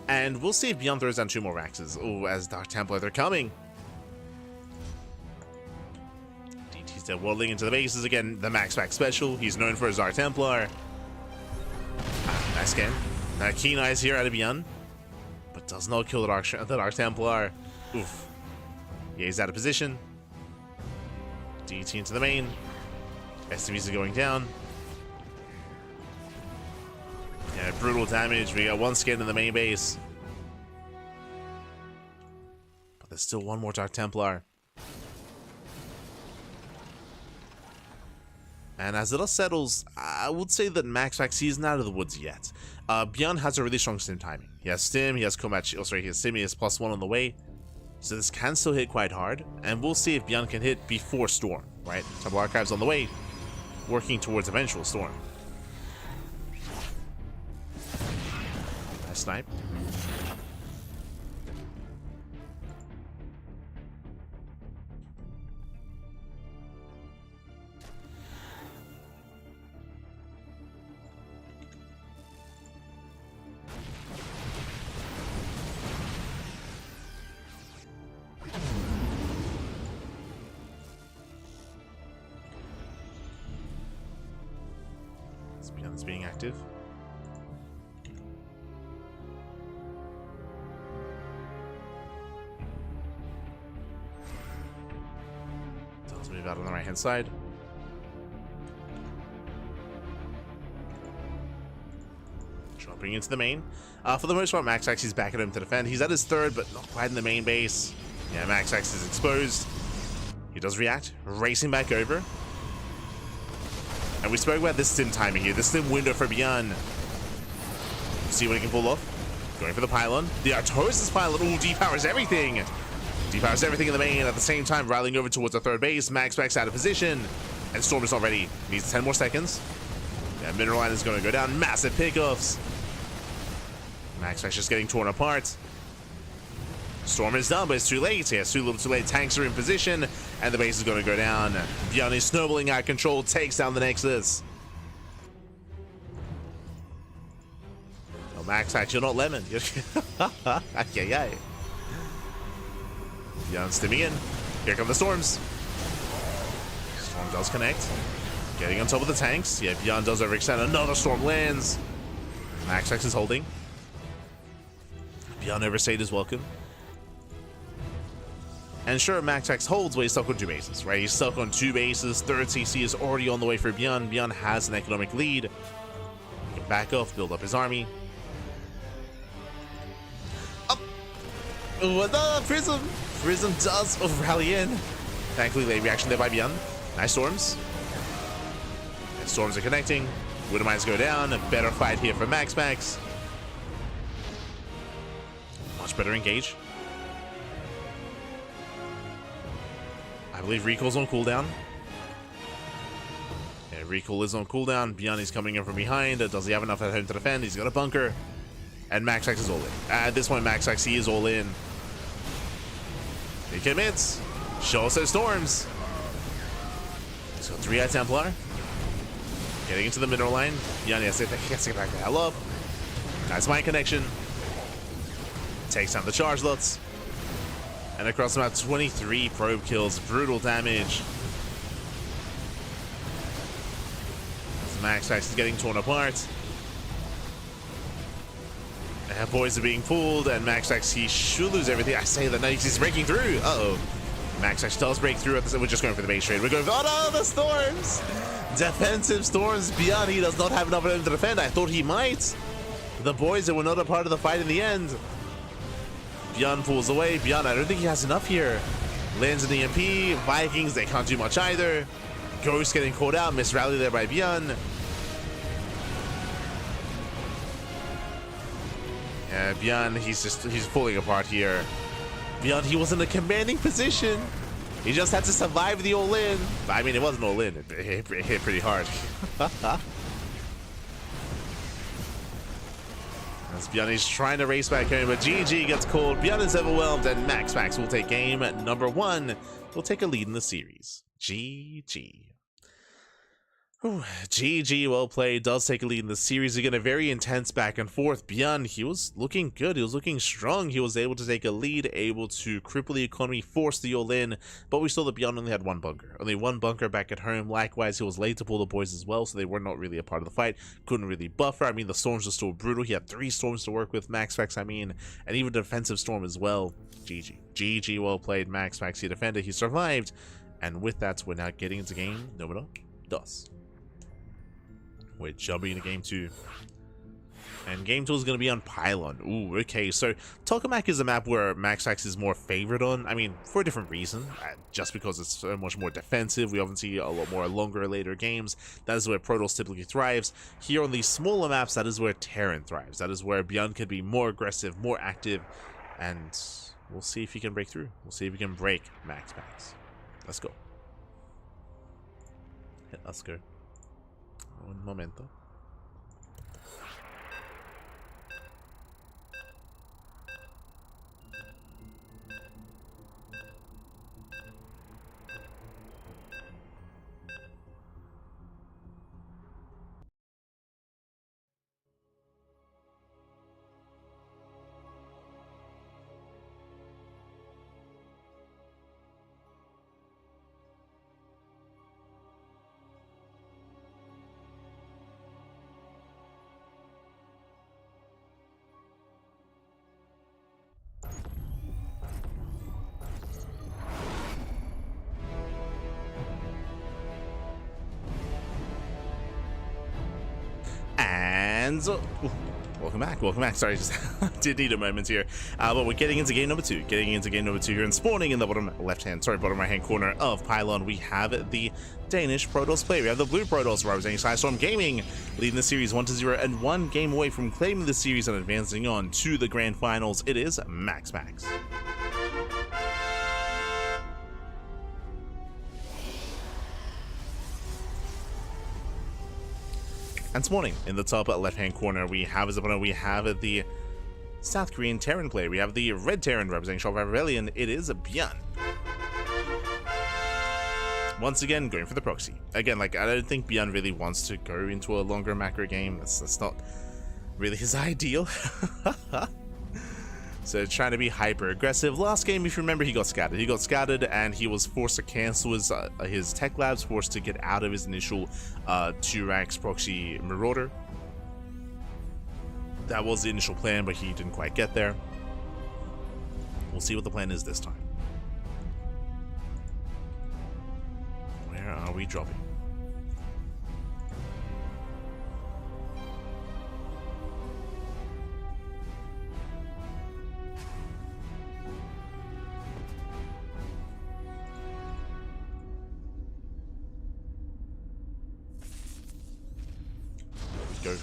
[SPEAKER 1] And we'll see if ByuN throws down 2 more Raxes. Oh, as Dark Templar, they're coming. DT's dead waddling into the bases. Again, the MaxPax special. He's known for his Dark Templar. Nice scan. Keen eyes here out of ByuN. But does not kill the Dark Templar. Oof. Yeah, he's out of position. DT into the main. STVs are going down. Yeah, brutal damage. We got 1 scan in the main base. But there's still 1 more Dark Templar. And as it all settles, I would say that MaxPax isn't out of the woods yet. ByuN has a really strong stim timing. He has stim, he has combat, he has stim, he has +1 on the way. So this can still hit quite hard, and we'll see if ByuN can hit before Storm, right? Temple Archives on the way, working towards eventual Storm. Nice snipe. ByuN's being active. Does move out on the right hand side. Dropping into the main. For the most part, MaxPax is back at him to defend. He's at his third, but not quite in the main base. Yeah, MaxPax is exposed. He does react, racing back over. And we spoke about this stim timing here, this stim window for ByuN. See what he can pull off. Going for the pylon. The Artosis pylon. Ooh, depowers everything. Depowers everything in the main. At the same time, rallying over towards the third base. MaxPax out of position. And Storm is not ready. Needs 10 more seconds. That mineral line is going to go down. Massive pickoffs. MaxPax just getting torn apart. Storm is done, but it's too late. Yeah, it's too little too late. Tanks are in position, and the base is going to go down. ByuN is snowballing out of control, takes down the Nexus. Oh, MaxPax, you're not lemon. Okay. ByuN stimming in. Here come the Storms. Storm does connect. Getting on top of the tanks. Yeah, ByuN does overextend. Another Storm lands. MaxPax is holding. ByuN overstayed his welcome. And sure, MaxPax holds, but he's stuck on 2 bases, right? He's stuck on 2 bases. Third CC is already on the way for ByuN. ByuN has an economic lead. He can back off, build up his army. Up! Oh, no, Prism! Prism does rally in. Thankfully, late reaction there by ByuN. Nice Storms. And Storms are connecting. Widow Mines go down. A better fight here for MaxPax. Much better engage. I believe recall's on cooldown. Yeah, recall is on cooldown. ByuN is coming in from behind. Does he have enough at home to defend? He's got a bunker. And MaxPax is all in. At this point, MaxPax, he is all in. He commits. Show us those Storms. He's got 3 Templar. Getting into the mineral line. ByuN has to get back the hell up. Nice mind connection. Takes down the charge lots. And across about 23 probe kills. Brutal damage. MaxPax is getting torn apart. And boys are being pulled, and MaxPax, he should lose everything. I say that now he's breaking through. Uh-oh. MaxPax does break through. We're just going for the base trade. We're going for, oh no, the Storms! Defensive Storms. ByuN, he does not have enough of them to defend. I thought he might. The boys that were not a part of the fight in the end. ByuN pulls away. ByuN, I don't think he has enough here. Lands an EMP. Vikings, they can't do much either. Ghost getting caught out. Miss rally there by ByuN. Yeah, ByuN, he's falling apart here. ByuN, he was in a commanding position. He just had to survive the all-in. I mean, it wasn't all-in. It hit pretty hard. As ByuN is trying to race back home, but GG gets called. ByuN is overwhelmed, and MaxPax will take game number 1. We'll take a lead in the series. GG. Whew. GG, well played, does take a lead in the series. Again, a very intense back and forth. ByuN, he was looking good, he was looking strong, he was able to take a lead, able to cripple the economy, force the all-in, but we saw that ByuN only had one bunker back at home. Likewise, he was late to pull the boys as well, so they were not really a part of the fight, couldn't really buffer. I mean, the storms were still brutal. He had 3 storms to work with, MaxPax, I mean, and even a defensive storm as well. GG. GG, well played, MaxPax, he defended, he survived, and with that, we're now getting into game number 2. We're jumping into game 2. And game 2 is going to be on Pylon. Ooh, okay. So, Tokamak is a map where MaxPax is more favored on. I mean, for a different reason. Just because it's so much more defensive. We often see a lot more longer, later games. That is where Protoss typically thrives. Here on these smaller maps, that is where Terran thrives. That is where ByuN can be more aggressive, more active. And we'll see if he can break through. We'll see if he can break MaxPax. Let's go. Let's go. Un momento. And welcome back. Sorry, just did need a moment here. But we're getting into game number 2. Here and spawning in the bottom right hand corner of Pylon, we have the Danish Protoss player. We have the blue Protoss representing Storm Gaming, leading the series 1-0 and 1 game away from claiming the series and advancing on to the grand finals. It is MaxPax. And spawning in the top left-hand corner, we have as opponent, we have the South Korean Terran player. We have the red Terran representing ShoWTimE. It is ByuN. Once again, going for the proxy. Again, like, I don't think ByuN really wants to go into a longer macro game. That's not really his ideal. So trying to be hyper aggressive. Last game, if you remember, he got scattered and he was forced to cancel his tech labs, forced to get out of his initial 2-Rax proxy marauder. That was the initial plan, but he didn't quite get there. We'll see what the plan is this time. Where are we dropping? Go.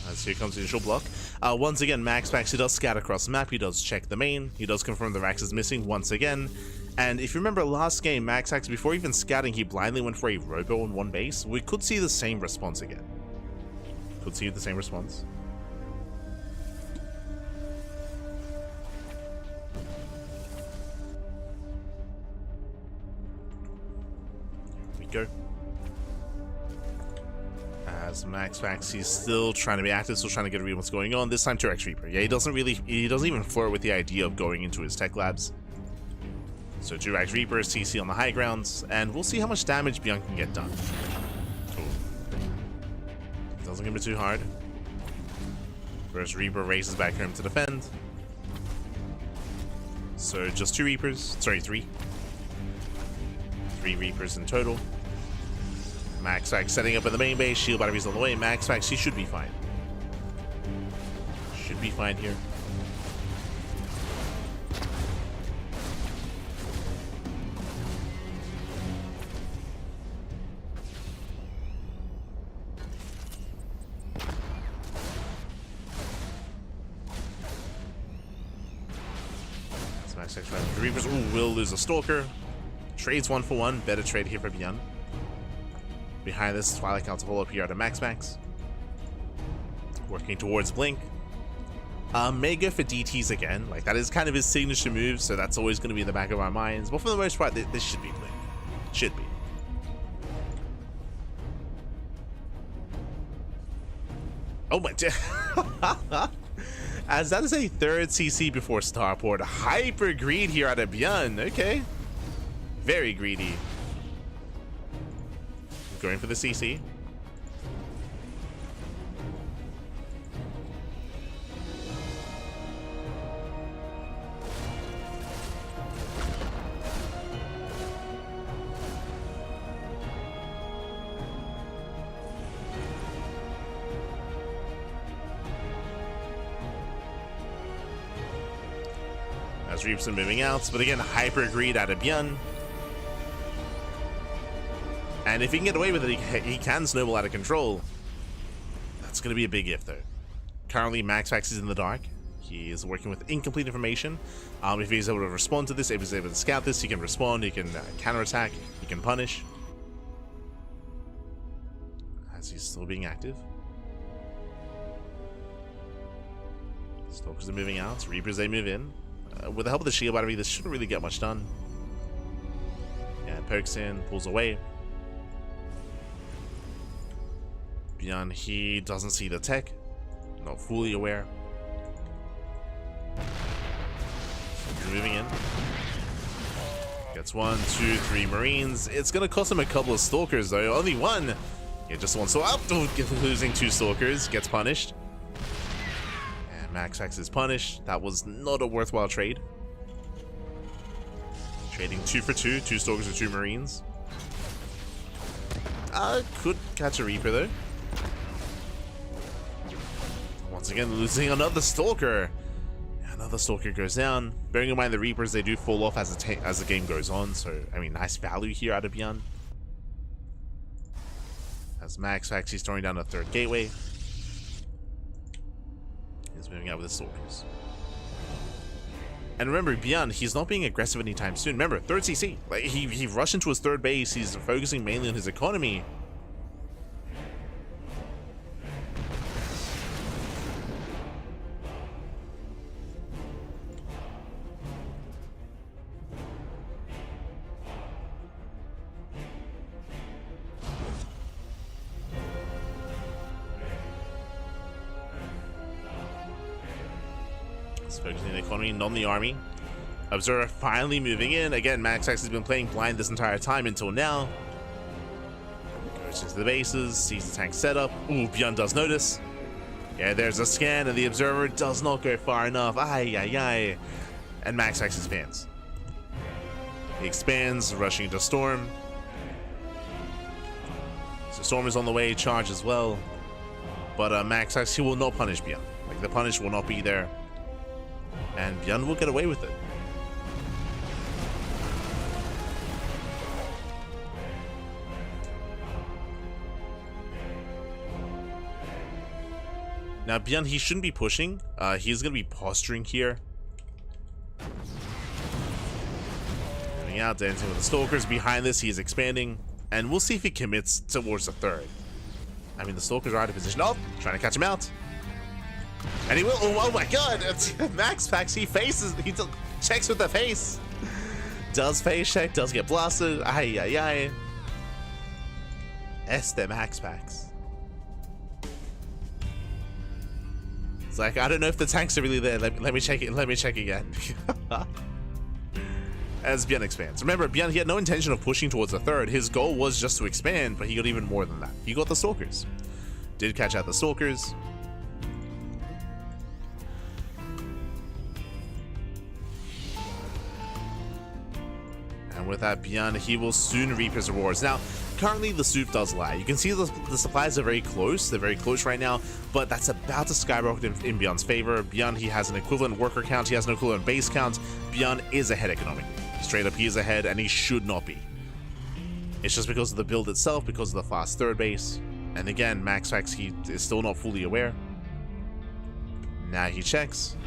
[SPEAKER 1] As here comes the initial block. Once again, MaxPax, he does scatter across the map, he does check the main, he does confirm the Rax is missing once again. And if you remember last game, MaxPax, before even scouting, he blindly went for a robo on one base. We could see the same response again. Could see the same response. Here we go. As MaxPax, he's still trying to be active, still trying to get a read what's going on. This time 2-Rax Reaper. Yeah, he doesn't even flirt with the idea of going into his tech labs. So 2-Rax Reaper, CC on the high grounds, and we'll see how much damage ByuN can get done. Ooh. Doesn't give me too hard. First Reaper races back home to defend. So just 2 Reapers, sorry, 3. 3 Reapers in total. MaxPax setting up in the main base, shield batteries on the way. MaxPax, he should be fine. be fine here. MaxPax running the Reapers. Ooh, will lose a Stalker. Trades 1 for 1. Better trade here for ByuN. Behind this, Twilight Council hold up here out of MaxPax. Working towards Blink. May go for DTs again. Like, that is kind of his signature move, so that's always going to be in the back of our minds. But for the most part, this should be Blink. Should be. Oh my god. As that is a third CC before Starport. Hyper greed here out of ByuN. Okay. Very greedy. Going for the CC. As Reaps are moving out, but again, hyper greed out of ByuN. And if he can get away with it, he can snowball out of control. That's going to be a big if, though. Currently, MaxPax is in the dark. He is working with incomplete information. If he's able to respond to this, if he's able to scout this, he can respond, he can counterattack, he can punish. As he's still being active. Stalkers are moving out. Reapers, they move in. With the help of the shield battery, this shouldn't really get much done. Yeah, pokes in, pulls away. ByuN, he doesn't see the tech. Not fully aware. Moving in. Gets 1, 2, 3 Marines. It's gonna cost him a couple of Stalkers though. Only one. Yeah, just one. So up, losing 2 Stalkers. Gets punished. And MaxPax is punished. That was not a worthwhile trade. Trading 2 for 2. 2 Stalkers with 2 Marines. Could catch a Reaper though. Once again, losing another Stalker. Another Stalker goes down. Bearing in mind the Reapers, they do fall off as the game goes on. So, I mean, nice value here out of ByuN. As MaxPax, he's throwing down a 3rd gateway. He's moving out with the Stalkers. And remember, ByuN, he's not being aggressive anytime soon. Remember, 3rd CC. Like, he rushed into his 3rd base. He's focusing mainly on his economy. Focusing on the economy, not on the army. Observer finally moving in. Again, MaxPax has been playing blind this entire time until now. Goes into the bases, sees the tank setup. Ooh, ByuN does notice. Yeah, there's a scan, and the Observer does not go far enough. Ay, ay, ay. And MaxPax expands. He expands, rushing into Storm. So Storm is on the way, charge as well. But MaxPax, he will not punish ByuN. Like, the punish will not be there. And ByuN will get away with it. Now ByuN, he shouldn't be pushing. He's going to be posturing here. Moving out, dancing with the Stalkers. Behind this, he is expanding. And we'll see if he commits towards the 3rd. I mean, the Stalkers are out of position. Oh, trying to catch him out. And he will. Oh my god! It's MaxPax. He faces. He checks with the face. Does face check. Does get blasted. Ay ay ay. Este MaxPax. It's like, I don't know if the tanks are really there. Let me check it. Let me check again. As ByuN expands. Remember, ByuN, he had no intention of pushing towards the 3rd. His goal was just to expand, but he got even more than that. He got the Stalkers. Did catch out the Stalkers. And with that, ByuN, he will soon reap his rewards. Now, currently the soup does lie. You can see the supplies are very close. They're very close right now, but that's about to skyrocket in ByuN's favor. ByuN, he has an equivalent worker count. He has an equivalent base count. ByuN is ahead economically. Straight up, he is ahead, and he should not be. It's just because of the build itself, because of the fast third base. And again, MaxPax, he is still not fully aware. Now he checks.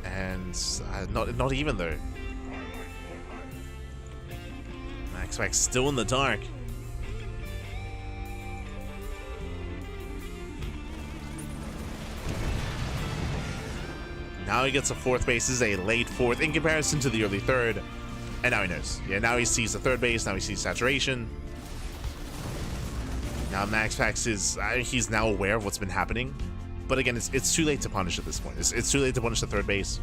[SPEAKER 1] And not even though. MaxPax still in the dark. Now he gets a fourth base. This is a late fourth in comparison to the early third. And now he knows. Yeah, now he sees the third base. Now he sees saturation. Now MaxPax is... he's now aware of what's been happening. But again, it's too late to punish at this point. It's too late to punish the third base.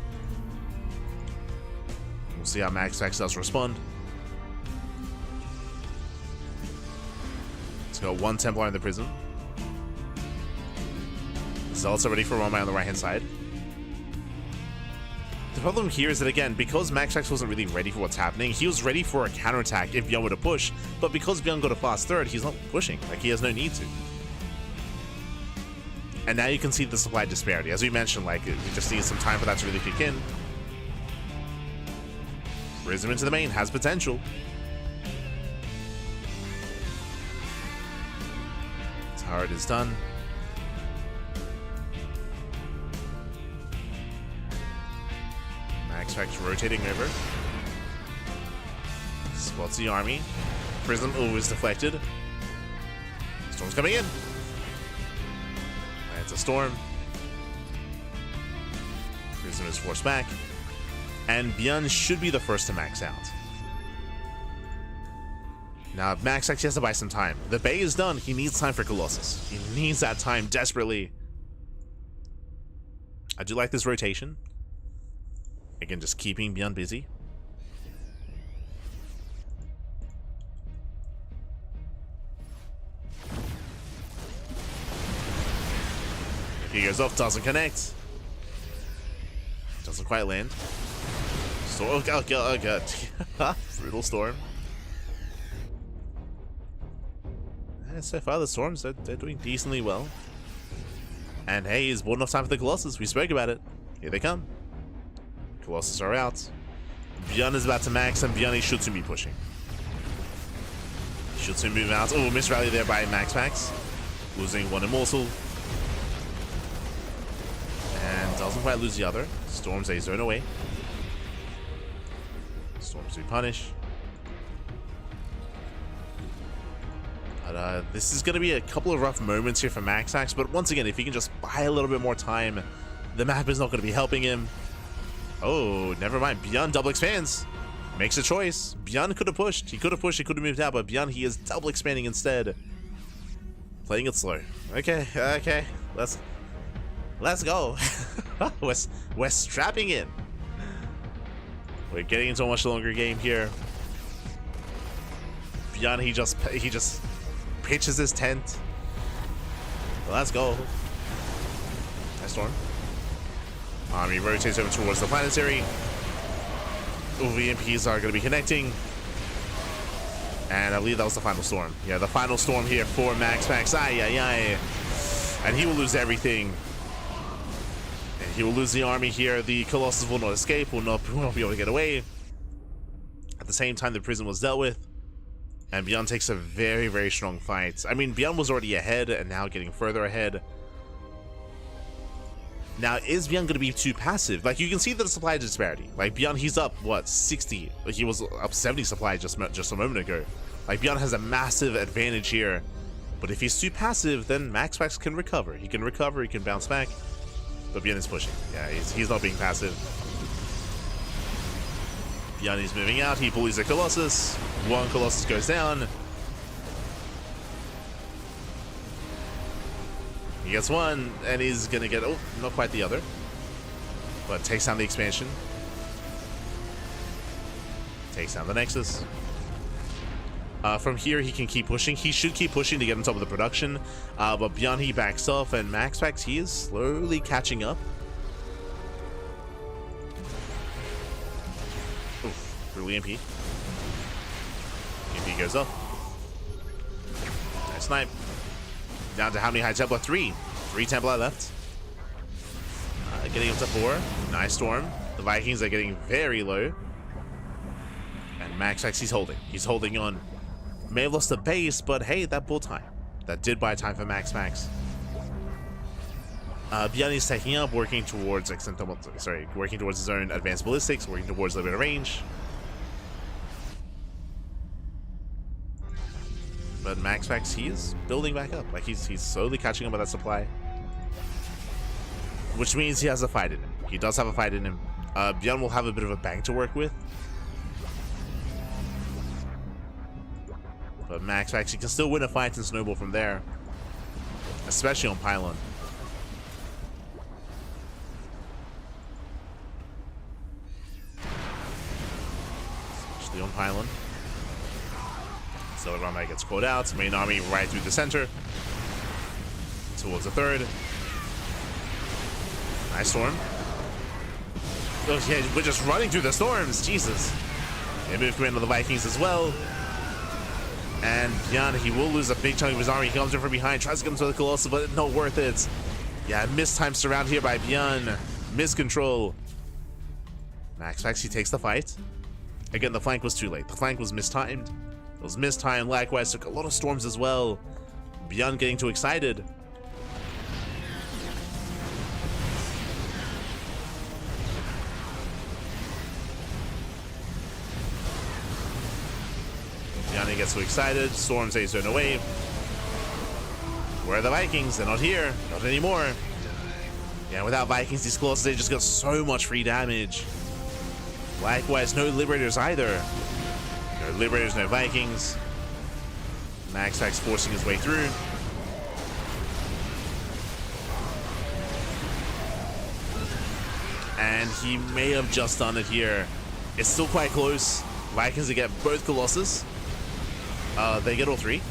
[SPEAKER 1] We'll see how MaxPax does respond. Let's go 1 Templar in the Prism. Zealots are ready for 1 on the right-hand side. The problem here is that, again, because MaxPax wasn't really ready for what's happening, he was ready for a counterattack if ByuN were to push, but because ByuN got a fast third, he's not pushing. Like, he has no need to. And now you can see the supply disparity. As we mentioned, like, we just need some time for that to really kick in. Prism into the main, has potential. Turret is done. MaxPax rotating over. Spots the army. Prism always deflected. Storm's coming in. It's a storm. Prism is forced back. And ByuN should be the first to max out. Now, MaxPax has to buy some time. The Bay is done. He needs time for Colossus. He needs that time desperately. I do like this rotation. Again, just keeping ByuN busy. If he goes off, doesn't connect. Doesn't quite land. Oh god, oh god. Brutal storm. And so far, the storms, they're doing decently well. And hey, he's bought enough time for the Colossus. We spoke about it. Here they come. Colossus are out. ByuN is about to max, and ByuN should soon be pushing. Should soon move out. Oh, missed rally there by MaxPax. Losing one Immortal. And doesn't quite lose the other. Storms a zone away. Storms to punish. But this is going to be a couple of rough moments here for MaxPax. But once again, if he can just buy a little bit more time, the map is not going to be helping him. Oh, never mind. ByuN double expands. Makes a choice. ByuN could have pushed. He could have pushed. He could have moved out. But ByuN, he is double expanding instead. Playing it slow. Okay, okay. Let's go. We're strapping in. We're getting into a much longer game here. ByuN, he just pitches his tent. Let's go. Nice storm. Army rotates over towards the planetary. VMPs are going to be connecting. And I believe that was the final storm. Yeah, the final storm here for MaxPax. Ay, ay, ay. And he will lose everything. And he will lose the army here. The Colossus will not escape, will not be able to get away. At the same time, the prison was dealt with. And ByuN takes a very, very strong fight. I mean, ByuN was already ahead and now getting further ahead. Now, is ByuN going to be too passive? Like, you can see the supply disparity. Like, ByuN, he's up, what, 60? Like, he was up 70 supply just a moment ago. Like, ByuN has a massive advantage here. But if he's too passive, then MaxPax can recover. He can recover, he can bounce back. But ByuN is pushing. Yeah, he's not being passive. ByuN is moving out. He bullies a Colossus. One Colossus goes down. He gets one, and he's gonna get, oh, not quite the other. But takes down the expansion. Takes down the Nexus. From here, he can keep pushing. He should keep pushing to get on top of the production. But ByuN, he backs off, and MaxPax, he is slowly catching up. Oof, brutal EMP. EMP goes up. snipe. Down to how many High Templar? 3. 3 Templar left. Getting up to 4. Nice storm. The Vikings are getting very low. And MaxPax, he's holding. He's holding on. May have lost the base, but hey, that bought time. That did buy time for MaxPax. ByuN is taking up, working towards working towards his own advanced ballistics, working towards a bit of range. But MaxPax, he is building back up. Like he's slowly catching up with that supply. Which means he has a fight in him. He does have a fight in him. ByuN will have a bit of a bank to work with. But MaxPax, he can still win a fight and snowball from there. Especially on Pylon. Especially on Pylon. So Rama gets called out. Main army right through the center. Towards the third. Nice storm. Oh yeah, we're just running through the storms. Jesus. They move command of the Vikings as well. And ByuN, he will lose a big chunk of his army. He comes in from behind, tries to get him to the Colossus, but not worth it. Yeah, mistimed surround here by ByuN. Miscontrol. MaxPax, he takes the fight. Again, the flank was too late. The flank was mistimed. It was mistimed. Likewise, took a lot of storms as well. ByuN getting too excited. ByuN gets too excited. Storm saves turn away. Where are the Vikings? They're not here. Not anymore. Yeah, without Vikings, these Colossus, they just got so much free damage. Likewise, no Liberators either. No Liberators, no Vikings. MaxPax forcing his way through. And he may have just done it here. It's still quite close. Vikings to get both Colossus. They get all 3.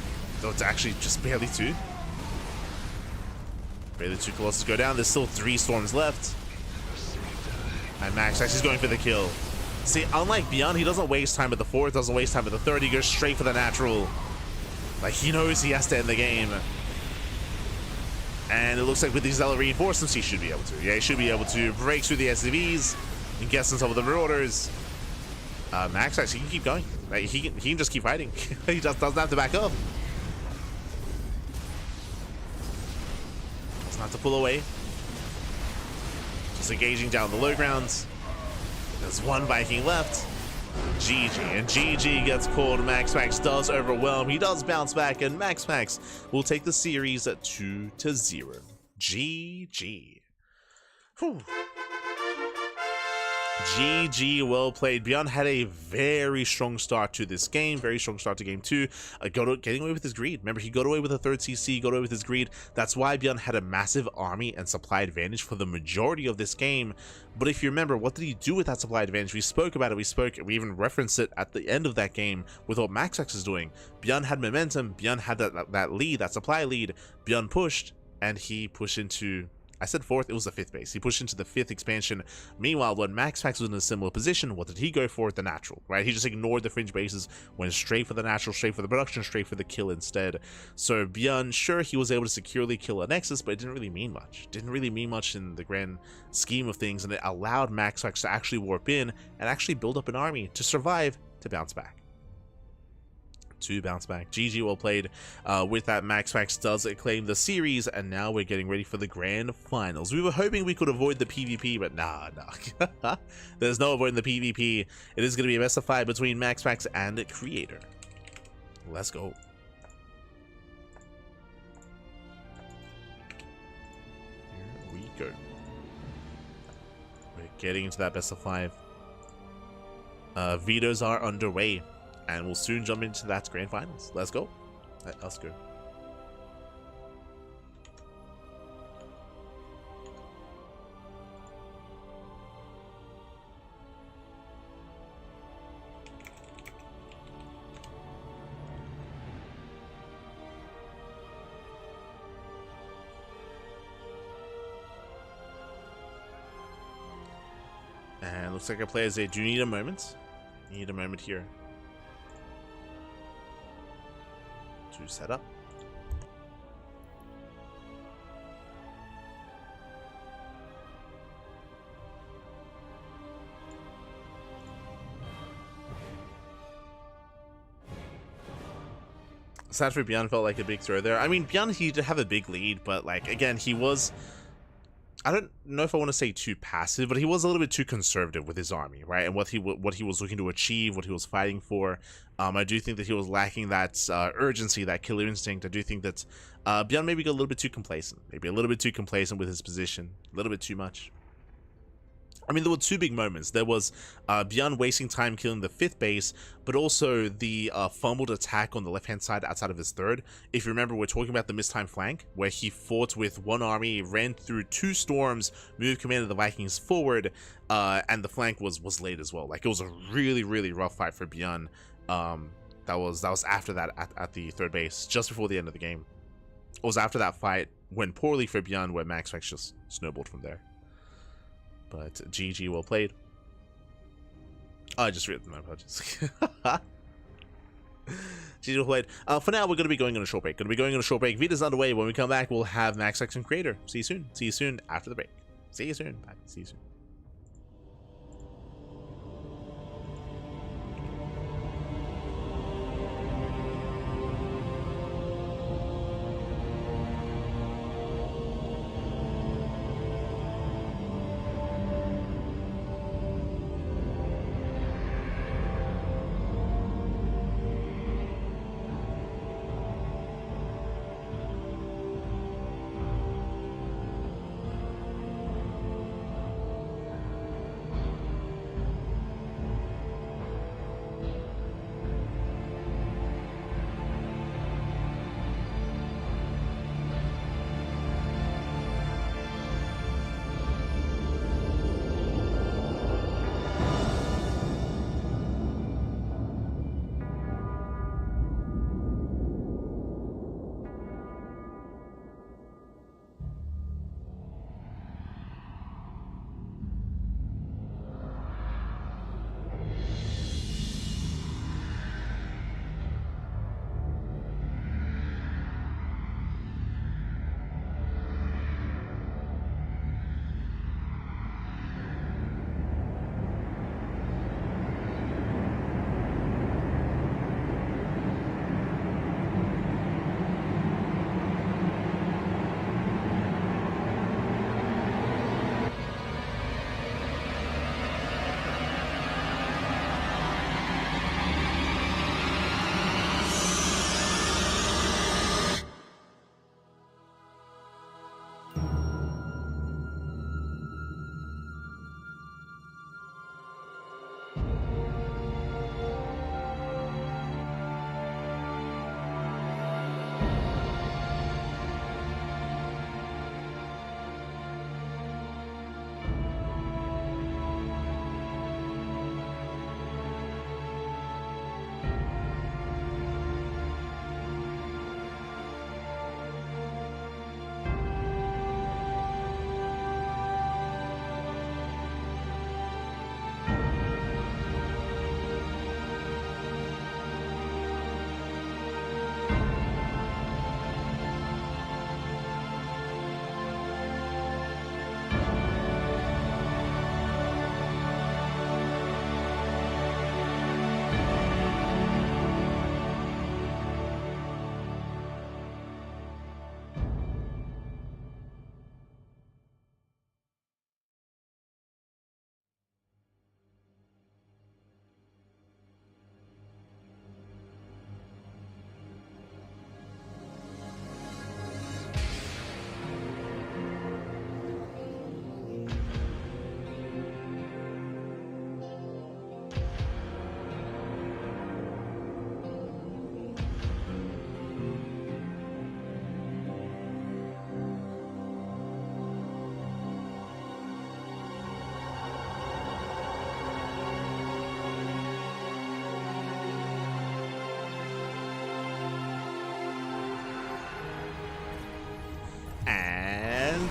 [SPEAKER 1] So it's actually just barely 2. Barely 2 Colossus go down. There's still 3 storms left. And MaxPax is going for the kill. See, unlike ByuN, he doesn't waste time at the 4th, doesn't waste time at the 3rd. He goes straight for the natural. Like, he knows he has to end the game. And it looks like with these Zealot reinforcements, he should be able to. Yeah, he should be able to break through the SCVs and get on top of the Marauders. MaxPax, he can keep going. Like, he can just keep fighting. He just doesn't have to back up. Doesn't have to pull away. Just engaging down the low grounds. There's 1 Viking left. GG. And GG gets called. MaxPax does overwhelm. He does bounce back. And MaxPax will take the series at 2-0. GG. Whew. GG, well played. ByuN had a very strong start to this game, very strong start to game 2. Getting away with his greed. Remember, he got away with a 3rd CC, got away with his greed. That's why ByuN had a massive army and supply advantage for the majority of this game. But if you remember, what did he do with that supply advantage? We spoke about it. We even referenced it at the end of that game with what MaxPax is doing. ByuN had momentum. ByuN had that lead, that supply lead. ByuN pushed, and he pushed into... I said 4th, it was the 5th base. He pushed into the 5th expansion. Meanwhile, when MaxPax was in a similar position, what did he go for? The natural, right? He just ignored the fringe bases, went straight for the natural, straight for the production, straight for the kill instead. So ByuN, sure, he was able to securely kill a Nexus, but it didn't really mean much. Didn't really mean much in the grand scheme of things, and it allowed MaxPax to actually warp in and actually build up an army to survive, to bounce back. To bounce back. GG, well played. With that, MaxPax does claim the series, and now we're getting ready for the grand finals. We were hoping we could avoid the PvP, but nah. There's no avoiding the PvP. It is going to be a best of 5 between MaxPax and Creator. Let's go. Here we go. We're getting into that best of 5. Vetoes are underway. And we'll soon jump into that grand finals. Let's go. Let us go. And looks like our players, they do need a moment. Need a moment here to set up. Sad for ByuN, felt like a big throw there. I mean, ByuN, he did have a big lead, but like again, he was, I don't know if I want to say too passive, but he was a little bit too conservative with his army, right? And what he was looking to achieve, what he was fighting for. I do think that he was lacking that urgency, that killer instinct. I do think that ByuN maybe got a little bit too complacent, with his position, a little bit too much. I mean, there were two big moments. There was ByuN wasting time killing the 5th base, but also the fumbled attack on the left-hand side outside of his 3rd. If you remember, we're talking about the mistimed flank, where he fought with one army, ran through 2 storms, moved command of the Vikings forward, and the flank was late as well. Like, it was a really, really rough fight for ByuN. That was after that at the 3rd base, just before the end of the game. It was after that fight, went poorly for ByuN, where MaxPax just snowballed from there. But GG, well played. I just read my apologies. GG, well played. For now, we're going to be going on a short break. Vita's underway. When we come back, we'll have MaxPax and Creator. See you soon. See you soon after the break. See you soon. Bye. See you soon.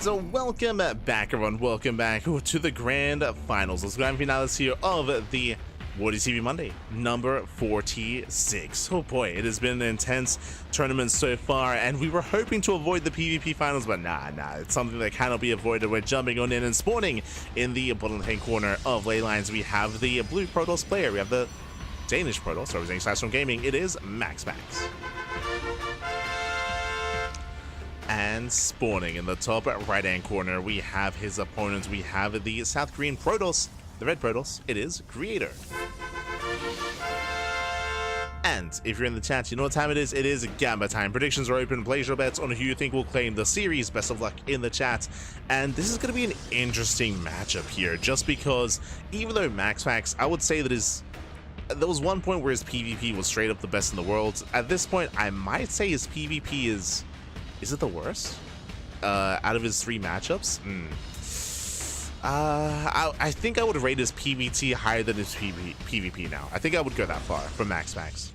[SPEAKER 1] So welcome back, everyone. Welcome back to the grand finals. Let's grand finales here of the WardiTV Monday, number 46. Oh boy, it has been an intense tournament so far, and we were hoping to avoid the PvP finals, but nah, it's something that cannot be avoided. We're jumping on in and spawning in the bottom left-hand corner of ley lines. We have the blue Protoss player. We have the Danish Protoss, representing Slashdom Gaming. It is MaxPax. And spawning in the top right-hand corner, we have his opponent. We have the South Korean Protoss, the red Protoss. It is Creator. And if you're in the chat, you know what time it is. It is Gamba time. Predictions are open. Place your bets on who you think will claim the series. Best of luck in the chat. And this is going to be an interesting matchup here, just because even though MaxPax, I would say that there was one point where his PvP was straight up the best in the world. At this point, I might say his PvP is it the worst out of his 3 matchups? I think I would rate his PvT higher than his PvP now. I think I would go that far for MaxPax.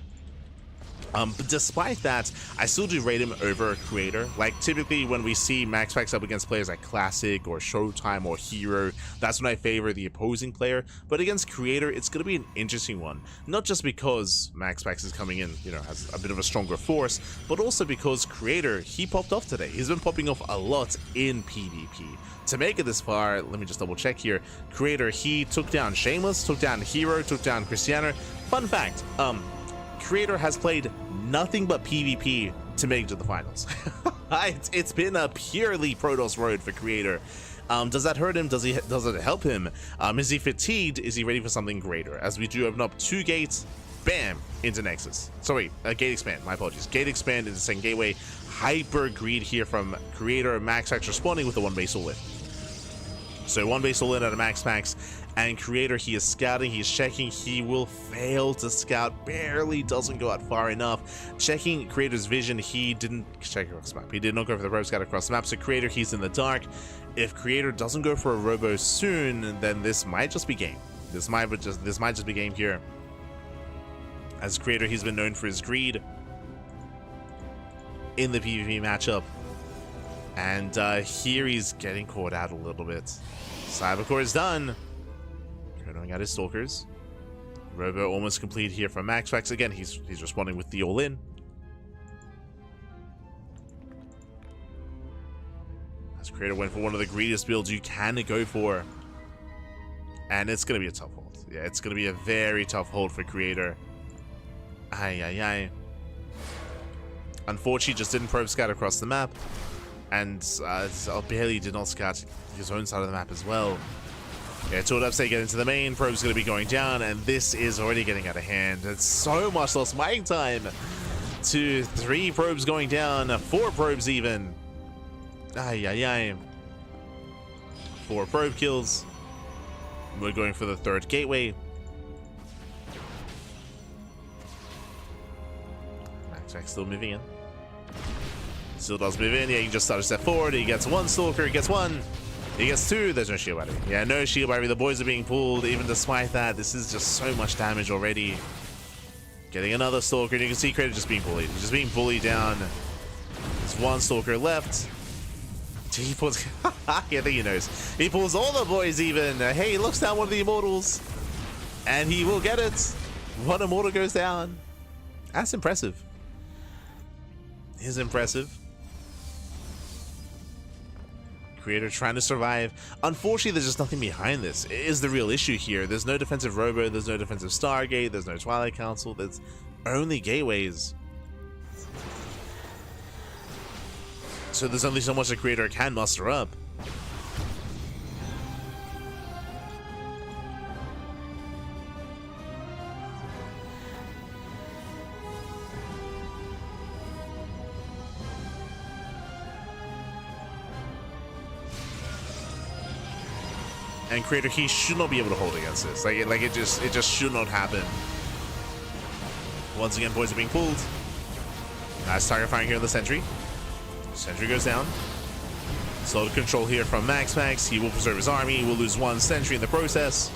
[SPEAKER 1] But despite that, I still do rate him over Creator. Like, typically when we see MaxPax up against players like Classic or ShoWTimE or herO, that's when I favor the opposing player. But against Creator, it's going to be an interesting one. Not just because MaxPax is coming in, you know, has a bit of a stronger force, but also because Creator, he popped off today. He's been popping off a lot in PvP. To make it this far, let me just double check here. Creator, he took down Shameless, took down herO, took down Cristiano. Fun fact, Creator has played nothing but PvP to make it to the finals. It's been a purely Protoss road for Creator. Does that hurt him? Does it help him? Is he fatigued? Is he ready for something greater? As we do open up 2 gates, bam, into Nexus. Sorry, gate expand, my apologies. Gate expand into second gateway. Hyper greed here from Creator. MaxPax responding with the 1 base all-in. So 1 base all-in out of MaxPax. And Creator, he is scouting, he's checking, he will fail to scout, barely doesn't go out far enough. Checking Creator's vision, he didn't check across the map. He did not go for the robo scout across the map, so Creator, he's in the dark. If Creator doesn't go for a robo soon, then this might just be game. This might just be game here. As Creator, he's been known for his greed in the PvP matchup. And here he's getting caught out a little bit. Cybercore is done. Going out his Stalkers. Robo almost complete here from MaxPax. Again, he's responding with the all-in. As Creator went for one of the greediest builds you can go for. And it's going to be a tough hold. Yeah, it's going to be a very tough hold for Creator. Unfortunately, just didn't probe scout across the map. And barely did not scout his own side of the map as well. Yeah, two upstate get into the main. Probe's going to be going down, and this is already getting out of hand. It's so much lost mining time. 2, 3 probes going down, 4 probes even. 4 probe kills. We're going for the 3rd gateway. MaxPax still moving in. Still does move in. Yeah, he just started to step forward. He gets 1 Stalker. He gets 1. He gets 2. There's no shield battery. Yeah, no shield battery. The boys are being pulled. Even despite that, this is just so much damage already. Getting another Stalker. And you can see Creator just being bullied. He's just being bullied down. There's 1 Stalker left. He pulls... I think he knows. He pulls all the boys even. Hey, he looks down one of the Immortals. And he will get it. 1 Immortal goes down. That's impressive. Is impressive. Creator trying to survive. Unfortunately, there's just nothing behind this. It is the real issue here. There's no defensive Robo, there's no defensive Stargate, there's no Twilight Council, there's only gateways. So there's only so much the Creator can muster up. And Creator, he should not be able to hold against this. It just should not happen. Once again, boys are being pulled. Nice target firing here in the Sentry. Sentry goes down. Slow to control here from MaxPax. He will preserve his army. He will lose 1 Sentry in the process.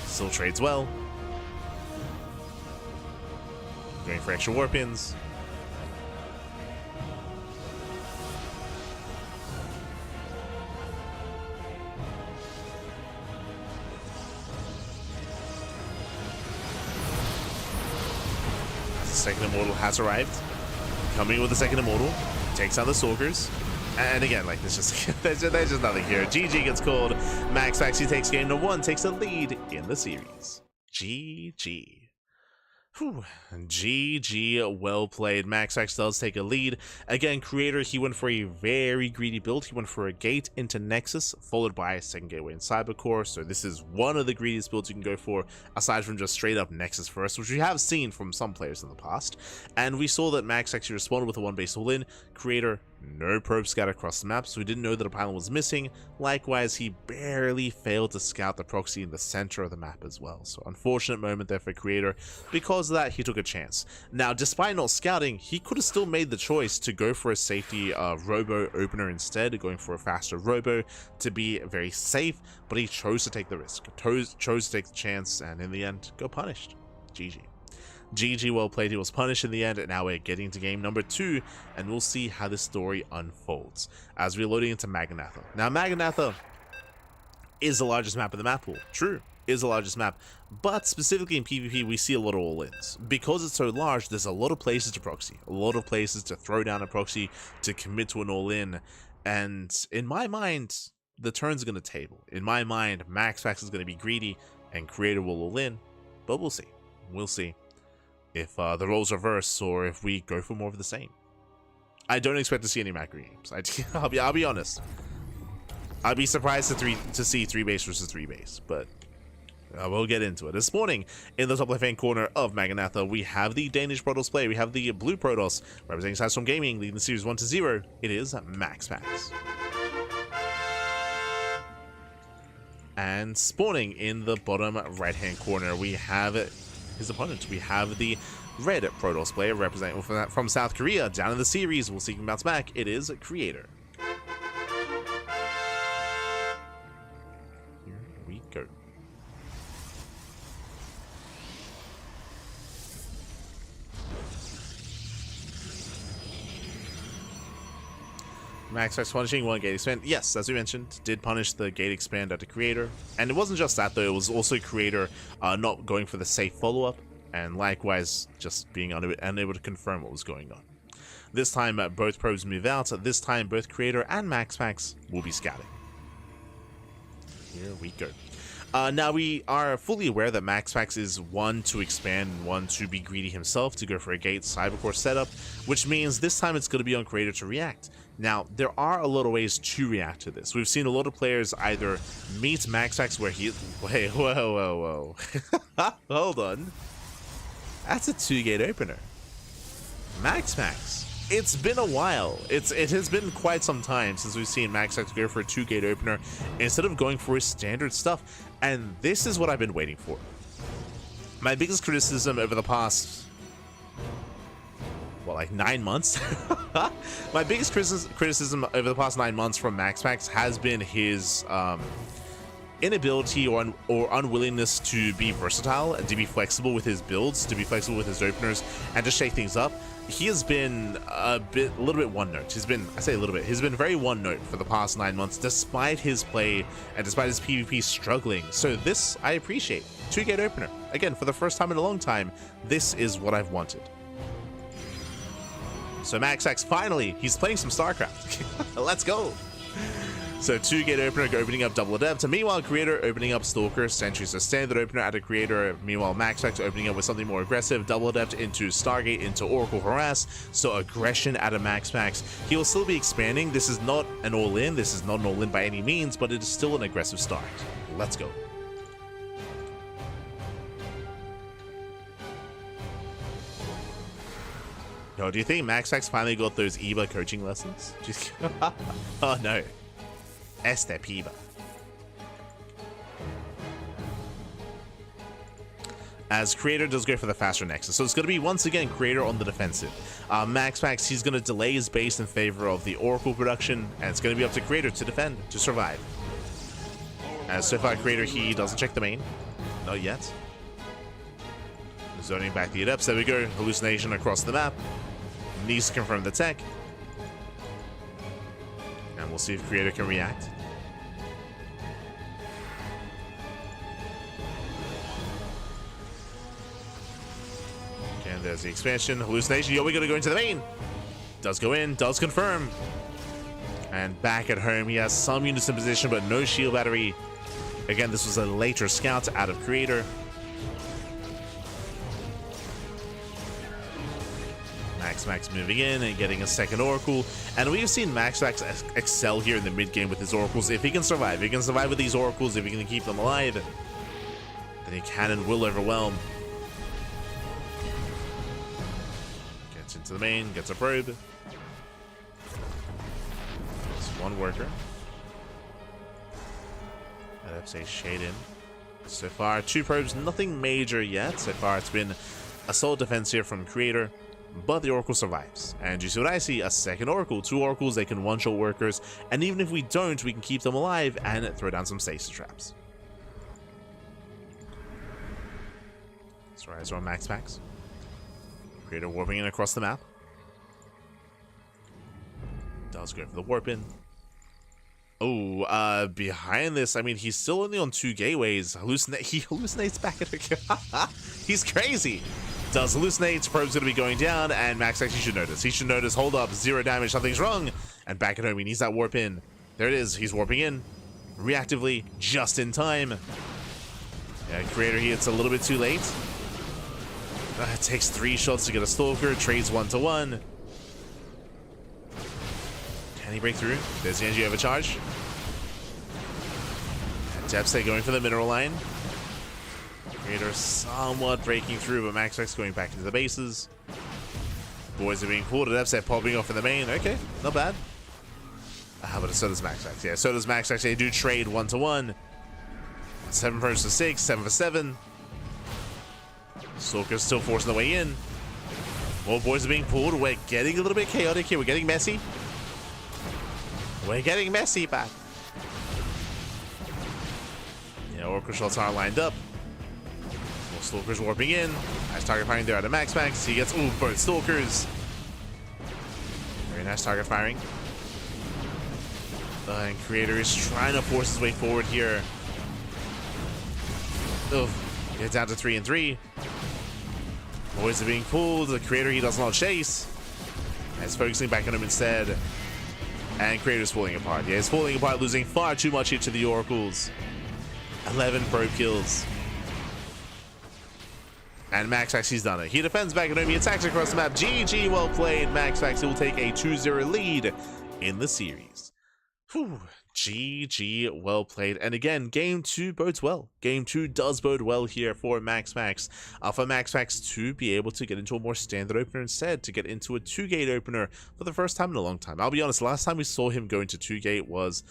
[SPEAKER 1] Still trades well. Going for extra warp pins. Second Immortal has arrived. Coming with the second Immortal. Takes out the Stalkers. And again, like, there's just nothing here. GG gets called. MaxPax, he takes game number 1, takes the lead in the series. GG. Whew. GG, well played. MaxPax does take a lead. Again, Creator, he went for a very greedy build. He went for a gate into Nexus, followed by a second gateway in Cybercore. So this is one of the greediest builds you can go for, aside from just straight up Nexus first, which we have seen from some players in the past. And we saw that Max actually responded with a one base all in. Creator, no probe scout across the map, so we didn't know that a pylon was missing. Likewise, he barely failed to scout the proxy in the center of the map as well. So unfortunate moment there for Creator. Because of that, he took a chance. Now, despite not scouting, he could have still made the choice to go for a safety robo opener instead, going for a faster robo to be very safe, but he chose to take the risk, chose to take the chance, and in the end, got punished. GG. GG, well played. He was punished in the end, and now we're getting to game number 2, and we'll see how this story unfolds as we're loading into Magnatha. Now, Magnatha is the largest map in the map pool. True, is the largest map, but specifically in PvP, we see a lot of all-ins. Because it's so large, there's a lot of places to proxy, a lot of places to throw down a proxy, to commit to an all-in, and in my mind, the turns are going to table. In my mind, MaxPax is going to be greedy, and Creator will all-in, but we'll see. We'll see if the roles reverse or if we go for more of the same. I don't expect to see any macro games. I'll be honest. I'd be surprised to see 3 base versus 3 base, but we'll get into it. This morning, in the top left-hand corner of Magnatha, we have the Danish Protoss player. We have the blue Protoss representing ShoWTimE Gaming, leading the series 1-0. It is MaxPax. And spawning in the bottom right-hand corner, we have his opponent. We have the red Protoss player representing from South Korea. Down in the series, we'll see him bounce back. It is Creator. Here we go. MaxPax punishing one gate expand. Yes, as we mentioned, did punish the gate expand at the Creator. And it wasn't just that though, it was also Creator not going for the safe follow-up, and likewise just being unable to confirm what was going on. This time both probes move out. This time both Creator and MaxPax will be scouting. Here we go. Now we are fully aware that MaxPax is one to expand and one to be greedy himself, to go for a gate Cybercore setup, which means this time it's going to be on Creator to react. Now, there are a lot of ways to react to this. We've seen a lot of players either meet MaxPax where he... Wait, whoa. Hold on. That's a 2-gate opener. MaxPax. It's been a while. It has been quite some time since we've seen MaxPax go for a 2-gate opener instead of going for his standard stuff. And this is what I've been waiting for. My biggest criticism over the past... well, like 9 months? My biggest criticism over the past 9 months from MaxPax has been his inability or unwillingness to be versatile and to be flexible with his builds, to be flexible with his openers, and to shake things up. He has been a little bit one note. He's been very one note for the past 9 months, despite his play and despite his PvP struggling. So this I appreciate. 2-gate opener. Again, for the first time in a long time, this is what I've wanted. So MaxPax, finally, he's playing some StarCraft. Let's go. So 2-gate opener opening up Double Adept. Meanwhile, Creator opening up Stalker Sentry. So standard opener at a Creator. Meanwhile, MaxPax opening up with something more aggressive. Double Adept into Stargate into Oracle Harass. So aggression at a MaxPax. He will still be expanding. This is not an all-in. This is not an all-in by any means, but it is still an aggressive start. Let's go. Yo, do you think MaxPax finally got those EVA coaching lessons? Just oh no. Este piba. As Creator does go for the faster Nexus. So it's going to be once again Creator on the defensive. MaxPax, he's going to delay his base in favor of the Oracle production, and it's going to be up to Creator to defend, to survive. As so far Creator, he doesn't check the main. Not yet. Zoning back the adepts. There we go. Hallucination across the map. Needs to confirm the tech. And we'll see if Creator can react. Okay, and there's the expansion. Hallucination. Yo, we gotta go into the main. Does go in. Does confirm. And back at home, he has some units in position, but no shield battery. Again, this was a later scout out of Creator. MaxPax moving in and getting a second Oracle. And we've seen MaxPax excel here in the mid game with his Oracles. If he can survive, with these Oracles, if he can keep them alive, then he can and will overwhelm. Gets into the main, gets a probe. There's one worker. Let's say shade in. So far, 2 probes, nothing major yet. So far, it's been a solid defense here from Creator, but the Oracle survives. And you see what I see? A second Oracle. 2 Oracles, they can one-shot workers, and even if we don't, we can keep them alive and throw down some stasis traps. So rise on MaxPax. Creator warping in across the map. Does go for the warp in. Oh, behind this, I mean, he's still only on 2 gateways. He hallucinates back at her. He's crazy. Does hallucinate, probe's gonna be going down, and Max actually should notice. He should notice, hold up, 0 damage, something's wrong. And back at home, he needs that warp in. There it is, he's warping in. Reactively, just in time. Yeah, Creator, he hits a little bit too late. It takes 3 shots to get a Stalker, trades 1-to-1. Can he break through? There's the energy overcharge. Depsay going for the mineral line. Creator somewhat breaking through, but MaxPax going back into the bases. Boys are being pulled. Depsay popping off in the main. Okay, not bad. But so does MaxPax. Yeah, so does MaxPax. They do trade 1-to-1. 7 versus 6, 7 for 7. Stalker's still forcing the way in. More boys are being pulled. We're getting a little bit chaotic here. We're getting messy. We're getting messy back. Yeah, Oracle shots are lined up. More Stalkers warping in. Nice target firing there out of MaxPax. He gets both Stalkers. Very nice target firing. And Creator is trying to force his way forward here. Oh, get down to 3-3. Boys are being pulled. The Creator, he does not chase. And he's focusing back on him instead. And Creator's falling apart. Yeah, he's falling apart, losing far too much here to the Oracles. 11 probe kills. And MaxPax, he's done it. He defends back at home. He attacks across the map. GG, well played. MaxPax, he will take a 2-0 lead in the series. Whew. GG, well played. And again, game 2 bodes well. Game 2 does bode well here for MaxPax. For MaxPax to be able to get into a more standard opener instead, to get into a 2-gate opener for the first time in a long time. I'll be honest, last time we saw him go into 2-gate was,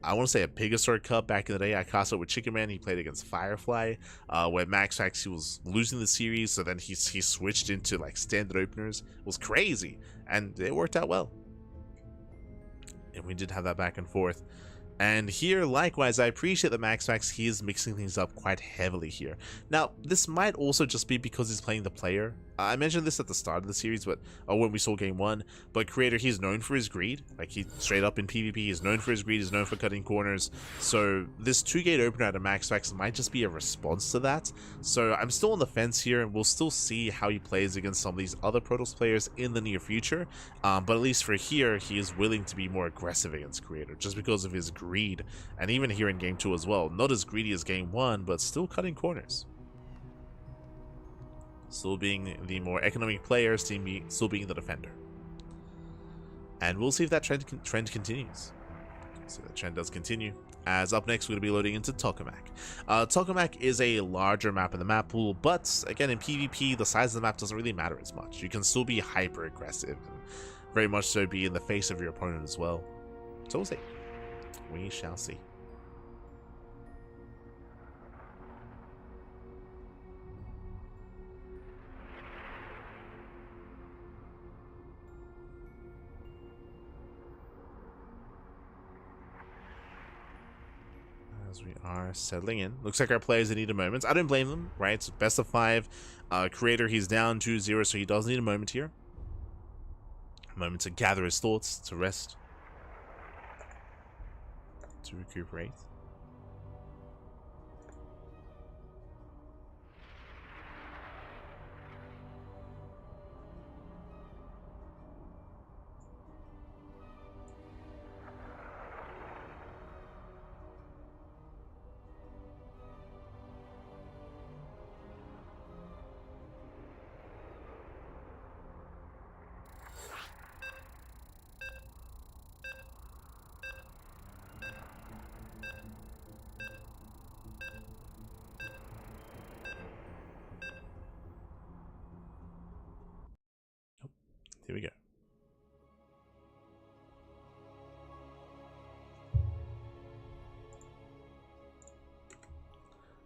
[SPEAKER 1] I want to say, a Pegasus Cup back in the day. I cast it with Chicken Man. He played against Firefly, where MaxPax, he was losing the series, so then he switched into like standard openers. It was crazy, and it worked out well. And we did have that back and forth. And here, likewise, I appreciate that MaxPax, he is mixing things up quite heavily here. Now, this might also just be because he's playing the player. I mentioned this at the start of the series, but when we saw game 1, but Creator, he's known for his greed. Like, he straight up in PvP, he's known for his greed, he's known for cutting corners. So this 2-gate opener out of MaxPax might just be a response to that. So I'm still on the fence here, and we'll still see how he plays against some of these other Protoss players in the near future. But at least for here, he is willing to be more aggressive against Creator, just because of his greed. And even here in game 2 as well, not as greedy as game 1, but still cutting corners. Still being the more economic player, still being the defender. And we'll see if that trend continues. So the trend does continue. As up next, we're going to be loading into Tokamak. Tokamak is a larger map in the map pool, but again, in PvP, the size of the map doesn't really matter as much. You can still be hyper aggressive, and very much so be in the face of your opponent as well. So we'll see. We shall see. As we are settling in. Looks like our players need a moment. I don't blame them, right? It's best of 5. Creator, he's down 2-0, so he does need a moment here. A moment to gather his thoughts, to rest, to recuperate.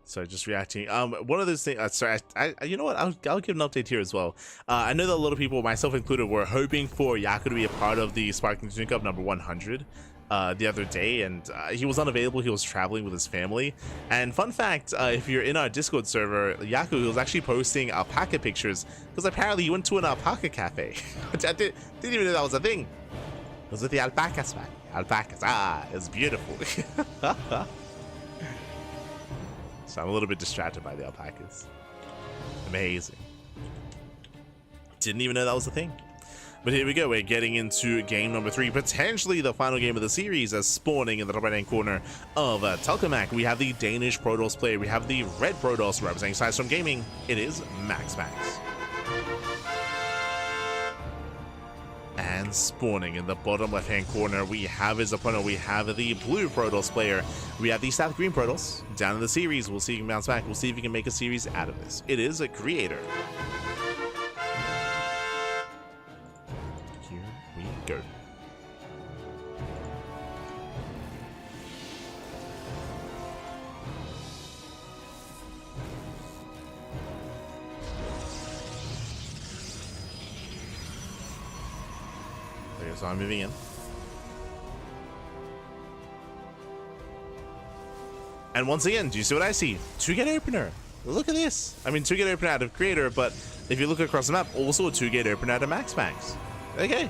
[SPEAKER 1] So just reacting. One of those things. Sorry, you know what? I'll give an update here as well. I know that a lot of people, myself included, were hoping for Yaku to be a part of the Sparkling Tune Cup number 100 the other day, and he was unavailable. He was traveling with his family. And fun fact, if you're in our Discord server, Yaku was actually posting alpaca pictures because apparently he went to an alpaca cafe. I didn't even know that was a thing. It was with the alpacas, man. Alpacas. It's beautiful. So I'm a little bit distracted by the alpacas. Amazing. Didn't even know that was a thing. But here we go. We're getting into game number 3, potentially the final game of the series, as spawning in the top right-hand corner of Tucklemac. We have the Danish Protoss player. We have the red Protoss representing Sidestorm Gaming. It is MaxPax. And spawning in the bottom left-hand corner, we have his opponent. We have the blue Protoss player. We have the South Green Protoss down in the series. We'll see if he can bounce back. We'll see if he can make a series out of this. It is a creator. Here we go. So I'm moving in. And once again, do you see what I see? 2-gate opener. Look at this. I mean, 2-gate opener out of creator, but if you look across the map, also a 2-gate opener out of MaxPax. Okay.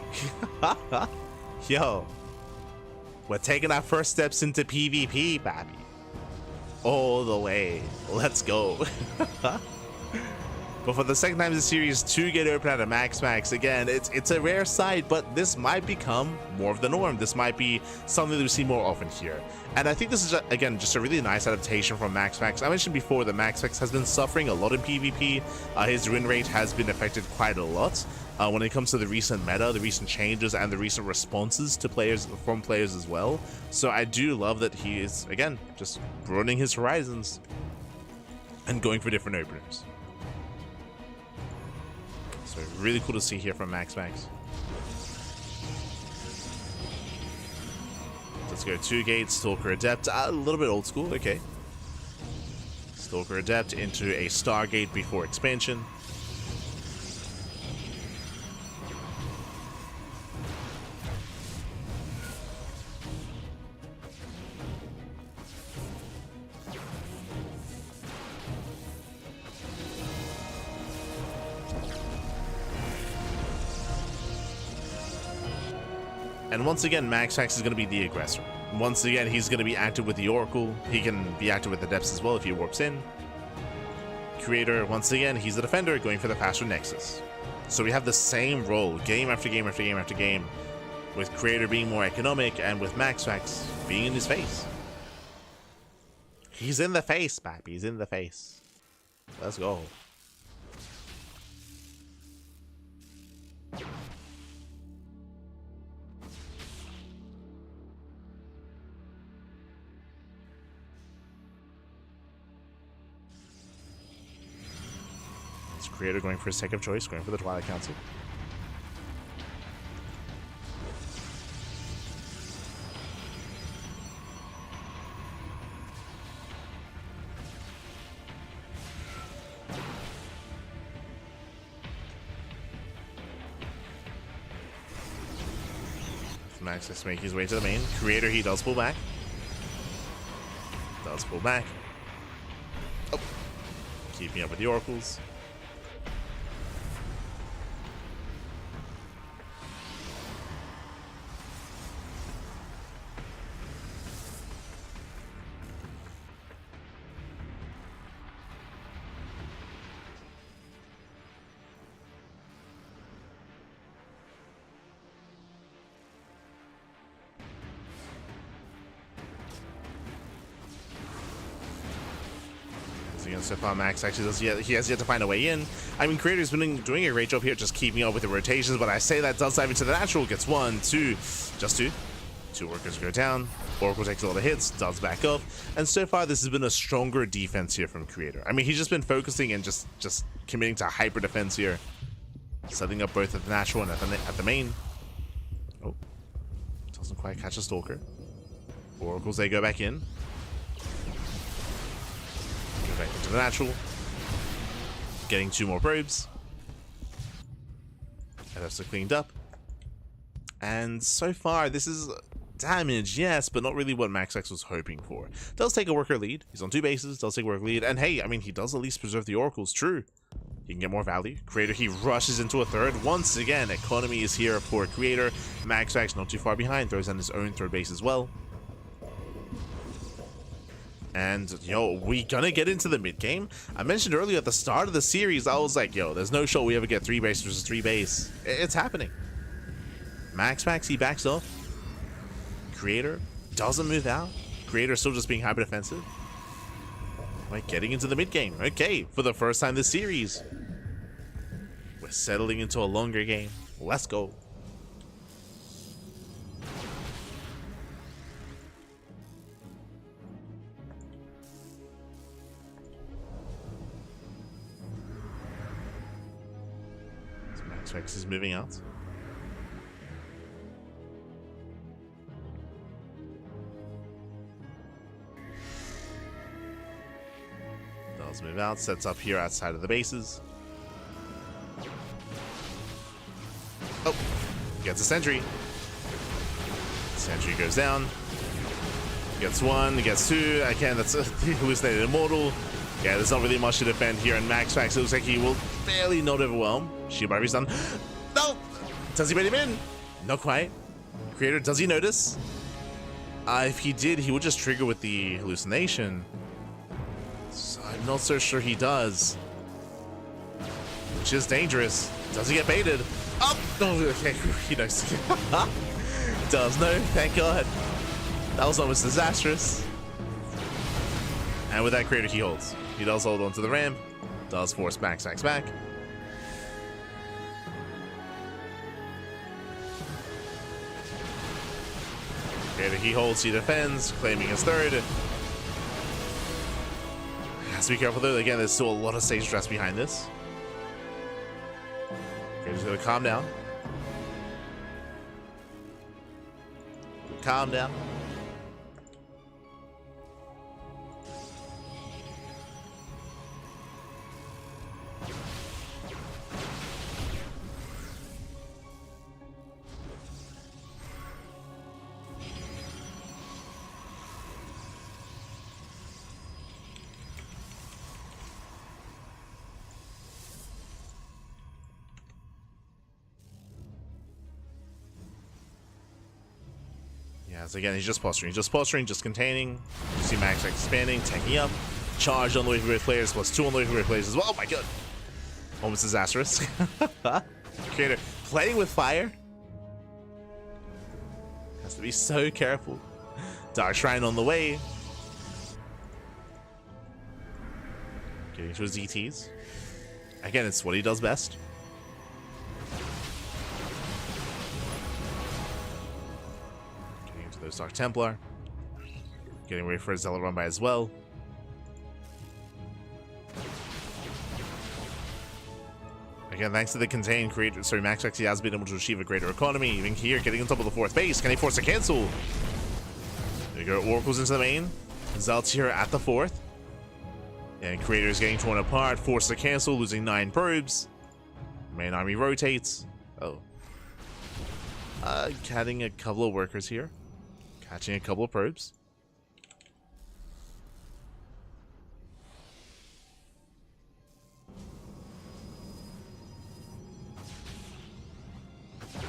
[SPEAKER 1] Yo. We're taking our first steps into PvP, baby. All the way. Let's go. But for the second time in the series, 2-gate open out of MaxPax. Again, it's a rare sight, but this might become more of the norm. This might be something that we see more often here. And I think this is, again, just a really nice adaptation from MaxPax. I mentioned before that MaxPax has been suffering a lot in PvP. His win rate has been affected quite a lot when it comes to the recent meta, the recent changes, and the recent responses to players from players as well. So I do love that he is, again, just broadening his horizons and going for different openers. So really cool to see here from MaxPax. Let's go 2-gate, Stalker Adept, a little bit old school, okay. Stalker Adept into a Stargate before expansion. And once again, MaxPax is going to be the aggressor. Once again, he's going to be active with the Oracle. He can be active with the Depths as well if he warps in. Creator, once again, he's the defender going for the faster Nexus. So we have the same role game after game after game after game, with Creator being more economic and with MaxPax being in his face. He's in the face, baby. He's in the face. Let's go. Creator going for his tech of choice, going for the Twilight Council. MaxPax making his way to the main. Creator, he does pull back. Does pull back. Oh. Keeping up with the Oracles. So far, Max actually he has yet to find a way in. I mean, Creator's been doing a great job here, just keeping up with the rotations, but I say that does dive into the natural. Gets 1, 2, just 2. 2 workers go down. Oracle takes a lot of hits, does back up, and so far this has been a stronger defense here from Creator. I mean, he's just been focusing and just committing to hyper defense here, setting up both at the natural and at the main. Oh, doesn't quite catch a Stalker. Oracles, they go back in. back into the natural. Getting 2 more probes. LFs are cleaned up. And so far, this is damage, yes, but not really what MaxPax was hoping for. Does take a worker lead. He's on 2 bases, does take a worker lead. And hey, I mean, he does at least preserve the oracles, true. He can get more value. Creator, he rushes into a third. Once again, economy is here for Creator. MaxPax not too far behind, throws on his own third base as well. And, yo, we gonna get into the mid-game? I mentioned earlier at the start of the series, I was like, yo, there's no show we ever get 3 base versus 3 base. It's happening. MaxPax, he backs off. Creator doesn't move out. Creator still just being hyper defensive. Like, getting into the mid-game. Okay, for the first time this series, we're settling into a longer game. Let's go. So MaxPax is moving out. Does move out, sets up here outside of the bases. Oh, gets a sentry. Sentry goes down. Gets 1, gets 2. Again, that's a hallucinated immortal. Yeah, there's not really much to defend here, and MaxPax looks like he will barely not overwhelm. Shield Battery's done. No! Does he bait him in? Not quite. Creator, does he notice? If he did, he would just trigger with the hallucination. So I'm not so sure he does. Which is dangerous. Does he get baited? Oh! Oh, okay, he knows. Does, no, thank God. That was almost disastrous. And with that, Creator, he holds. He does hold onto the ramp. Does force MaxPax back. Creator, he holds, he defends, claiming his third. Has to be careful though, again, there's still a lot of stage stress behind this. Creator's gonna calm down. Calm down. So again, he's just posturing, just containing. You see MaxPax expanding, taking up. Charge on the way for both players, +2 on the way for both players as well. Oh my god. Almost disastrous. Creator playing with fire. Has to be so careful. Dark Shrine on the way. Getting to his DTs. Again, it's what he does best. Those Dark Templar. Getting ready for a Zealot run by as well. Again, thanks to the contained Creator, sorry, MaxPax, he has been able to achieve a greater economy. Even here, getting on top of the 4th base. Can he force a cancel? There you go, Oracles into the main. Zealots here at the 4th. And Creator is getting torn apart. Force a cancel, losing 9 probes. Main army rotates. Oh. Catting a couple of workers here. Catching a couple of probes.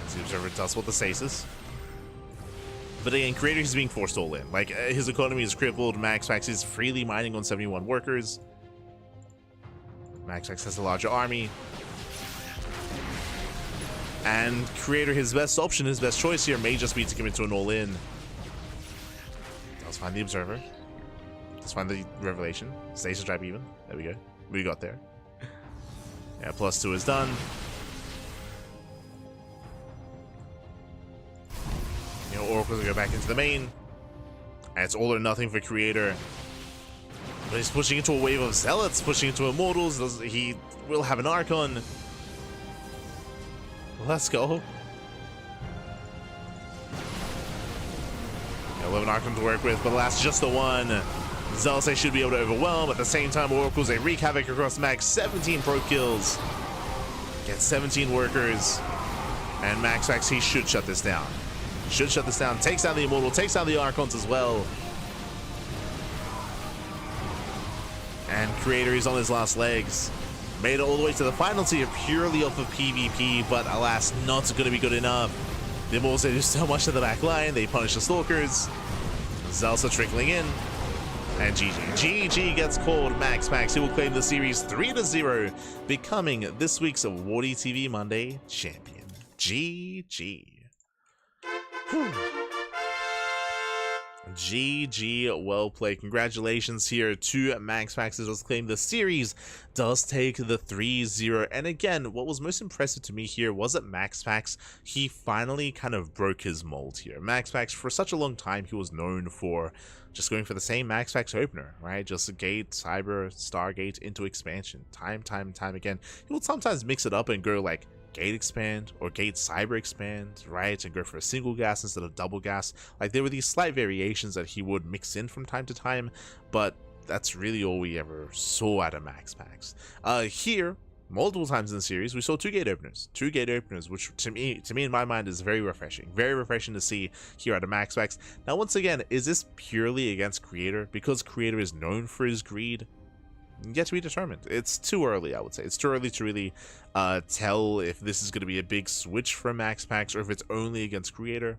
[SPEAKER 1] As the Observer does with the stasis. But again, Creator is being forced all in. Like, his economy is crippled. MaxPax is freely mining on 71 workers. MaxPax has a larger army. And Creator, his best option, his best choice here may just be to commit to an all-in. Let's find the Observer. Let's find the Revelation. Stasis trap even. There we go. We got there. Yeah, +2 is done. You know, Oracle's gonna go back into the main. And it's all or nothing for Creator. But he's pushing into a wave of Zealots, pushing into Immortals. He will have an Archon. Let's go. 11 Archon to work with, but last just the one. Zalse should be able to overwhelm. At the same time, Oracles, they wreak havoc across Max. 17 pro kills. Get 17 workers. And MaxPax, he should shut this down. Should shut this down. Takes down the Immortal, takes down the Archons as well. And Creator is on his last legs. Made it all the way to the final tier purely off of PvP, but alas, not going to be good enough. The Immortals, they do so much to the back line. They punish the Stalkers. Zelsa trickling in. And GG gets called. MaxPax, he will claim the series 3-0, becoming this week's WardiTV Monday champion. GG. Whew. GG, well played. Congratulations here to MaxPax, as was claimed the series does take the 3-0. And again, what was most impressive to me here was that MaxPax, he finally kind of broke his mold here. MaxPax, for such a long time, he was known for just going for the same MaxPax opener, right? Just Gate, Cyber, Stargate into expansion, time again. He will sometimes mix it up and go like Gate expand or Gate Cyber expand, right? And go for a single gas instead of double gas. Like, there were these slight variations that he would mix in from time to time, but that's really all we ever saw out of MaxPax. Here, multiple times in the series, we saw two gate openers, which to me in my mind is very refreshing to see here out of MaxPax. Now, once again, is this purely against Creator because Creator is known for his greed? Yet to be determined. It's too early, I would say. It's too early to really tell if this is going to be a big switch for MaxPax or if it's only against Creator.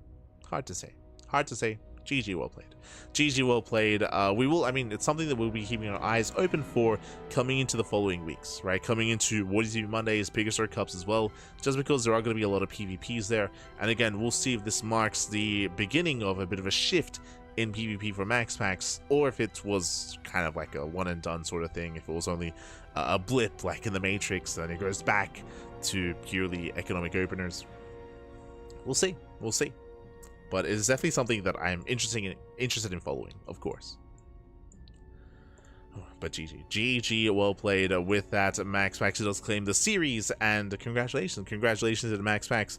[SPEAKER 1] Hard to say. GG, well played. GG, well played. It's something that we'll be keeping our eyes open for coming into the following weeks, right? Coming into WardiTV Mondays, Pegasus Cups as well, just because there are going to be a lot of PvPs there. And again, we'll see if this marks the beginning of a bit of a shift in PvP for MaxPax, or if it was kind of like a one and done sort of thing, if it was only a blip like in the Matrix, then it goes back to purely economic openers. We'll see. But it's definitely something that I'm interested in following, of course. But GG, well played. With that, MaxPax does claim the series, and congratulations to MaxPax.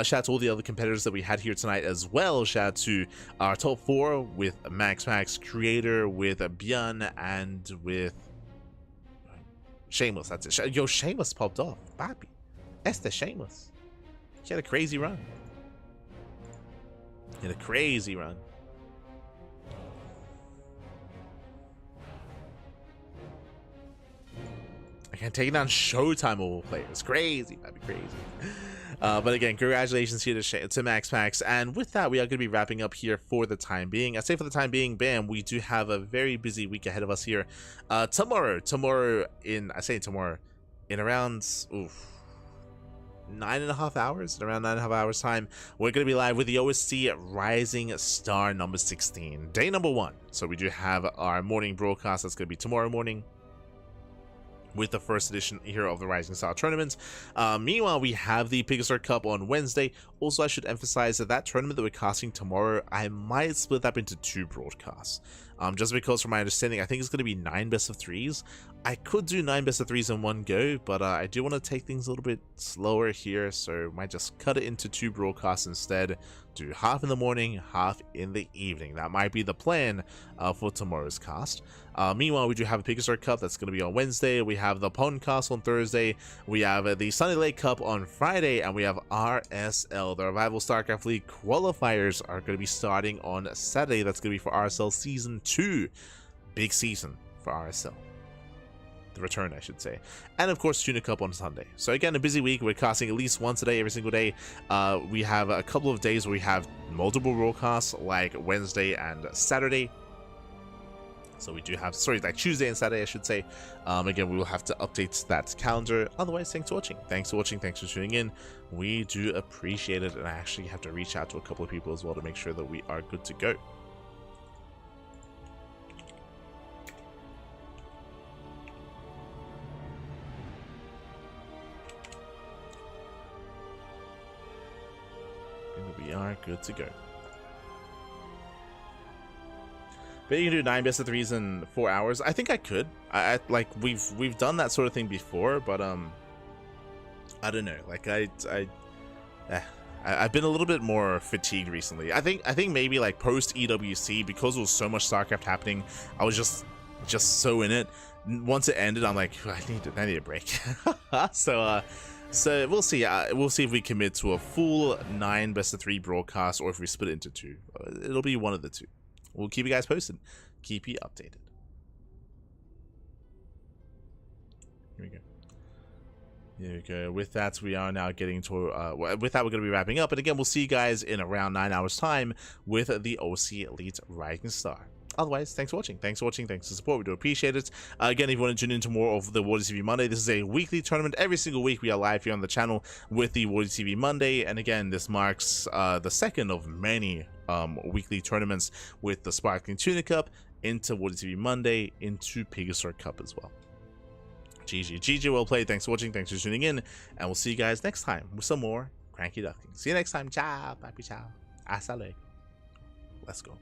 [SPEAKER 1] Shout out to all the other competitors that we had here tonight as well. Shout out to our top 4 with MaxPax, Creator, with ByuN, and with Shameless. That's it. Yo, Shameless popped off. Papi. Este Shameless. He had a crazy run. I can't take down ShoWTimE mobile players. Crazy. That'd be crazy. But again, congratulations here to MaxPax. And with that, we are going to be wrapping up here for the time being. I say for the time being, bam, we do have a very busy week ahead of us here. Tomorrow in around 9.5 hours, around 9.5 hours time, we're going to be live with the OSC Rising Star number 16, day number 1. So we do have our morning broadcast. That's going to be tomorrow morning with the first edition here of the Rising Star tournament. Meanwhile, we have the Pegasus Cup on Wednesday. Also, I should emphasize that tournament that we're casting tomorrow, I might split that up into 2 broadcasts. Just because, from my understanding, I think it's going to be 9 best of 3s. I could do 9 best of 3s in one go, but I do want to take things a little bit slower here, so I might just cut it into 2 broadcasts instead. Do half in the morning, half in the evening. That might be the plan for tomorrow's cast. Meanwhile, we do have a Pegasus Cup that's going to be on Wednesday. We have the Pond Cast on Thursday. We have the Sunny Lake Cup on Friday, and we have RSL. The Revival StarCraft League qualifiers are going to be starting on Saturday. That's going to be for RSL Season 2. Big season for RSL. The return, I should say. And of course, Tuna Cup on Sunday. So again, a busy week. We're casting at least once a day, every single day. We have a couple of days where we have multiple broadcasts, like Wednesday and Saturday. So we do have, like Tuesday and Saturday, I should say. Again, we will have to update that calendar. Otherwise, thanks for watching. Thanks for tuning in. We do appreciate it. And I actually have to reach out to a couple of people as well to make sure that we are good to go. We are good to go. But you can do 9 best of 3s in 4 hours. I think I could. I like we've done that sort of thing before, but I don't know. Like I've been a little bit more fatigued recently. I think maybe like post EWC, because there was so much StarCraft happening, I was just so in it. Once it ended, I'm like, I need a break. So we'll see. We'll see if we commit to a full 9 best-of-3 broadcast, or if we split it into 2. It'll be one of the 2. We'll keep you guys posted. Keep you updated. Here we go. There we go. With that, we are now getting to, with that, we're going to be wrapping up. And again, we'll see you guys in around 9 hours time with the OC Elite Rising Star. Otherwise, thanks for watching. Thanks for watching. Thanks for the support. We do appreciate it. Again, if you want to tune into more of the WardiTV Monday, this is a weekly tournament. Every single week, we are live here on the channel with the WardiTV Monday. And again, this marks the second of many weekly tournaments with the Sparkling Tuna Cup into WardiTV Monday, into Pegasus Cup as well. GG, well played. Thanks for watching. Thanks for tuning in. And we'll see you guys next time with some more CranKy Ducklings. See you next time. Ciao. Papi ciao. Hasta luego. Let's go.